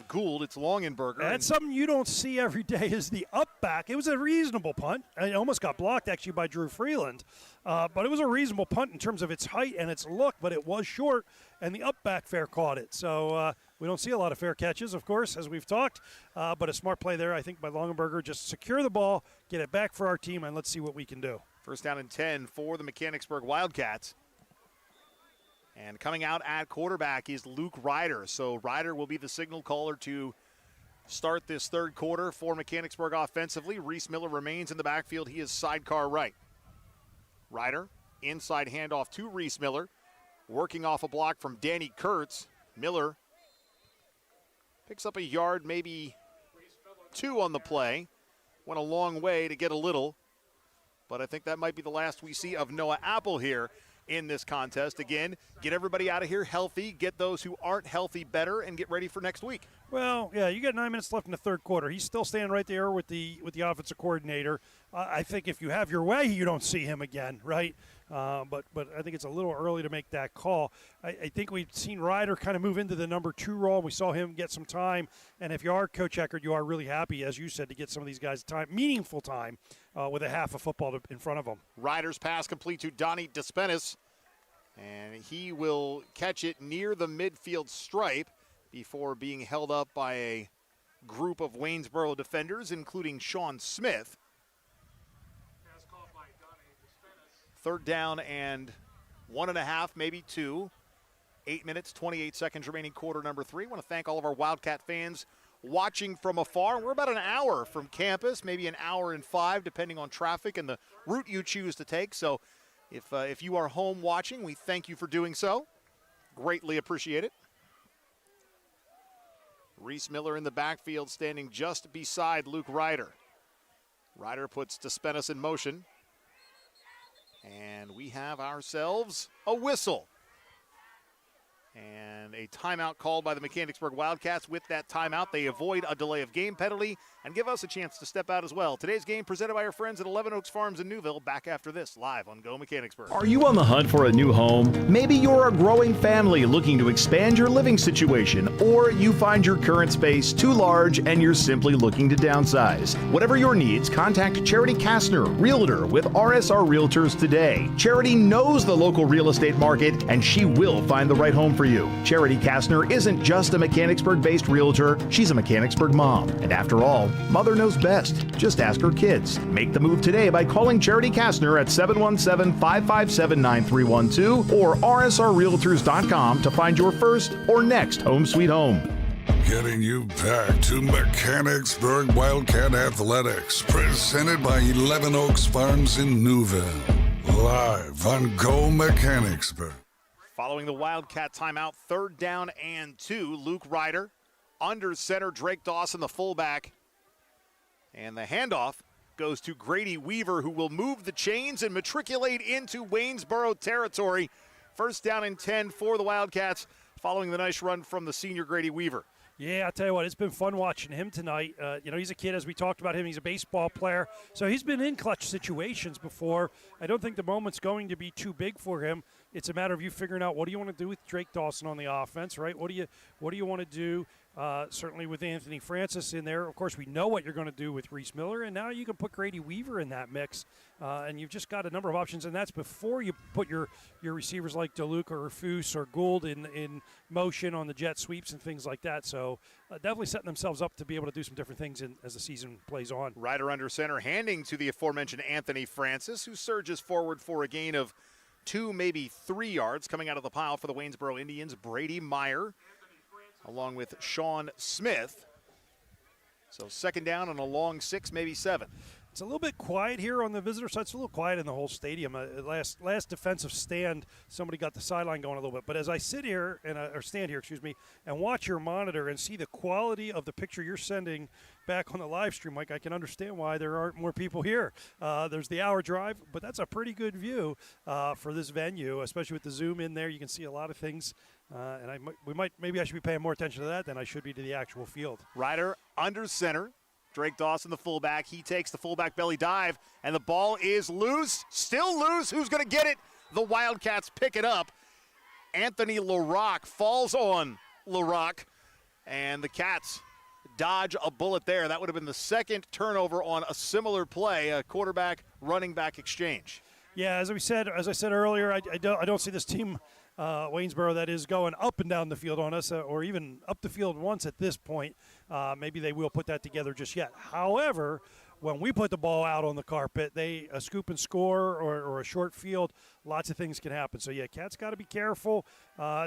Gould, it's Longenberger. That's something you don't see every day is the up back. It was a reasonable punt. It almost got blocked, actually, by Drew Freeland. But it was a reasonable punt in terms of its height and its look, but it was short, and the up back fair caught it. So we don't see a lot of fair catches, of course, as we've talked. But a smart play there, I think, by Longenberger. Just secure the ball, get it back for our team, and let's see what we can do. 1st down and 10 for the Mechanicsburg Wildcats. And coming out at quarterback is Luke Ryder. So Ryder will be the signal caller to start this 3rd quarter for Mechanicsburg offensively. Reese Miller remains in the backfield. He is sidecar right. Ryder, inside handoff to Reese Miller. Working off a block from Danny Kurtz. Miller picks up a yard, maybe 2 on the play. Went a long way to get a little. But I think that might be the last we see of Noah Apple here in this contest. Again, get everybody out of here healthy, get those who aren't healthy better, and get ready for next week. Well, yeah, you got 9 minutes left in the 3rd quarter. He's still standing right there with the offensive coordinator. I think if you have your way, you don't see him again, right? But I think it's a little early to make that call. I think we've seen Ryder kind of move into the number 2 role. We saw him get some time. And if you are Coach Eckert, you are really happy, as you said, to get some of these guys time, meaningful time, with a half of football in front of them. Ryder's pass complete to Donnie Despenis, and he will catch it near the midfield stripe before being held up by a group of Waynesboro defenders, including Sean Smith. 3rd down and 1.5, maybe 2. 8 minutes, 28 seconds remaining, quarter number 3. I want to thank all of our Wildcat fans watching from afar. We're about an hour from campus, maybe an hour and 5, depending on traffic and the route you choose to take. So if you are home watching, we thank you for doing so. Greatly appreciate it. Reese Miller in the backfield, standing just beside Luke Ryder. Ryder puts Despenis in motion. And we have ourselves a whistle. And a timeout called by the Mechanicsburg Wildcats. With that timeout, they avoid a delay of game penalty and give us a chance to step out as well. Today's game presented by our friends at 11 Oaks Farms in Newville. Back after this, live on Go Mechanicsburg. Are you on the hunt for a new home? Maybe you're a growing family looking to expand your living situation, or you find your current space too large and you're simply looking to downsize. Whatever your needs, contact Charity Kastner, Realtor with RSR Realtors today. Charity knows the local real estate market, and she will find the right home for you. Charity Kastner isn't just a Mechanicsburg-based realtor, she's a Mechanicsburg mom. And after all, mother knows best. Just ask her kids. Make the move today by calling Charity Kastner at 717-557-9312 or rsrrealtors.com to find your first or next home sweet home. Getting you back to Mechanicsburg Wildcat Athletics, presented by 11 Oaks Farms in Newville. Live on Go Mechanicsburg. Following the Wildcat timeout, 3rd down and 2. Luke Ryder under center, Drake Dawson, the fullback. And the handoff goes to Grady Weaver, who will move the chains and matriculate into Waynesboro territory. 1st down and 10 for the Wildcats, following the nice run from the senior Grady Weaver. Yeah, I'll tell you what, it's been fun watching him tonight. He's a kid, as we talked about him. He's a baseball player, so he's been in clutch situations before. I don't think the moment's going to be too big for him. It's a matter of you figuring out what do you want to do with Drake Dawson on the offense, right? What do you want to do? Certainly with Anthony Francis in there. Of course, we know what you're going to do with Reese Miller, and now you can put Grady Weaver in that mix, and you've just got a number of options, and that's before you put your receivers like DeLuca or Foose or Gould in motion on the jet sweeps and things like that. So definitely setting themselves up to be able to do some different things as the season plays on. Ryder under center, handing to the aforementioned Anthony Francis, who surges forward for a gain of 2, maybe 3 yards coming out of the pile for the Waynesboro Indians. Brady Meyer along with Sean Smith. So second down and a long 6, maybe 7. It's a little bit quiet here on the visitor side. It's a little quiet in the whole stadium. Last defensive stand, somebody got the sideline going a little bit. But as I sit here, or stand here, and watch your monitor and see the quality of the picture you're sending back on the live stream, Mike, I can understand why there aren't more people here. There's the hour drive, but that's a pretty good view for this venue, especially with the zoom in there. You can see a lot of things. And maybe I should be paying more attention to that than I should be to the actual field. Ryder under center. Drake Dawson, the fullback. He takes the fullback belly dive, and the ball is loose. Still loose. Who's going to get it? The Wildcats pick it up. Anthony LaRock falls on LaRock, and the Cats dodge a bullet there. That would have been the second turnover on a similar play, a quarterback running back exchange. Yeah, as I said earlier, I don't see this team, Waynesboro, that is going up and down the field on us, or even up the field once at this point. Maybe they will put that together just yet. However, when we put the ball out on the carpet, a scoop and score or a short field, lots of things can happen. So, yeah, Cats got to be careful.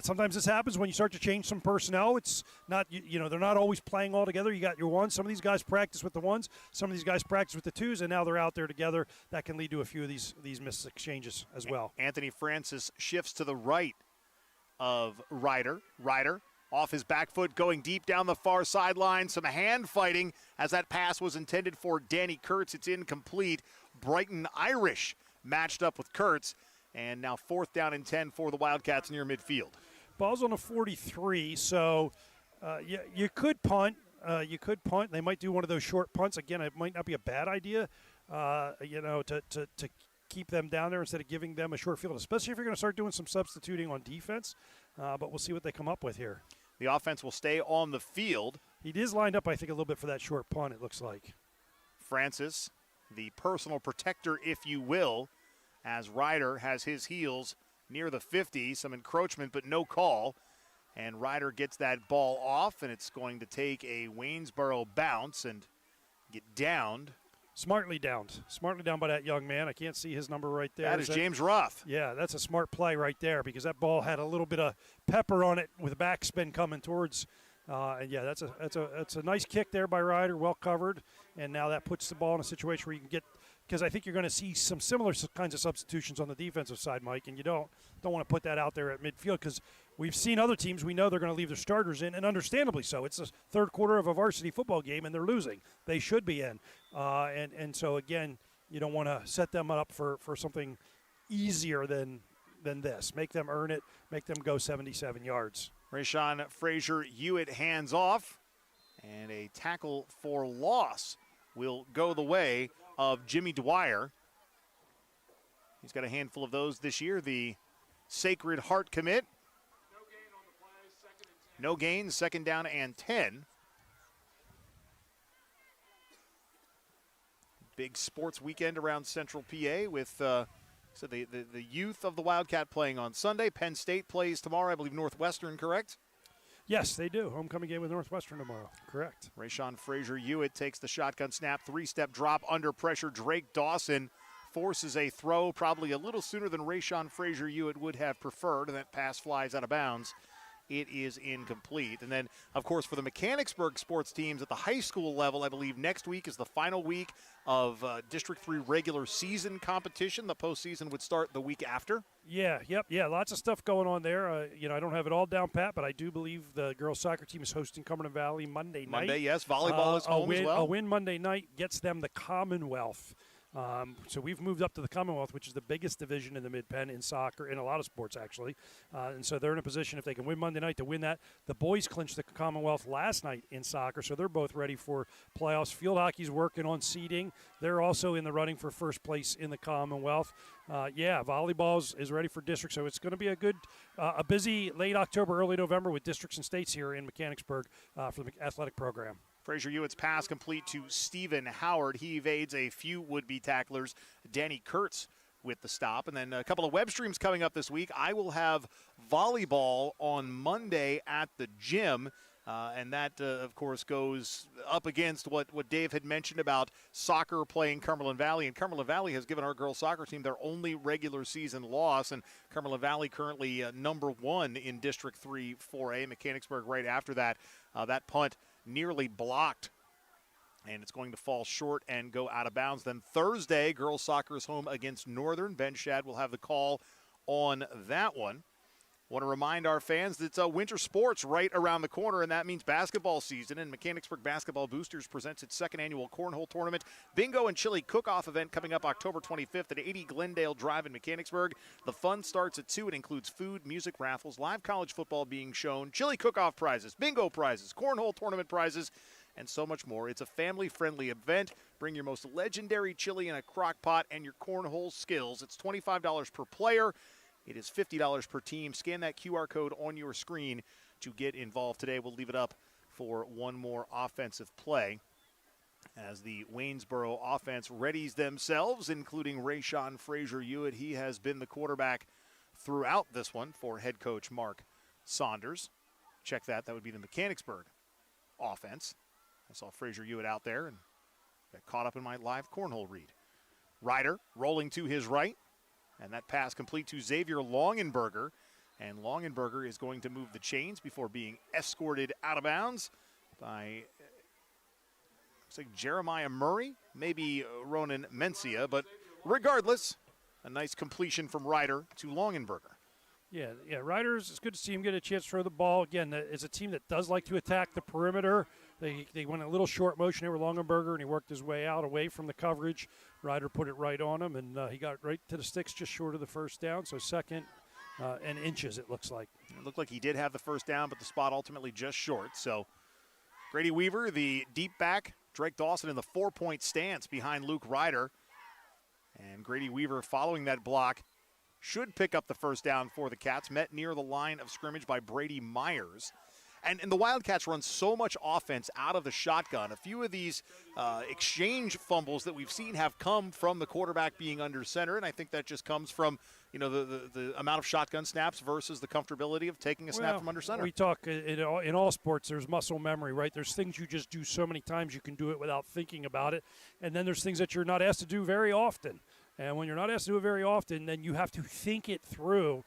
Sometimes this happens when you start to change some personnel. It's not, they're not always playing all together. You got your ones. Some of these guys practice with the ones. Some of these guys practice with the twos, and now they're out there together. That can lead to a few of these missed exchanges as well. Anthony Francis shifts to the right of Ryder. Ryder off his back foot, going deep down the far sideline. Some hand fighting as that pass was intended for Danny Kurtz. It's incomplete. Brighton Irish matched up with Kurtz. And now 4th down and 10 for the Wildcats near midfield. Ball's on a 43, so you could punt. They might do one of those short punts. Again, it might not be a bad idea, to keep them down there instead of giving them a short field, especially if you're going to start doing some substituting on defense. But we'll see what they come up with here. The offense will stay on the field. He is lined up, I think, a little bit for that short punt, it looks like. Francis, the personal protector, if you will, as Ryder has his heels near the 50. Some encroachment, but no call. And Ryder gets that ball off, and it's going to take a Waynesboro bounce and get downed. Smartly downed by that young man. I can't see his number right there. That is James Ruff. Yeah, that's a smart play right there because that ball had a little bit of pepper on it with backspin coming towards. And yeah, that's a nice kick there by Ryder, well covered. And now that puts the ball in a situation where you can get, because I think you're going to see some similar kinds of substitutions on the defensive side, Mike. And you don't want to put that out there at midfield because we've seen other teams. We know they're going to leave their starters in, and understandably so. It's the third quarter of a varsity football game, and they're losing. They should be in. And so, again, you don't want to set them up for something easier than this. Make them earn it. Make them go 77 yards. Rayshawn Frazier-Hewitt hands off, and a tackle for loss will go the way of Jimmy Dwyer. He's got a handful of those this year. The Sacred Heart commit. No gain, 2nd down and 10. Big sports weekend around Central PA with the youth of the Wildcat playing on Sunday. Penn State plays tomorrow. I believe Northwestern, correct? Yes, they do. Homecoming game with Northwestern tomorrow. Correct. Rayshawn Frazier-Hewitt takes the shotgun snap, 3-step drop under pressure. Drake Dawson forces a throw probably a little sooner than Rayshawn Frazier-Hewitt would have preferred, and that pass flies out of bounds. It is incomplete. And then, of course, for the Mechanicsburg sports teams at the high school level, I believe next week is the final week of District 3 regular season competition. The postseason would start the week after. Yeah, lots of stuff going on there. I don't have it all down pat, but I do believe the girls soccer team is hosting Cumberland Valley Monday night. Monday, yes. Volleyball is home as well. A win Monday night gets them the Commonwealth. So we've moved up to the Commonwealth, which is the biggest division in the Mid-Penn in soccer, in a lot of sports actually. And so they're in a position, if they can win Monday night, to win that. The boys clinched the Commonwealth last night in soccer, so they're both ready for playoffs. Field hockey's working on seeding. They're also in the running for first place in the Commonwealth. Volleyball is ready for district, so it's going to be a busy late October, early November with districts and states here in Mechanicsburg for the athletic program. Frazier-Hewitt's pass complete to Stephen Howard. He evades a few would-be tacklers. Danny Kurtz with the stop. And then a couple of web streams coming up this week. I will have volleyball on Monday at the gym. And that, of course, goes up against what Dave had mentioned about soccer playing Cumberland Valley. And Cumberland Valley has given our girls soccer team their only regular season loss. And Cumberland Valley currently number 1 in District 3 4A. Mechanicsburg right after that. That punt nearly blocked. And it's going to fall short and go out of bounds. Then Thursday, girls soccer is home against Northern. Ben Shad will have the call on that one. Want to remind our fans that it's winter sports right around the corner, and that means basketball season. And Mechanicsburg Basketball Boosters presents its second annual cornhole tournament, bingo and chili cook-off event coming up October 25th at 80 Glendale Drive in Mechanicsburg. The fun starts at 2. It includes food, music, raffles, live college football being shown, chili cook-off prizes, bingo prizes, cornhole tournament prizes, and so much more. It's a family-friendly event. Bring your most legendary chili in a crock pot and your cornhole skills. It's $25 per player. It is $50 per team. Scan that QR code on your screen to get involved today. We'll leave it up for one more offensive play as the Waynesboro offense readies themselves, including Rayshawn Frazier-Hewitt. He has been the quarterback throughout this one for head coach Mark Saunders. Check that. That would be the Mechanicsburg offense. I saw Frazier-Hewitt out there and got caught up in my live cornhole read. Ryder rolling to his right. And that pass complete to Xavier Longenberger. And Longenberger is going to move the chains before being escorted out of bounds by, looks like Jeremiah Murray, maybe Ronan Mencia. But regardless, a nice completion from Ryder to Longenberger. Yeah, Ryder's, it's good to see him get a chance to throw the ball. Again, it's a team that does like to attack the perimeter. They went a little short motion there with Longenberger, and he worked his way out away from the coverage. Ryder put it right on him, and he got right to the sticks just short of the first down. So second and inches, it looks like. It looked like he did have the first down, but the spot ultimately just short. So Grady Weaver, the deep back, Drake Dawson in the 4-point stance behind Luke Ryder. And Grady Weaver following that block should pick up the first down for the Cats. Met near the line of scrimmage by Brady Myers. And the Wildcats run so much offense out of the shotgun. A few of these exchange fumbles that we've seen have come from the quarterback being under center, and I think that just comes from, the amount of shotgun snaps versus the comfortability of taking a snap from under center. We talk in all sports, there's muscle memory, right? There's things you just do so many times you can do it without thinking about it, and then there's things that you're not asked to do very often. And when you're not asked to do it very often, then you have to think it through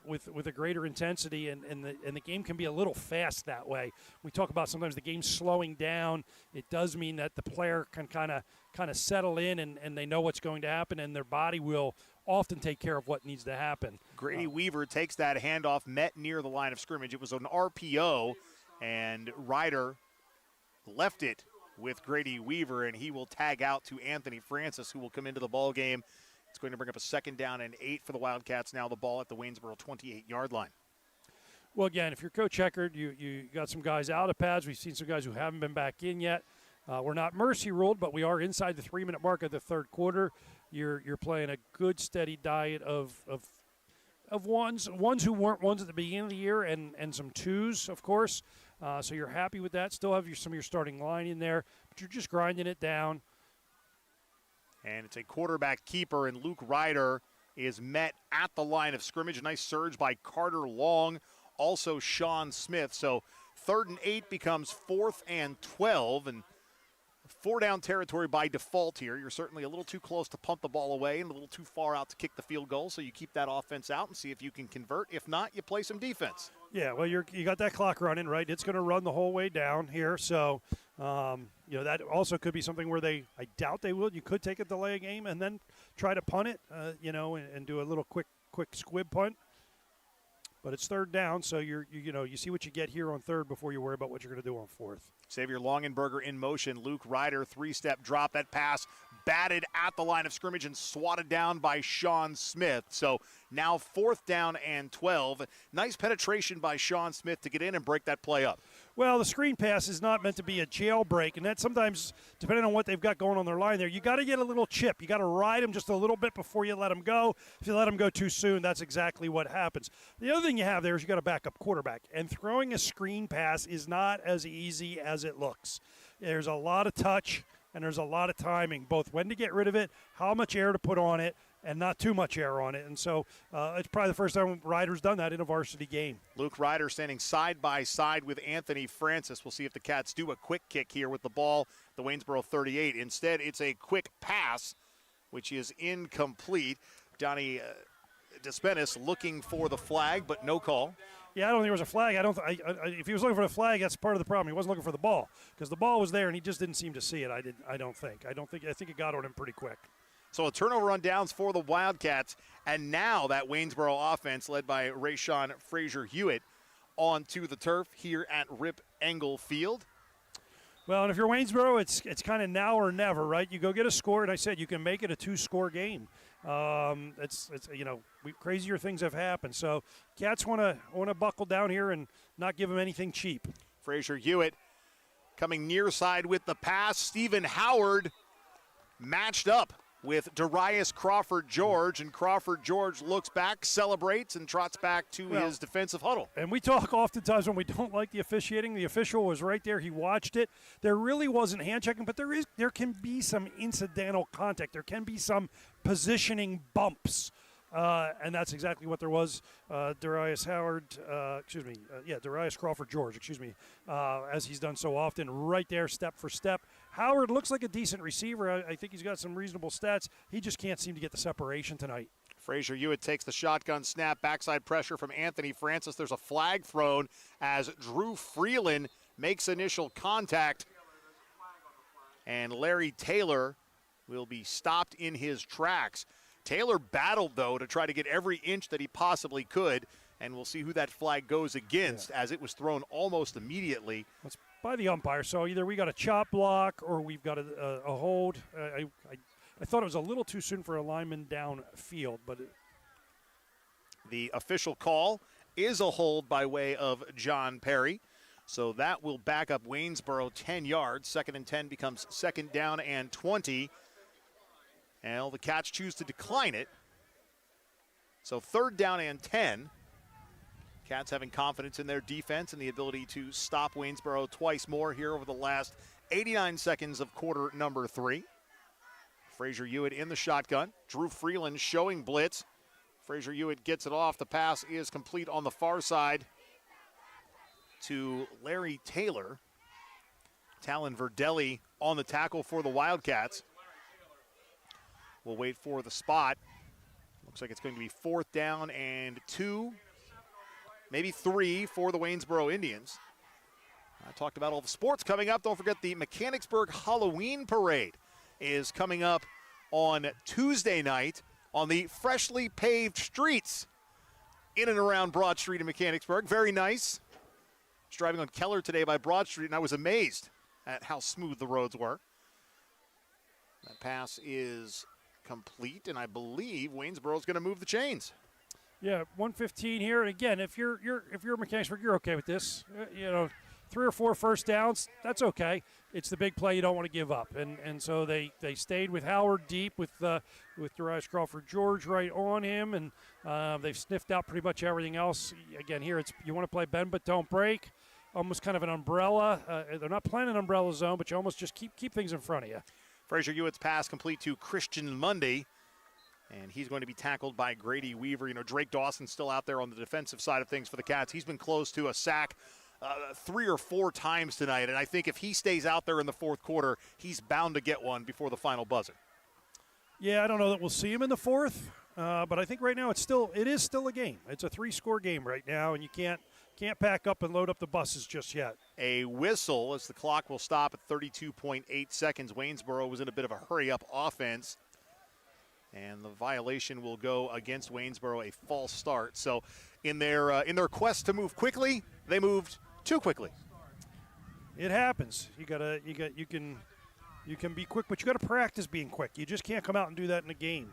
with a greater intensity, and the game can be a little fast that way. We talk about sometimes the game slowing down. It does mean that the player can kind of settle in, and they know what's going to happen, and their body will often take care of what needs to happen. Grady Weaver takes that handoff, met near the line of scrimmage. It was an RPO, and Ryder left it with Grady Weaver, and he will tag out to Anthony Francis, who will come into the ball game. It's going to bring up a 2nd down and 8 for the Wildcats. Now the ball at the Waynesboro 28-yard line. Well, again, if you're Coach Eckert, you got some guys out of pads. We've seen some guys who haven't been back in yet. We're not mercy ruled, but we are inside the 3-minute mark of the third quarter. You're playing a good, steady diet of ones who weren't ones at the beginning of the year, and some twos, of course. So you're happy with that. Still have some of your starting line in there, but you're just grinding it down. And it's a quarterback keeper, and Luke Ryder is met at the line of scrimmage. A nice surge by Carter Long, also Sean Smith. So 3rd and 8 becomes 4th and 12, and 4-down territory by default here. You're certainly a little too close to punt the ball away and a little too far out to kick the field goal, so you keep that offense out and see if you can convert. If not, you play some defense. Yeah, well, you got that clock running, right? It's going to run the whole way down here, so that also could be something where I doubt they will. You could take a delay game and then try to punt it, and do a little quick squib punt. But it's 3rd down, so you see what you get here on 3rd before you worry about what you're going to do on 4th. Xavier Longenberger in motion. Luke Ryder, 3-step drop. That pass batted at the line of scrimmage and swatted down by Sean Smith. So now 4th down and 12. Nice penetration by Sean Smith to get in and break that play up. Well, the screen pass is not meant to be a jailbreak, and that sometimes, depending on what they've got going on their line there, you got to get a little chip. You got to ride them just a little bit before you let them go. If you let them go too soon, that's exactly what happens. The other thing you have there is you got a backup quarterback, and throwing a screen pass is not as easy as it looks. There's a lot of touch, and there's a lot of timing, both when to get rid of it, how much air to put on it, and not too much air on it. And so it's probably the first time Ryder's done that in a varsity game. Luke Ryder standing side by side with Anthony Francis. We'll see if the Cats do a quick kick here with the ball, the Waynesboro 38. Instead, it's a quick pass, which is incomplete. Donnie Despenis looking for the flag, but no call. Yeah, I don't think there was a flag. If he was looking for the flag, that's part of the problem. He wasn't looking for the ball because the ball was there and he just didn't seem to see it. I think it got on him pretty quick. So a turnover on downs for the Wildcats, and now that Waynesboro offense led by Rayshawn Frazier-Hewitt onto the turf here at Rip Engel Field. Well, and if you're Waynesboro, it's kind of now or never, right? You go get a score, and I said you can make it a 2-score game. Crazier things have happened. So Cats want to buckle down here and not give them anything cheap. Frazier-Hewitt coming near side with the pass. Stephen Howard matched up with Darius Crawford-George, and Crawford-George looks back, celebrates, and trots back to his defensive huddle. And we talk oftentimes when we don't like the officiating. The official was right there. He watched it. There really wasn't hand-checking, but there can be some incidental contact. There can be some positioning bumps, and that's exactly what there was. Darius Crawford-George, as he's done so often, right there, step for step. Howard looks like a decent receiver. I think he's got some reasonable stats. He just can't seem to get the separation tonight. Frazier-Hewitt takes the shotgun snap, backside pressure from Anthony Francis. There's a flag thrown as Drew Freeland makes initial contact. And Larry Taylor will be stopped in his tracks. Taylor battled, though, to try to get every inch that he possibly could, and we'll see who that flag goes against as it was thrown almost immediately. It's by the umpire, so either we got a chop block or we've got a hold. I thought it was a little too soon for a lineman downfield, but the official call is a hold by way of John Perry. So that will back up Waynesboro 10 yards. 2nd and 10 becomes 2nd down and 20. And the Cats choose to decline it. So 3rd down and 10. Cats having confidence in their defense and the ability to stop Waynesboro twice more here over the last 89 seconds of quarter number 3. Frazier-Hewitt in the shotgun. Drew Freeland showing blitz. Frazier-Hewitt gets it off. The pass is complete on the far side to Larry Taylor. Talon Verdelli on the tackle for the Wildcats. We'll wait for the spot. Looks like it's going to be 4th down and 2, maybe 3 for the Waynesboro Indians. I talked about all the sports coming up. Don't forget the Mechanicsburg Halloween Parade is coming up on Tuesday night on the freshly paved streets in and around Broad Street in Mechanicsburg. Very nice. I was driving on Keller today by Broad Street, and I was amazed at how smooth the roads were. That pass is complete, and I believe Waynesboro's going to move the chains. Yeah, 1:15 here, and again, if you're Mechanicsburg, you're okay with this. 3 or 4 first downs, that's okay. It's the big play you don't want to give up, and so they stayed with Howard deep with Darius Crawford-George right on him, and they've sniffed out pretty much everything else. Again, here it's you want to play bend but don't break, almost kind of an umbrella. They're not playing an umbrella zone, but you almost just keep things in front of you. Frazier-Hewitt's pass complete to Christian Mundy, and he's going to be tackled by Grady Weaver. Drake Dawson's still out there on the defensive side of things for the Cats. He's been close to a sack 3 or 4 times tonight, and I think if he stays out there in the 4th quarter, he's bound to get one before the final buzzer. Yeah, I don't know that we'll see him in the 4th, but I think right now it is still a game. It's a 3-score game right now, and you can't pack up and load up the buses just yet. A whistle as the clock will stop at 32.8 seconds. Waynesboro was in a bit of a hurry-up offense, and the violation will go against Waynesboro, a false start. So in their quest to move quickly, they moved too quickly. It happens. You can be quick, but you got to practice being quick. You just can't come out and do that in a game.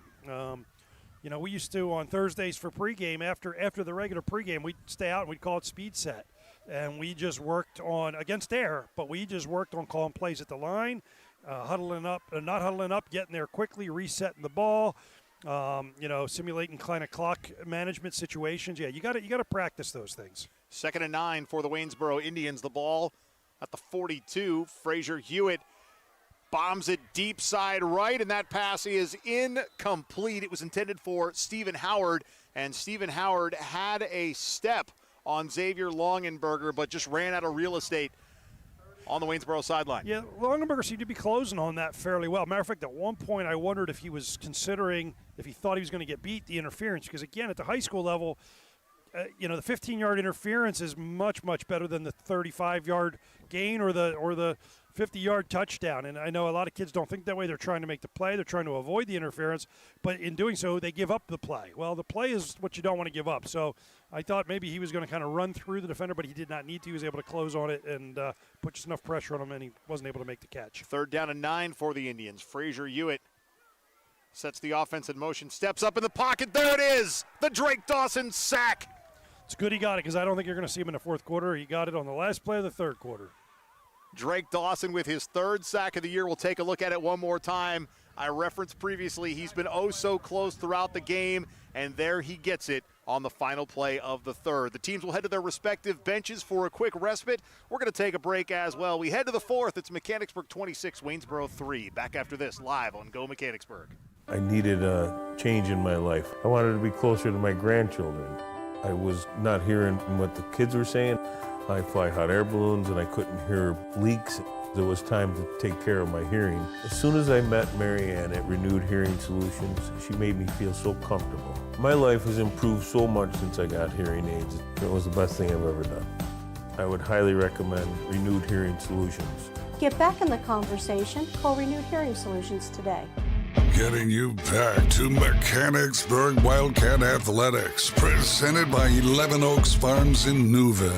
We used to on Thursdays for pregame, after the regular pregame, we'd stay out and we'd call it speed set. And we just worked on, against air, but we just worked on calling plays at the line, huddling up, not huddling up, getting there quickly, resetting the ball, simulating kind of clock management situations. Yeah, you got to practice those things. 2nd and 9 for the Waynesboro Indians. The ball at the 42. Frazier-Hewitt bombs it deep side right, and that pass is incomplete. It was intended for Stephen Howard, and Stephen Howard had a step on Xavier Longenberger, but just ran out of real estate on the Waynesboro sideline. Yeah, Longenberger seemed to be closing on that fairly well. Matter of fact, at one point I wondered if he was considering, if he thought he was going to get beat, the interference, because again, at the high school level, the 15-yard interference is much, much better than the 35-yard gain or the 50-yard touchdown. And I know a lot of kids don't think that way. They're trying to make the play. They're trying to avoid the interference. But in doing so, they give up the play. Well, the play is what you don't want to give up. So I thought maybe he was going to kind of run through the defender, but he did not need to. He was able to close on it and put just enough pressure on him, and he wasn't able to make the catch. 3rd down and 9 for the Indians. Frazier Hewitt sets the offense in motion, steps up in the pocket. There it is, the Drake Dawson sack. It's good he got it, because I don't think you're going to see him in the fourth quarter. He got it on the last play of the third quarter. Drake Dawson with his 3rd sack of the year. We'll take a look at it one more time. I referenced previously he's been oh so close throughout the game, and there he gets it on the final play of the 3rd. The teams will head to their respective benches for a quick respite. We're going to take a break as well. We head to the 4th. It's Mechanicsburg 26, Waynesboro 3. Back after this, live on Go Mechanicsburg. I needed a change in my life. I wanted to be closer to my grandchildren. I was not hearing what the kids were saying. I fly hot air balloons and I couldn't hear leaks. It was time to take care of my hearing. As soon as I met Mary Ann at Renewed Hearing Solutions, she made me feel so comfortable. My life has improved so much since I got hearing aids. It was the best thing I've ever done. I would highly recommend Renewed Hearing Solutions. Get back in the conversation. Call Renewed Hearing Solutions today. Getting you back to Mechanicsburg Wildcat Athletics, presented by 11 Oaks Farms in Newville.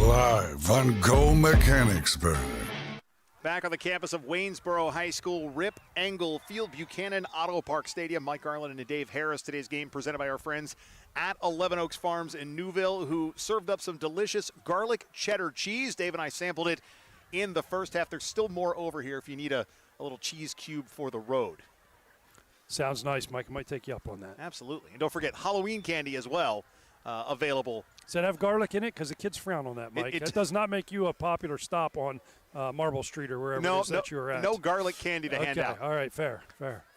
Live on Go Mechanicsburg. Back on the campus of Waynesboro High School, Rip Engel Field, Buchanan Auto Park Stadium. Mike Garland and Dave Harris. Today's game presented by our friends at 11 Oaks Farms in Newville, who served up some delicious garlic cheddar cheese. Dave and I sampled it in the first half. There's still more over here if you need a little cheese cube for the road. Sounds nice, Mike. I might take you up on that. Absolutely. And don't forget Halloween candy as well, available. Does that have garlic in it? Because the kids frown on that, Mike. That does not make you a popular stop on Marble Street or wherever it is that you were at. No garlic candy to hand out. All right, fair.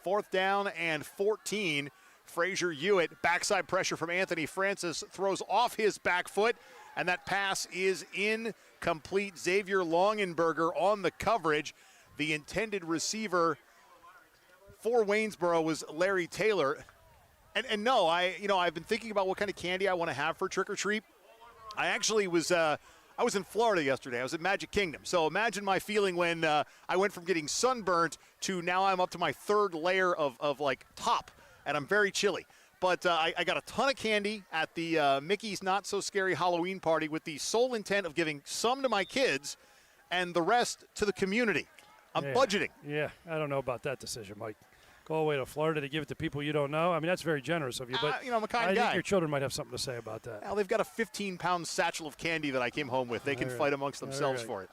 4th down and 14. Frazier Hewitt, backside pressure from Anthony Francis, throws off his back foot, and that pass is incomplete. Xavier Longenberger on the coverage. The intended receiver for Waynesboro was Larry Taylor. And no, I've been thinking about what kind of candy I want to have for trick or treat. I actually was I was in Florida yesterday. I was at Magic Kingdom. So imagine my feeling when I went from getting sunburnt to now I'm up to my 3rd layer of like top, and I'm very chilly. But I got a ton of candy at the Mickey's Not So Scary Halloween party with the sole intent of giving some to my kids and the rest to the community. I'm budgeting. Yeah, I don't know about that decision, Mike. Go away to Florida to give it to people you don't know. I mean, that's very generous of you, but I'm a kind I guy. think your children might have something to say about that. Well, they've got a 15-pound satchel of candy that I came home with. They can fight amongst themselves for it.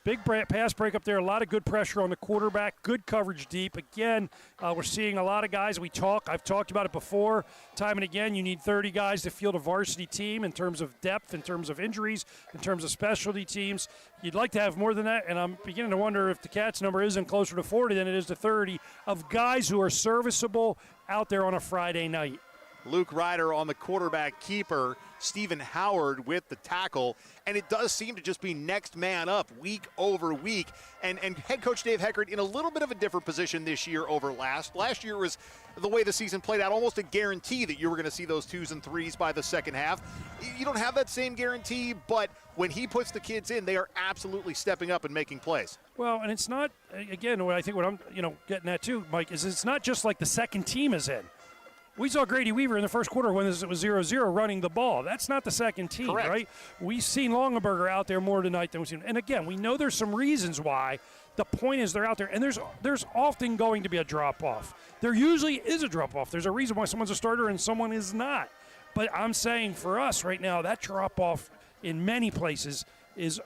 Big pass break up there. A lot of good pressure on the quarterback. Good coverage deep. Again, we're seeing a lot of guys. I've talked about it before, time and again. You need 30 guys to field a varsity team in terms of depth, in terms of injuries, in terms of specialty teams. You'd like to have more than that, and I'm beginning to wonder if the Cats number isn't closer to 40 than it is to 30 of guys who are serviceable out there on a Friday night. Luke Ryder on the quarterback keeper, Stephen Howard with the tackle, and it does seem to just be next man up week over week. And head coach Dave Heckert in a little bit of a different position this year over last. Last year was the way the season played out, almost a guarantee that you were going to see those 2s and 3s by the second half. You don't have that same guarantee, but when he puts the kids in, they are absolutely stepping up and making plays. Well, and it's not, again, what I'm getting at too, Mike, is it's not just like the second team is in. We saw Grady Weaver in the first quarter when it was 0-0 running the ball. That's not the second team, correct, right? We've seen Longenberger out there more tonight than we've seen. And again, we know there's some reasons why. The point is they're out there, and there's often going to be a drop-off. There usually is a drop-off. There's a reason why someone's a starter and someone is not. But I'm saying for us right now, that drop-off in many places is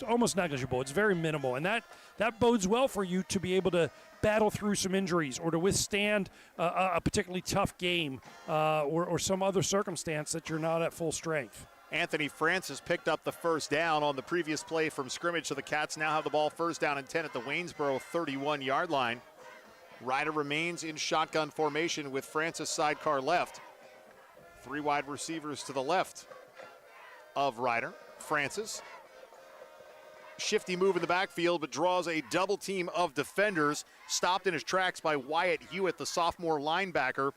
almost negligible. It's very minimal, and that bodes well for you to be able to battle through some injuries or to withstand a particularly tough game or some other circumstance that you're not at full strength. Anthony Francis picked up the first down on the previous play from scrimmage, so the Cats now have the ball first down and 10 at the Waynesboro 31-yard line. Ryder remains in shotgun formation with Francis sidecar left. 3 wide receivers to the left of Ryder. Francis, shifty move in the backfield, but draws a double team of defenders. Stopped in his tracks by Wyatt Hewitt, the sophomore linebacker.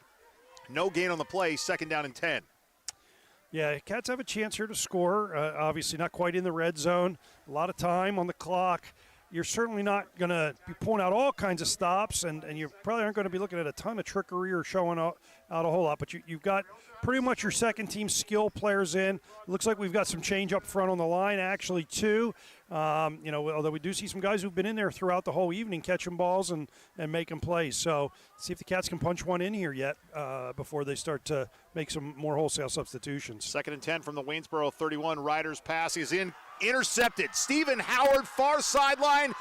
No gain on the play, second down and 10. Yeah, Cats have a chance here to score. Obviously not quite in the red zone. A lot of time on the clock. You're certainly not going to be pulling out all kinds of stops, and you probably aren't going to be looking at a ton of trickery or showing out a whole lot. But you've got pretty much your second-team skill players in. It looks like we've got some change up front on the line, actually, too. Although we do see some guys who've been in there throughout the whole evening catching balls and making plays. So see if the Cats can punch one in here yet before they start to make some more wholesale substitutions. Second and 10 from the Waynesboro 31. Ryder's pass is intercepted. Stephen Howard, far sideline.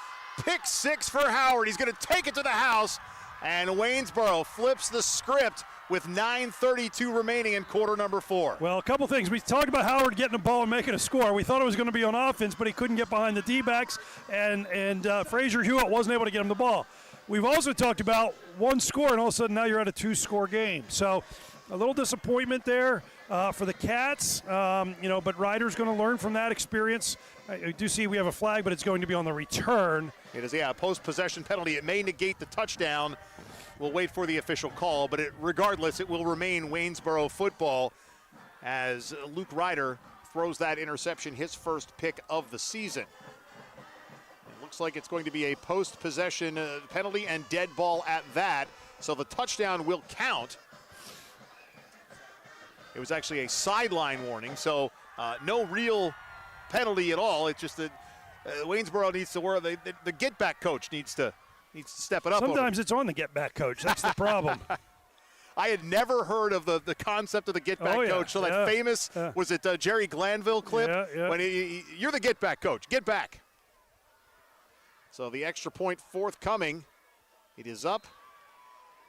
Pick 6 for Howard. He's going to take it to the house. And Waynesboro flips the script with 9:32 remaining in quarter number 4. Well, a couple things. We talked about Howard getting the ball and making a score. We thought it was going to be on offense, but he couldn't get behind the D-backs, and Frazier Hewitt wasn't able to get him the ball. We've also talked about one score, and all of a sudden now you're at a 2-score game. So a little disappointment there for the Cats, but Ryder's going to learn from that experience. I do see we have a flag, but it's going to be on the return. It is, a post-possession penalty. It may negate the touchdown. We'll wait for the official call, but regardless, it will remain Waynesboro football as Luke Ryder throws that interception, his first pick of the season. It looks like it's going to be a post-possession penalty and dead ball at that, so the touchdown will count. It was actually a sideline warning, so no real penalty at all. It's just that Waynesboro needs to work. The get-back coach needs to step it up. Sometimes it's on the get-back coach. That's the problem. I had never heard of the concept of the get-back coach. So that famous, was it Jerry Glanville clip? Yeah. When you're the get-back coach. Get back. So the extra point forthcoming. It is up,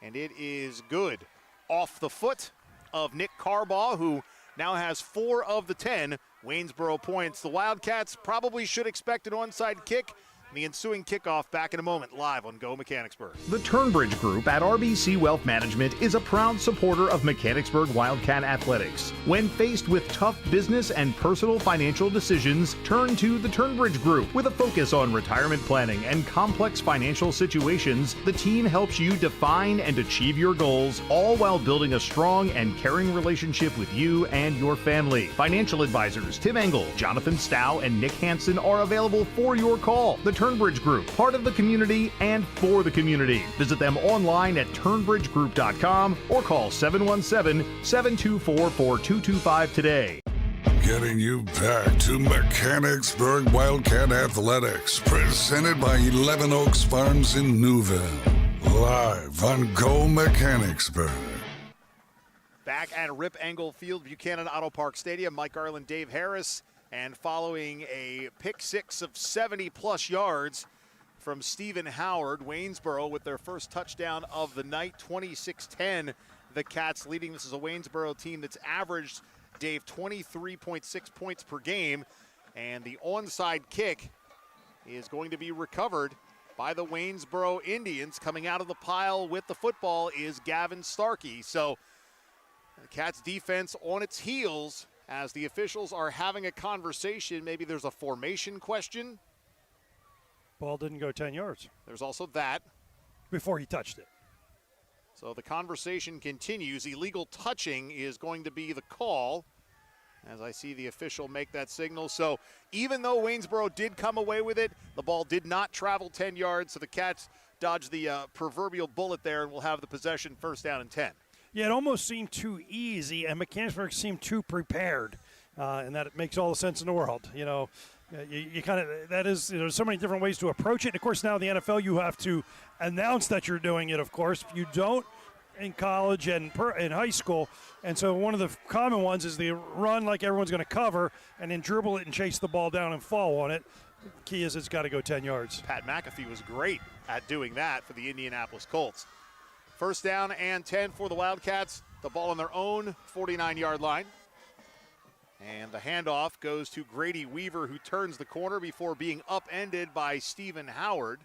and it is good. Off the foot of Nick Carbaugh, who now has 4 of the 10 Waynesboro points. The Wildcats probably should expect an onside kick. The ensuing kickoff back in a moment, live on Go Mechanicsburg. The Turnbridge Group at RBC Wealth Management is a proud supporter of Mechanicsburg Wildcat Athletics. When faced with tough business and personal financial decisions, turn to the Turnbridge Group. With a focus on retirement planning and complex financial situations, the team helps you define and achieve your goals, all while building a strong and caring relationship with you and your family. Financial advisors Tim Engel, Jonathan Stow, and Nick Hansen are available for your call. The Turnbridge Group, part of the community and for the community. Visit them online at turnbridgegroup.com or call 717-724-4225 today. Getting you back to Mechanicsburg Wildcat Athletics, presented by 11 Oaks Farms in Newville. Live on Go Mechanicsburg. Back at Rip Engel Field, Buchanan Auto Park Stadium, Mike Garland, Dave Harris. And following a pick 6 of 70-plus yards from Stephen Howard, Waynesboro with their first touchdown of the night, 26-10. The Cats leading. This is a Waynesboro team that's averaged, Dave, 23.6 points per game. And the onside kick is going to be recovered by the Waynesboro Indians. Coming out of the pile with the football is Gavin Starkey. So the Cats defense on its heels as the officials are having a conversation. Maybe there's a formation question. Ball didn't go 10 yards. There's also that. Before he touched it. So the conversation continues. Illegal touching is going to be the call, as I see the official make that signal. So even though Waynesboro did come away with it, the ball did not travel 10 yards, so the Cats dodged the proverbial bullet there and will have the possession, first down and 10. Yeah, it almost seemed too easy, and Mechanicsburg seemed too prepared, and that it makes all the sense in the world. You kind of, that is, there's so many different ways to approach it. And of course, now in the NFL, you have to announce that you're doing it, of course. You don't in college and in high school. And so one of the common ones is the run like everyone's going to cover and then dribble it and chase the ball down and fall on it. The key is it's got to go 10 yards. Pat McAfee was great at doing that for the Indianapolis Colts. First down and 10 for the Wildcats. The ball on their own 49-yard line. And the handoff goes to Grady Weaver, who turns the corner before being upended by Stephen Howard.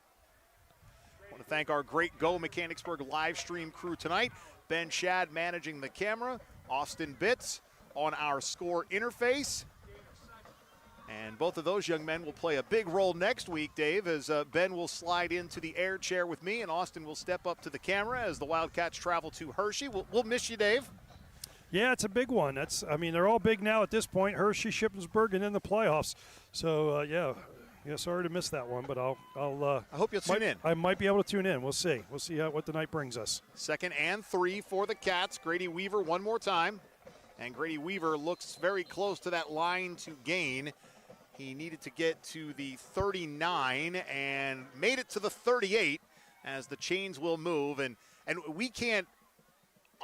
I want to thank our great Go Mechanicsburg live stream crew tonight. Ben Shad managing the camera, Austin Bitts on our score interface. And both of those young men will play a big role next week, Dave, as Ben will slide into the air chair with me and Austin will step up to the camera as the Wildcats travel to Hershey. We'll miss you, Dave. Yeah, it's a big one. They're all big now at this point. Hershey, Shippensburg, and in the playoffs. So, yeah, sorry to miss that one, but I hope you'll tune in. I might be able to tune in. We'll see. We'll see what the night brings us. 2nd and 3 for the Cats. Grady Weaver one more time. And Grady Weaver looks very close to that line to gain. He needed to get to the 39 and made it to the 38 as the chains will move. And we can't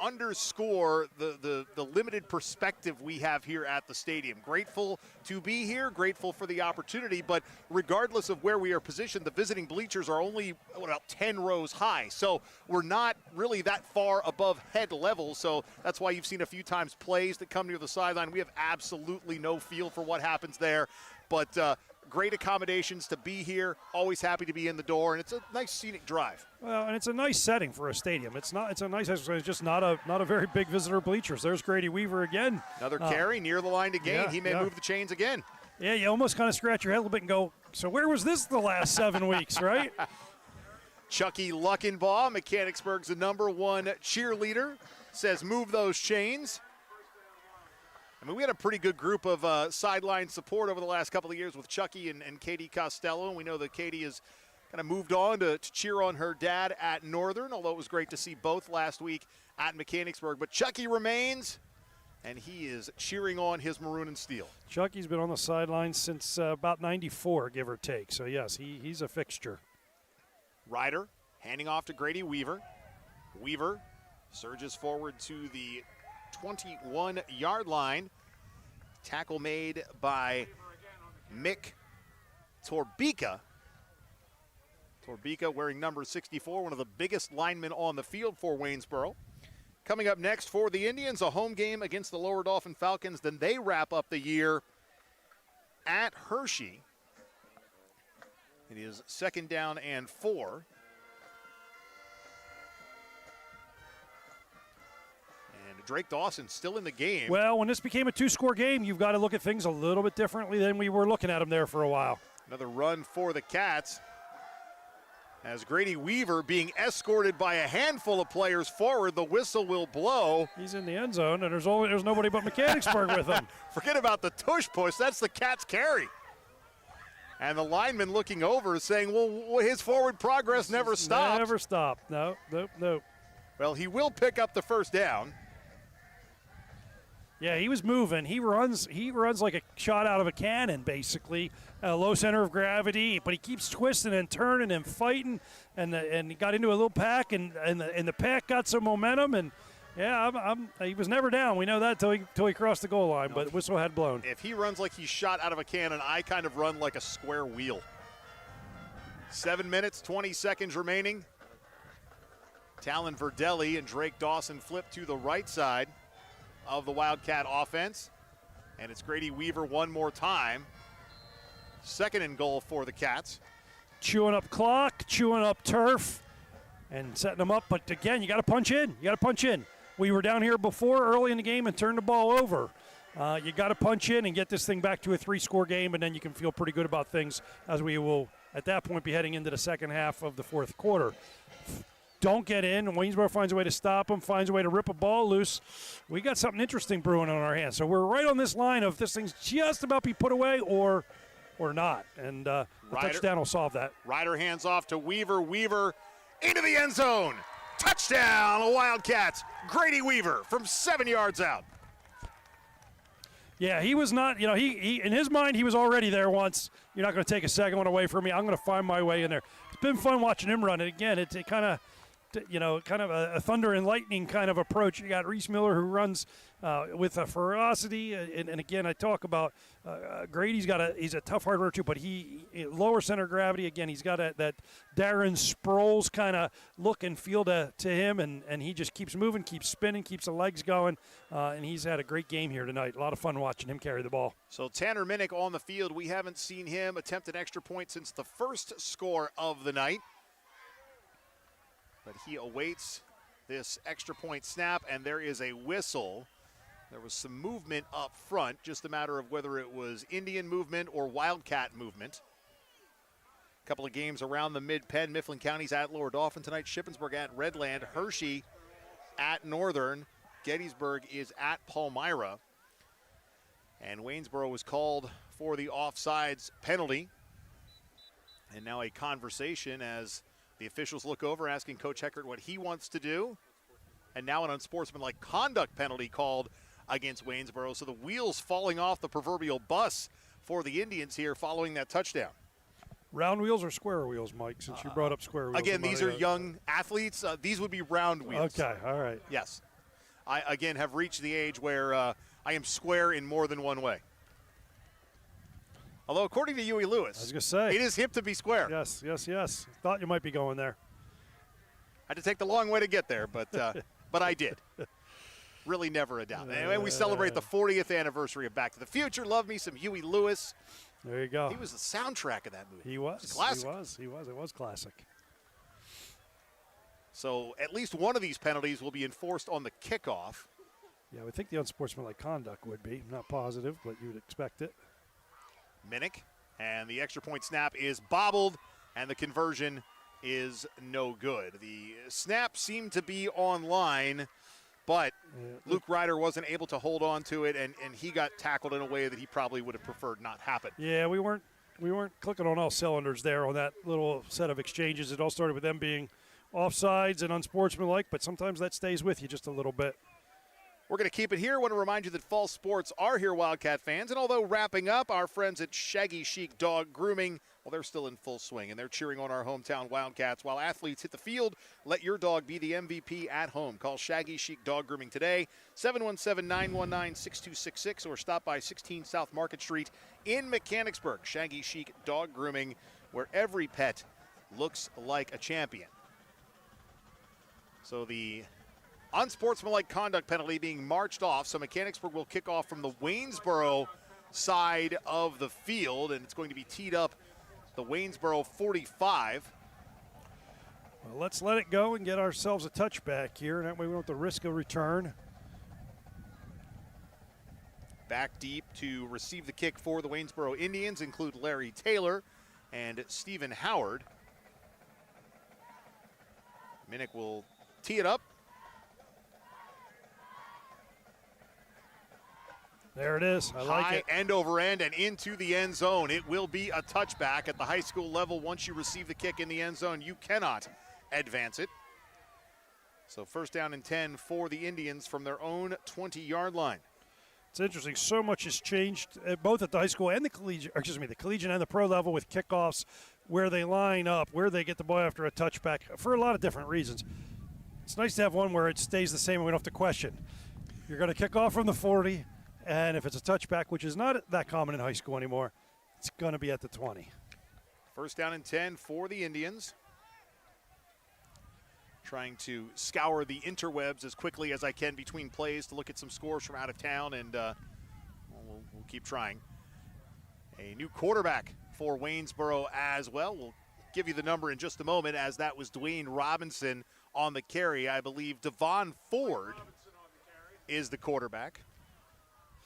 underscore the limited perspective we have here at the stadium. Grateful to be here, grateful for the opportunity, but regardless of where we are positioned, the visiting bleachers are only about 10 rows high, so we're not really that far above head level, so that's why you've seen a few times plays that come near the sideline. We have absolutely no feel for what happens there, but great accommodations to be here, always happy to be in the door, and it's a nice scenic drive. Well, and it's a nice setting for a stadium. It's a nice exercise, just not a very big visitor bleachers. There's Grady Weaver again. Another carry near the line to gain. He may move the chains again. Yeah, you almost kind of scratch your head a little bit and go, so where was this the last 7 weeks, right? Chucky Luckenbaugh, Mechanicsburg's the #1 cheerleader, says move those chains. I mean, we had a pretty good group of sideline support over the last couple of years with Chucky and Katie Costello. And we know that Katie has kind of moved on to cheer on her dad at Northern, although it was great to see both last week at Mechanicsburg. But Chucky remains, and he is cheering on his maroon and steel. Chucky's been on the sidelines since about 94, give or take. So, yes, he's a fixture. Ryder handing off to Grady Weaver. Weaver surges forward to the 21-yard line. Tackle made by Mick Torbica. Torbica wearing number 64, one of the biggest linemen on the field for Waynesboro. Coming up next for the Indians, a home game against the Lower Dauphin Falcons. Then they wrap up the year at Hershey. It is 2nd down and 4. Drake Dawson still in the game. Well, when this became a 2-score game, you've got to look at things a little bit differently than we were looking at them there for a while. Another run for the Cats as Grady Weaver being escorted by a handful of players forward. The whistle will blow. He's in the end zone, and there's nobody but Mechanicsburg with him. Forget about the tush push. That's the Cats carry. And the lineman looking over saying, well, his forward progress never stopped. Never stopped. No. Well, he will pick up the first down. Yeah, he was moving. He runs like a shot out of a cannon, basically. Low center of gravity, but he keeps twisting and turning and fighting, and he got into a little pack, and the pack got some momentum, and yeah, he was never down. We know that till he crossed the goal line, but the whistle had blown. If he runs like he's shot out of a cannon, I kind of run like a square wheel. 7 minutes, 20 seconds remaining. Talon Verdelli and Drake Dawson flip to the right side of the Wildcat offense. And it's Grady Weaver one more time. 2nd and goal for the Cats. Chewing up clock, chewing up turf, and setting them up. But again, you got to punch in. We were down here before early in the game and turned the ball over. You got to punch in and get this thing back to a 3-score game, and then you can feel pretty good about things as we will, at that point, be heading into the second half of the 4th quarter. Don't get in. Waynesboro finds a way to stop them, finds a way to rip a ball loose. We got something interesting brewing on our hands. So we're right on this line of this thing's just about to be put away or not. And the touchdown will solve that. Ryder hands off to Weaver. Weaver into the end zone. Touchdown, Wildcats. Grady Weaver from 7 yards out. Yeah, he was not, he in his mind, he was already there once. You're not going to take a second one away from me. I'm going to find my way in there. It's been fun watching him run. And again, it kind of kind of a thunder and lightning kind of approach. You got Reese Miller, who runs with a ferocity, and again, I talk about Grady's he's a tough hard runner too, but he lower center of gravity. Again, he's got that Darren Sproles kind of look and feel to him, and he just keeps moving, keeps spinning, keeps the legs going, and he's had a great game here tonight. A lot of fun watching him carry the ball. So Tanner Minnick on the field. We haven't seen him attempt an extra point since the first score of the night. But he awaits this extra point snap, and there is a whistle. There was some movement up front, just a matter of whether it was Indian movement or Wildcat movement. A couple of games around the mid-pen. Mifflin County's at Lower Dauphin tonight. Shippensburg at Redland. Hershey at Northern. Gettysburg is at Palmyra. And Waynesboro was called for the offsides penalty. And now a conversation as the officials look over, asking Coach Heckert what he wants to do. And now an unsportsmanlike conduct penalty called against Waynesboro. So the wheels falling off the proverbial bus for the Indians here following that touchdown. Round wheels or square wheels, Mike, since you brought up square wheels? Again, these are young athletes. These would be round wheels. Okay, all right. Yes. I, again, have reached the age where I am square in more than one way. Although, according to Huey Lewis, I was going to say, it is hip to be square. Yes. Thought you might be going there. I had to take the long way to get there, but I did. Really never a doubt. Anyway, we celebrate the 40th anniversary of Back to the Future. Love me some Huey Lewis. There you go. He was the soundtrack of that movie. He was. It was classic. He was. It was classic. So at least one of these penalties will be enforced on the kickoff. Yeah, I would think the unsportsmanlike conduct would be. Not positive, but you would expect it. Minnick, and the extra point snap is bobbled, and the conversion is no good. The snap seemed to be online, but Luke Ryder wasn't able to hold on to it, and he got tackled in a way that he probably would have preferred not happen. Yeah, we weren't clicking on all cylinders there on that little set of exchanges. It all started with them being offsides and unsportsmanlike, but sometimes that stays with you just a little bit. We're going to keep it here. I want to remind you that fall sports are here, Wildcat fans. And although wrapping up, our friends at Shaggy Chic Dog Grooming, well, they're still in full swing, and they're cheering on our hometown Wildcats. While athletes hit the field, let your dog be the MVP at home. Call Shaggy Chic Dog Grooming today, 717-919-6266, or stop by 16 South Market Street in Mechanicsburg. Shaggy Chic Dog Grooming, where every pet looks like a champion. So the unsportsmanlike conduct penalty being marched off, so Mechanicsburg will kick off from the Waynesboro side of the field, and it's going to be teed up the Waynesboro 45. Well, let's let it go and get ourselves a touchback here, and that way we don't have to risk a return. Back deep to receive the kick for the Waynesboro Indians include Larry Taylor and Stephen Howard. Minnick will tee it up. There it is. I like it. High end over end and into the end zone. It will be a touchback at the high school level. Once you receive the kick in the end zone, you cannot advance it. So first down and 10 for the Indians from their own 20-yard line. It's interesting. So much has changed, both at the high school and the collegiate and the pro level with kickoffs, where they line up, where they get the ball after a touchback, for a lot of different reasons. It's nice to have one where it stays the same and we don't have to question. You're going to kick off from the 40. And if it's a touchback, which is not that common in high school anymore, it's going to be at the 20. First down and 10 for the Indians. Trying to scour the interwebs as quickly as I can between plays to look at some scores from out of town, and we'll keep trying. A new quarterback for Waynesboro as well. We'll give you the number in just a moment, as that was Dwayne Robinson on the carry. I believe Devon Ford is the quarterback.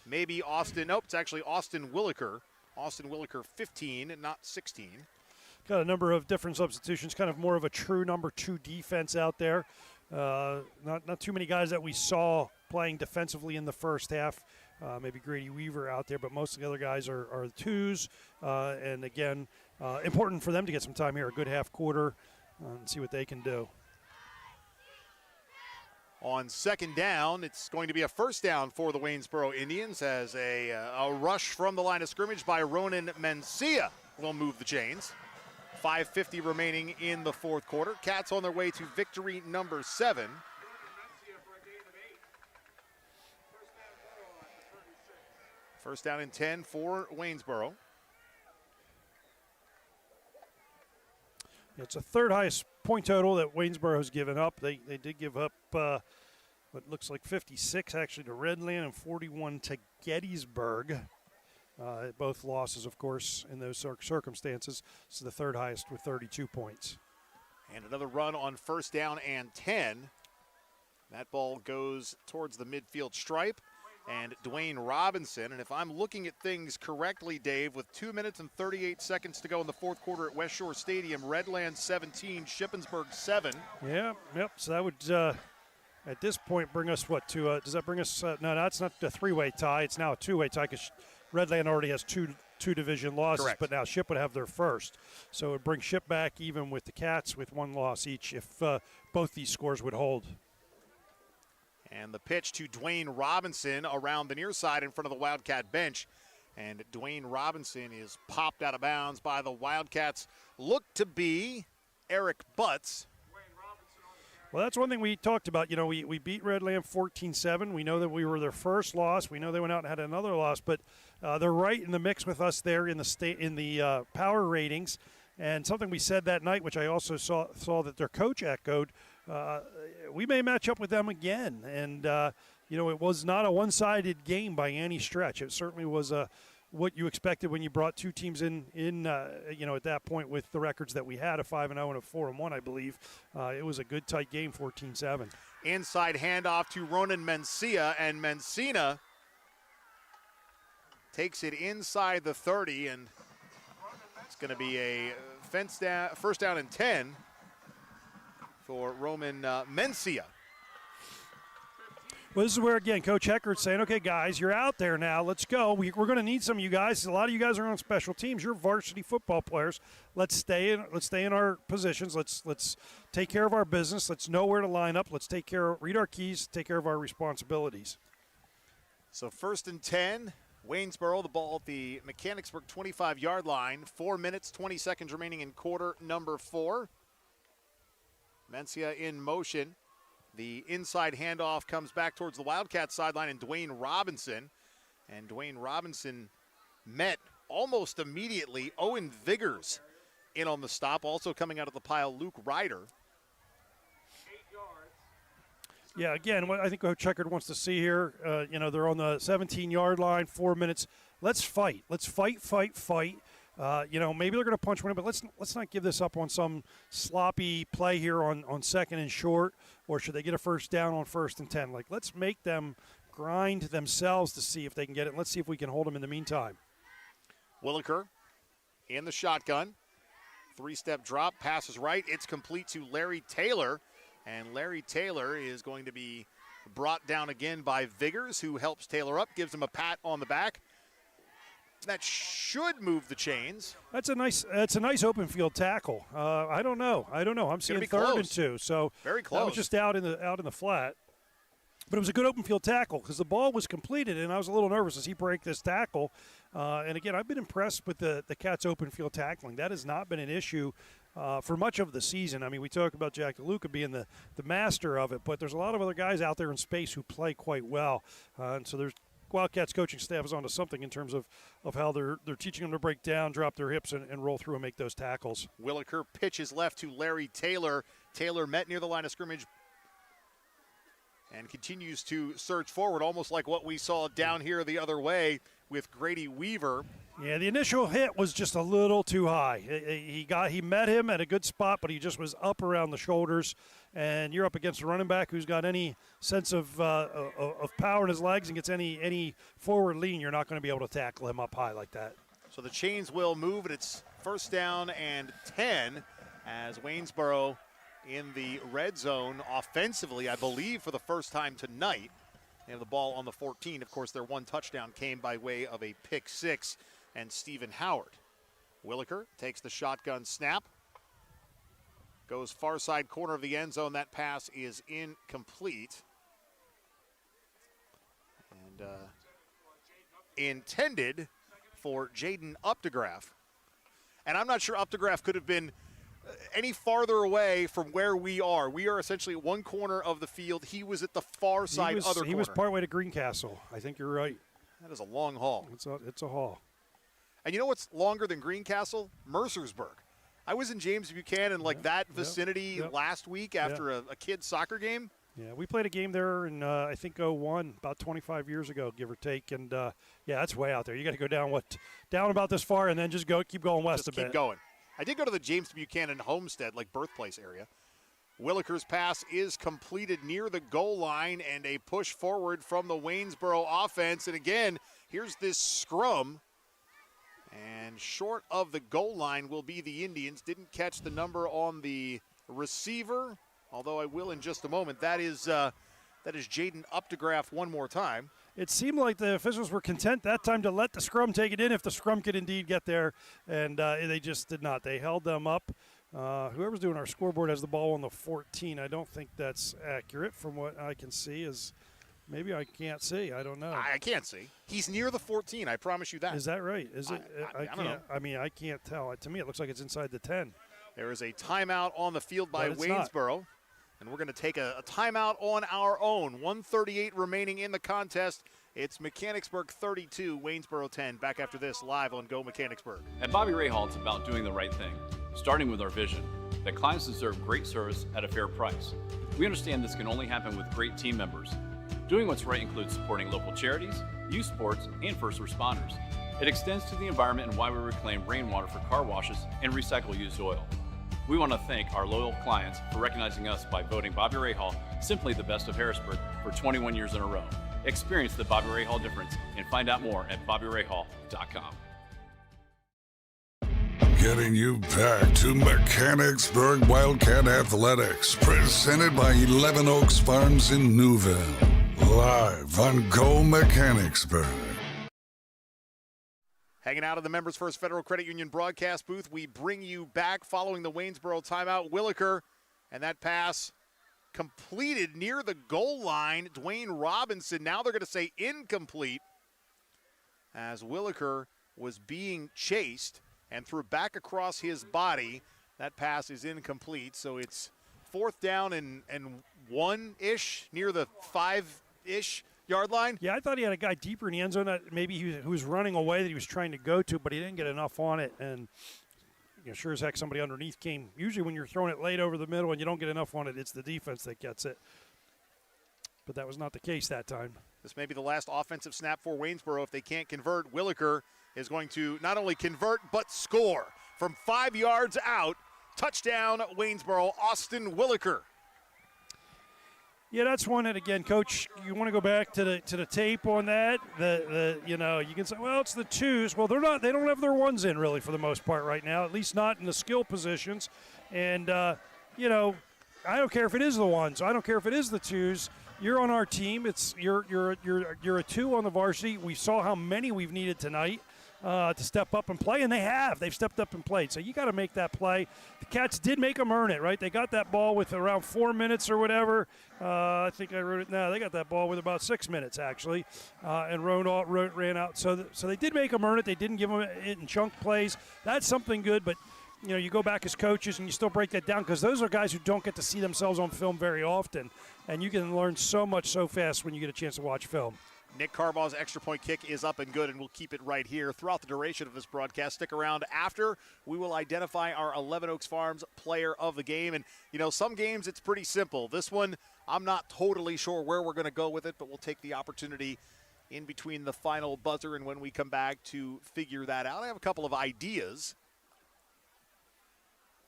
Maybe Austin. Nope, it's actually Austin Williker. Austin Williker 15, not 16. Got a number of different substitutions, kind of more of a true number 2 defense out there. Not too many guys that we saw playing defensively in the first half. Maybe Grady Weaver out there, but most of the other guys are the 2s. And again, important for them to get some time here, a good half quarter, and see what they can do. On second down, it's going to be a first down for the Waynesboro Indians, as a rush from the line of scrimmage by Ronan Mencia will move the chains. 5:50 remaining in the fourth quarter. Cats on their way to victory number 7. First down and 10 for Waynesboro. It's a third highest point total that Waynesboro has given up. They did give up what looks like 56 actually to Redland and 41 to Gettysburg. Both losses, of course, in those circumstances. It's the third highest with 32 points. And another run on first down and 10. That ball goes towards the midfield stripe. And Dwayne Robinson, and if I'm looking at things correctly, Dave, with 2 minutes and 38 seconds to go in the fourth quarter at West Shore Stadium, Redland 17, Shippensburg 7. Yeah, yep. So that would, at this point, bring us what to? Does that bring us? No, that's not a three-way tie. It's now a two-way tie because Redland already has two division losses. Correct. But now Ship would have their first, so it would bring Ship back even with the Cats with one loss each if both these scores would hold. And the pitch to Dwayne Robinson around the near side in front of the Wildcat bench. And Dwayne Robinson is popped out of bounds by the Wildcats. Look to be Eric Butts. Well, that's one thing we talked about. You know, we beat Redland 14-7. We know that we were their first loss. We know they went out and had another loss, but they're right in the mix with us there in the power ratings. And something we said that night, which I also saw that their coach echoed, we may match up with them again. And, it was not a one-sided game by any stretch. It certainly was what you expected when you brought two teams in at that point with the records that we had, a 5-0 and a 4-1, I believe. It was a good, tight game, 14-7. Inside handoff to Ronan Mencia, and Mencina takes it inside the 30, and it's going to be a first down and 10 for Roman Mencia. Well, this is where, again, Coach Heckert's saying, okay, guys, you're out there now. Let's go. We're going to need some of you guys. A lot of you guys are on special teams. You're varsity football players. Let's stay in our positions. Let's take care of our business. Let's know where to line up. Let's read our keys, take care of our responsibilities. So first and 10, Waynesboro, the ball at the Mechanicsburg 25-yard line. 4 minutes, 20 seconds remaining in quarter number 4. Mencia in motion. The inside handoff comes back towards the Wildcat sideline and Dwayne Robinson. And Dwayne Robinson met almost immediately Owen Viggers in on the stop. Also coming out of the pile, Luke Ryder. Yeah, again, what I think Coach Checkard wants to see here, they're on the 17-yard line, 4 minutes. Let's fight. Let's fight. Maybe they're going to punch one, but let's not give this up on some sloppy play here on second and short, or should they get a first down on first and 10? Let's make them grind themselves to see if they can get it. Let's see if we can hold them in the meantime. Williker in the shotgun. 3-step drop, passes right. It's complete to Larry Taylor, and Larry Taylor is going to be brought down again by Viggers, who helps Taylor up, gives him a pat on the back. That should move the chains. That's a nice open field tackle. I don't know. I'm seeing third and 2, so very close. That was just out in the flat. But it was a good open field tackle because the ball was completed, and I was a little nervous as he break this tackle. And again, I've been impressed with the Cats' open field tackling. That has not been an issue for much of the season. I mean, we talk about Jack DeLuca being the master of it, but there's a lot of other guys out there in space who play quite well. And so there's Wildcats coaching staff is onto something in terms of how they're teaching them to break down, drop their hips, and roll through and make those tackles. Williker pitches left to Larry Taylor. Taylor met near the line of scrimmage and continues to surge forward, almost like what we saw down here the other way with Grady Weaver. Yeah, the initial hit was just a little too high. He met him at a good spot, but he just was up around the shoulders. And you're up against a running back who's got any sense of power in his legs and gets any forward lean. You're not going to be able to tackle him up high like that. So the chains will move, and it's first down and 10 as Waynesboro in the red zone offensively, I believe, for the first time tonight. They have the ball on the 14. Of course, their one touchdown came by way of a pick six and Stephen Howard. Williker takes the shotgun snap. Goes far side corner of the end zone. That pass is incomplete. And intended for Jaden Updegraff. And I'm not sure Updegraff could have been any farther away from where we are. We are essentially at one corner of the field. He was at the far side, other corner. He was partway to Greencastle. I think you're right. That is a long haul. It's a haul. And you know what's longer than Greencastle? Mercersburg. I was in James Buchanan, that vicinity last week after a kid's soccer game. Yeah, we played a game there in, I think, 01, about 25 years ago, give or take. And, that's way out there. You got to go down about this far and then just keep going west a bit. Keep going. I did go to the James Buchanan Homestead, birthplace area. Williker's pass is completed near the goal line and a push forward from the Waynesboro offense. And again, here's this scrum. And short of the goal line will be the Indians. Didn't catch the number on the receiver, although I will in just a moment. That is Jaden Updegraff one more time. It seemed like the officials were content that time to let the scrum take it in if the scrum could indeed get there, and they just did not. They held them up. Whoever's doing our scoreboard has the ball on the 14. I don't think that's accurate from what I can see. Maybe I can't see. I don't know. I can't see. He's near the 14. I promise you that. Is that right? Is it? I don't know. I mean, I can't tell. To me, it looks like it's inside the 10. There is a timeout on the field by Waynesboro. And we're going to take a timeout on our own. 1:38 remaining in the contest. It's Mechanicsburg 32, Waynesboro 10. Back after this, live on Go Mechanicsburg. At Bobby Ray Hall, it's about doing the right thing, starting with our vision that clients deserve great service at a fair price. We understand this can only happen with great team members. Doing what's right includes supporting local charities, youth sports, and first responders. It extends to the environment and why we reclaim rainwater for car washes and recycle used oil. We want to thank our loyal clients for recognizing us by voting Bobby Ray Hall simply the best of Harrisburg for 21 years in a row. Experience the Bobby Ray Hall difference and find out more at BobbyRayHall.com. Getting you back to Mechanicsburg Wildcat Athletics, presented by 11 Oaks Farms in Newville. Live on Go Mechanicsburg. Hanging out in the Members First Federal Credit Union broadcast booth, we bring you back following the Waynesboro timeout. Williker, and that pass completed near the goal line. Dwayne Robinson, now they're going to say incomplete, as Williker was being chased and threw back across his body. That pass is incomplete, so it's fourth down and one-ish, near the 5-ish yard line. Yeah, I thought he had a guy deeper in the end zone that maybe he was running away that he was trying to go to, but he didn't get enough on it. And sure as heck somebody underneath came. Usually when you're throwing it late over the middle and you don't get enough on it, it's the defense that gets it. But that was not the case that time. This may be the last offensive snap for Waynesboro. If they can't convert, Williker is going to not only convert but score from 5 yards out. Touchdown, Waynesboro, Austin Williker. Yeah, that's one that, again, Coach, you want to go back to the tape on that. You can say, well, it's the twos. Well, they don't have their ones in really for the most part right now, at least not in the skill positions. And I don't care if it is the ones. I don't care if it is the twos. You're on our team. You're a two on the varsity. We saw how many we've needed tonight to step up and play, and they have. They've stepped up and played. So you got to make that play. The Cats did make them earn it, right? They got that ball with around 4 minutes or whatever. I think I wrote it. No, they got that ball with about 6 minutes actually, and ran out. So they did make them earn it. They didn't give them it in chunk plays. That's something good, but. You go back as coaches and you still break that down because those are guys who don't get to see themselves on film very often, and you can learn so much so fast when you get a chance to watch film. Nick Carbaugh's extra point kick is up and good, and we'll keep it right here throughout the duration of this broadcast. Stick around after. We will identify our 11 Oaks Farms player of the game. And, some games it's pretty simple. This one, I'm not totally sure where we're going to go with it, but we'll take the opportunity in between the final buzzer and when we come back to figure that out. I have a couple of ideas,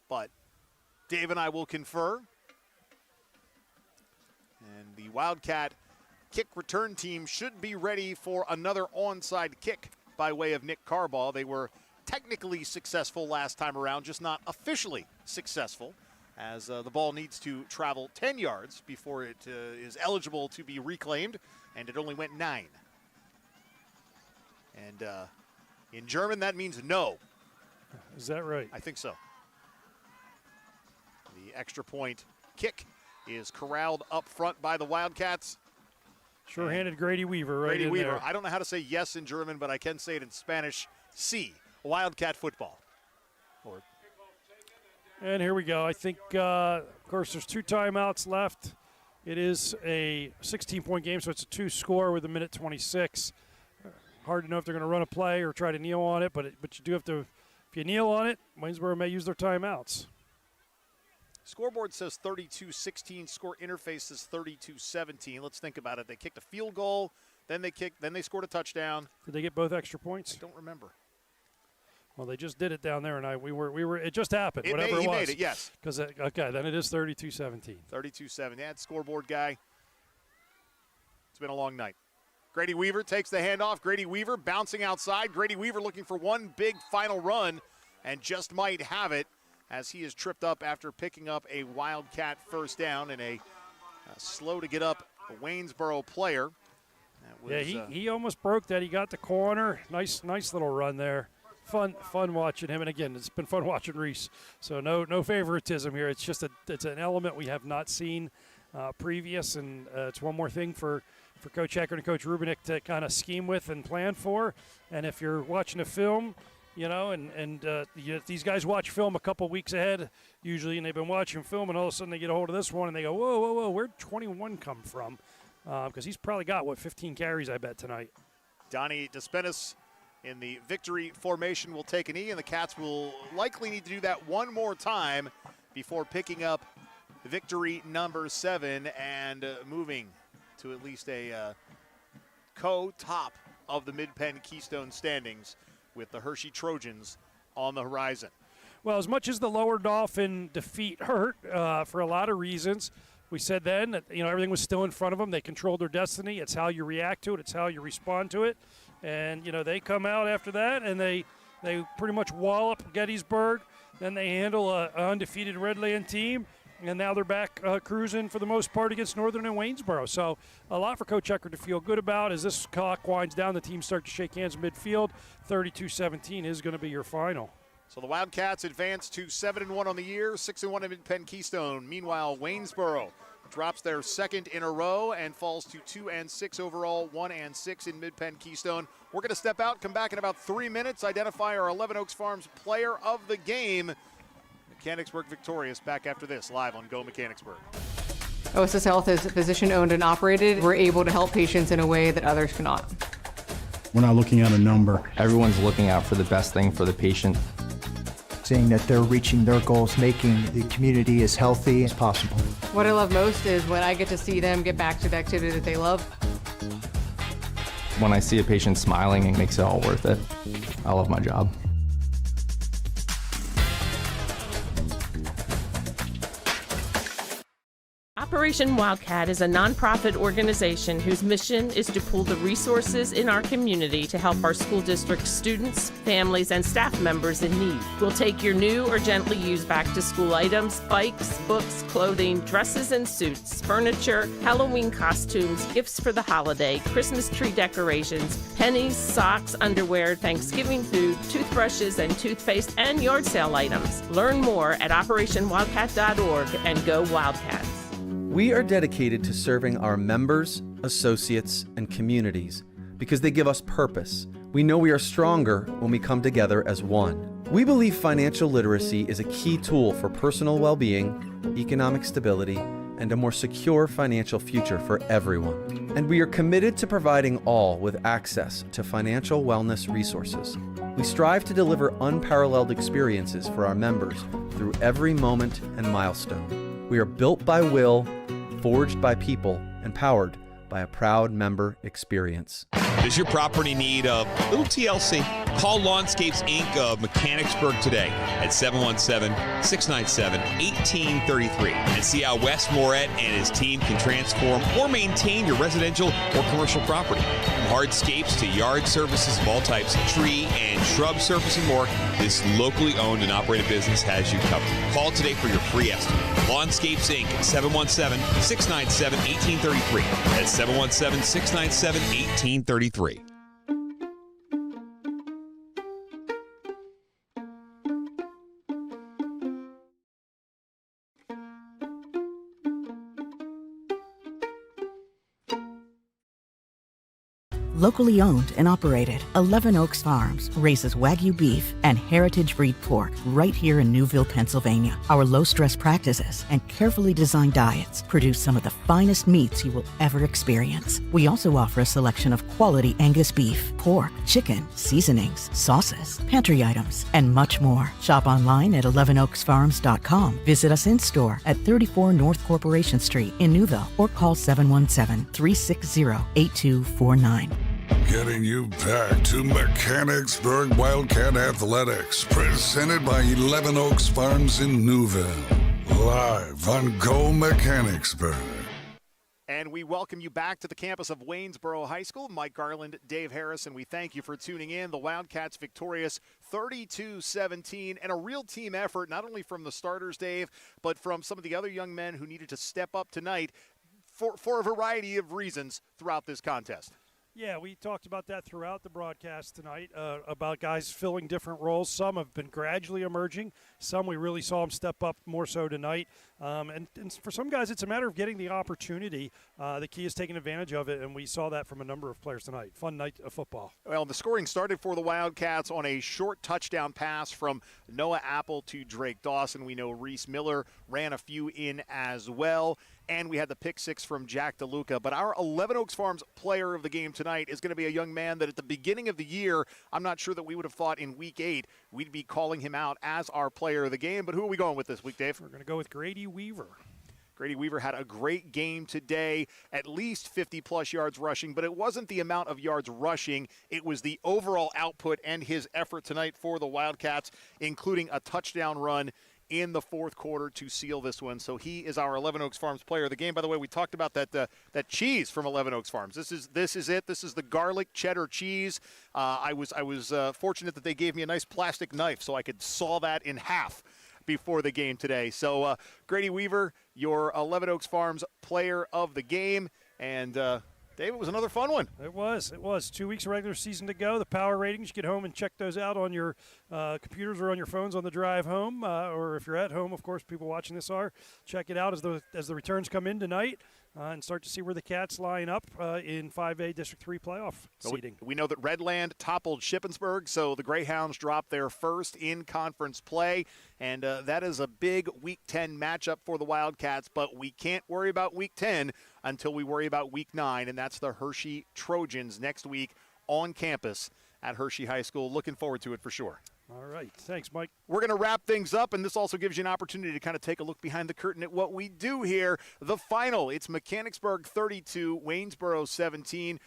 but Dave and I will confer. And the Wildcat kick return team should be ready for another onside kick by way of Nick Carbaugh. They were technically successful last time around, just not officially successful, as the ball needs to travel 10 yards before it is eligible to be reclaimed, and it only went 9. And in German, that means no. Is that right? I think so. The extra point kick is corralled up front by the Wildcats. Sure-handed Grady Weaver right in there. I don't know how to say yes in German, but I can say it in Spanish. C, Wildcat football. And here we go. I think, of course, there's 2 timeouts left. It is a 16-point game, so it's a 2-score with 1:26. Hard to know if they're going to run a play or try to kneel on it, but you do have to. If you kneel on it, Waynesboro may use their timeouts. Scoreboard says 32-16. Score interface says 32-17. Let's think about it. They kicked a field goal, then they scored a touchdown. Did they get both extra points? I don't remember. Well, they just did it down there, and we were. It just happened. He made it, yes. Because okay, then it is 32-17. 32-7. Yeah, scoreboard guy. It's been a long night. Grady Weaver takes the handoff. Grady Weaver bouncing outside. Grady Weaver looking for one big final run, and just might have it as he is tripped up after picking up a Wildcat first down and a slow to get up Waynesboro player. Yeah, he almost broke that. He got the corner. Nice little run there. Fun watching him, and again, it's been fun watching Reese. So no favoritism here. It's just it's an element we have not seen previous, and it's one more thing for Coach Eckert and Coach Rubinek to kind of scheme with and plan for. And if you're watching a film, these guys watch film a couple weeks ahead usually, and they've been watching film, and all of a sudden they get a hold of this one and they go, whoa, where'd 21 come from? Because he's probably got 15 carries, I bet, tonight. Donnie Despenis in the victory formation will take a knee, and the Cats will likely need to do that one more time before picking up victory number 7 and moving to at least a co-top of the Mid-Penn Keystone standings with the Hershey Trojans on the horizon. Well, as much as the Lower Dauphin defeat hurt for a lot of reasons, we said then that everything was still in front of them. They controlled their destiny. It's how you react to it. It's how you respond to it. And, they come out after that, and they pretty much wallop Gettysburg. Then they handle an undefeated Redland team, and now they're back cruising for the most part against Northern and Waynesboro. So a lot for Coach Eckert to feel good about. As this clock winds down, the teams start to shake hands in midfield. 32-17 is going to be your final. So the Wildcats advance to 7-1 on the year, 6-1 in Mid-Penn Keystone. Meanwhile, Waynesboro drops their second in a row and falls to 2-6 overall, 1-6 in Mid-Penn Keystone. We're going to step out, come back in about 3 minutes, identify our 11 Oaks Farms player of the game. Mechanicsburg victorious. Back after this, live on Go Mechanicsburg. OSS Health is physician-owned and operated. We're able to help patients in a way that others cannot. We're not looking at a number. Everyone's looking out for the best thing for the patient. Saying that they're reaching their goals, making the community as healthy as possible. What I love most is when I get to see them get back to the activity that they love. When I see a patient smiling, it makes it all worth it. I love my job. Operation Wildcat is a nonprofit organization whose mission is to pool the resources in our community to help our school district students, families, and staff members in need. We'll take your new or gently used back-to-school items, bikes, books, clothing, dresses and suits, furniture, Halloween costumes, gifts for the holiday, Christmas tree decorations, pennies, socks, underwear, Thanksgiving food, toothbrushes and toothpaste, and yard sale items. Learn more at OperationWildcat.org and go Wildcats. We are dedicated to serving our members, associates, and communities because they give us purpose. We know we are stronger when we come together as one. We believe financial literacy is a key tool for personal well-being, economic stability, and a more secure financial future for everyone. And we are committed to providing all with access to financial wellness resources. We strive to deliver unparalleled experiences for our members through every moment and milestone. We are built by will, forged by people, and powered by a proud member experience. Does your property need a little TLC? Call Lawnscapes Inc. of Mechanicsburg today at 717-697-1833 and see how Wes Moret and his team can transform or maintain your residential or commercial property. From hardscapes to yard services of all types, tree and shrub service and more, this locally owned and operated business has you covered. Call today for your free estimate. Lawnscapes Inc. 717-697-1833. That's 717-697-1833. Locally owned and operated, 11 Oaks Farms raises Wagyu beef and heritage breed pork right here in Newville, Pennsylvania. Our low-stress practices and carefully designed diets produce some of the finest meats you will ever experience. We also offer a selection of quality Angus beef, pork, chicken, seasonings, sauces, pantry items, and much more. Shop online at 11oaksfarms.com. Visit us in-store at 34 North Corporation Street in Newville or call 717-360-8249. Getting you back to Mechanicsburg Wildcat Athletics, presented by 11 Oaks Farms in Newville. Live on Go Mechanicsburg. And we welcome you back to the campus of Waynesboro High School. Mike Garland, Dave Harris, and we thank you for tuning in. The Wildcats victorious 32-17, and a real team effort, not only from the starters, Dave, but from some of the other young men who needed to step up tonight for a variety of reasons throughout this contest. Yeah, we talked about that throughout the broadcast tonight, about guys filling different roles. Some have been gradually emerging. Some we really saw them step up more so tonight. And for some guys, it's a matter of getting the opportunity. The key is taking advantage of it, and we saw that from a number of players tonight. Fun night of football. Well, the scoring started for the Wildcats on a short touchdown pass from Noah Apple to Drake Dawson. We know Reese Miller ran a few in as well. And we had the pick six from Jack DeLuca. But our 11 Oaks Farms player of the game tonight is going to be a young man that at the beginning of the year, I'm not sure that we would have thought in Week 8 we'd be calling him out as our player of the game. But who are we going with this week, Dave? We're going to go with Grady Weaver. Grady Weaver had a great game today, at least 50-plus yards rushing, but it wasn't the amount of yards rushing. It was the overall output and his effort tonight for the Wildcats, including a touchdown run in the fourth quarter to seal this one. So he is our 11 Oaks Farms player of the game. By the way, we talked about that cheese from 11 Oaks Farms. This is it. This is the garlic cheddar cheese. I was fortunate that they gave me a nice plastic knife so I could saw that in half before the game today. So Grady Weaver, your 11 Oaks Farms player of the game. And Dave, it was another fun one. It was. 2 weeks of regular season to go. The power ratings, you get home and check those out on your computers or on your phones on the drive home. Or if you're at home, of course, people watching this are. Check it out as the returns come in tonight. And start to see where the Cats line up in 5A District 3 playoff seeding. We know that Redland toppled Shippensburg, so the Greyhounds dropped their first in-conference play, and that is a big Week 10 matchup for the Wildcats, but we can't worry about Week 10 until we worry about Week 9, and that's the Hershey Trojans next week on campus at Hershey High School. Looking forward to it for sure. All right. Thanks, Mike. We're going to wrap things up, and this also gives you an opportunity to kind of take a look behind the curtain at what we do here. The final, it's Mechanicsburg 32, Waynesboro 17.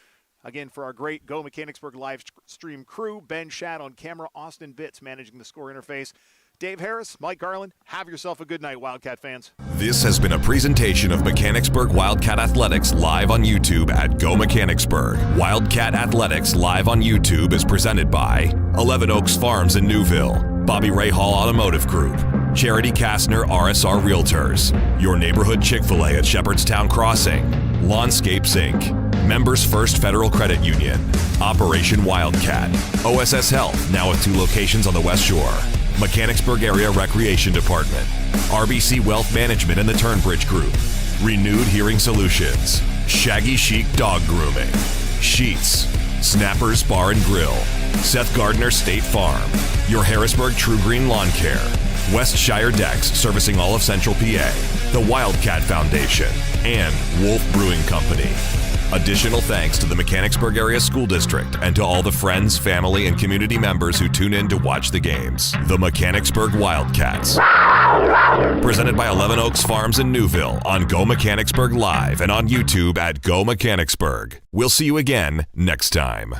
Again, for our great Go Mechanicsburg live stream crew, Ben Shadd on camera, Austin Bitts managing the score interface. Dave Harris, Mike Garland, have yourself a good night, Wildcat fans. This has been a presentation of Mechanicsburg Wildcat Athletics live on YouTube at Go Mechanicsburg. Wildcat Athletics live on YouTube is presented by 11 Oaks Farms in Newville, Bobby Ray Hall Automotive Group, Charity Kastner RSR Realtors, Your Neighborhood Chick-fil-A at Shepherdstown Crossing, Lawnscapes Inc., Members First Federal Credit Union, Operation Wildcat, OSS Health, now with 2 locations on the West Shore, Mechanicsburg Area Recreation Department, RBC Wealth Management and the Turnbridge Group, Renewed Hearing Solutions, Shaggy Chic Dog Grooming, Sheets, Snappers Bar and Grill, Seth Gardner State Farm, Your Harrisburg True Green Lawn Care, Westshire Decks servicing all of Central PA, the Wildcat Foundation, and Wolf Brewing Company. Additional thanks to the Mechanicsburg Area School District and to all the friends, family, and community members who tune in to watch the games. The Mechanicsburg Wildcats. Presented by 11 Oaks Farms in Newville on Go Mechanicsburg Live and on YouTube at Go Mechanicsburg. We'll see you again next time.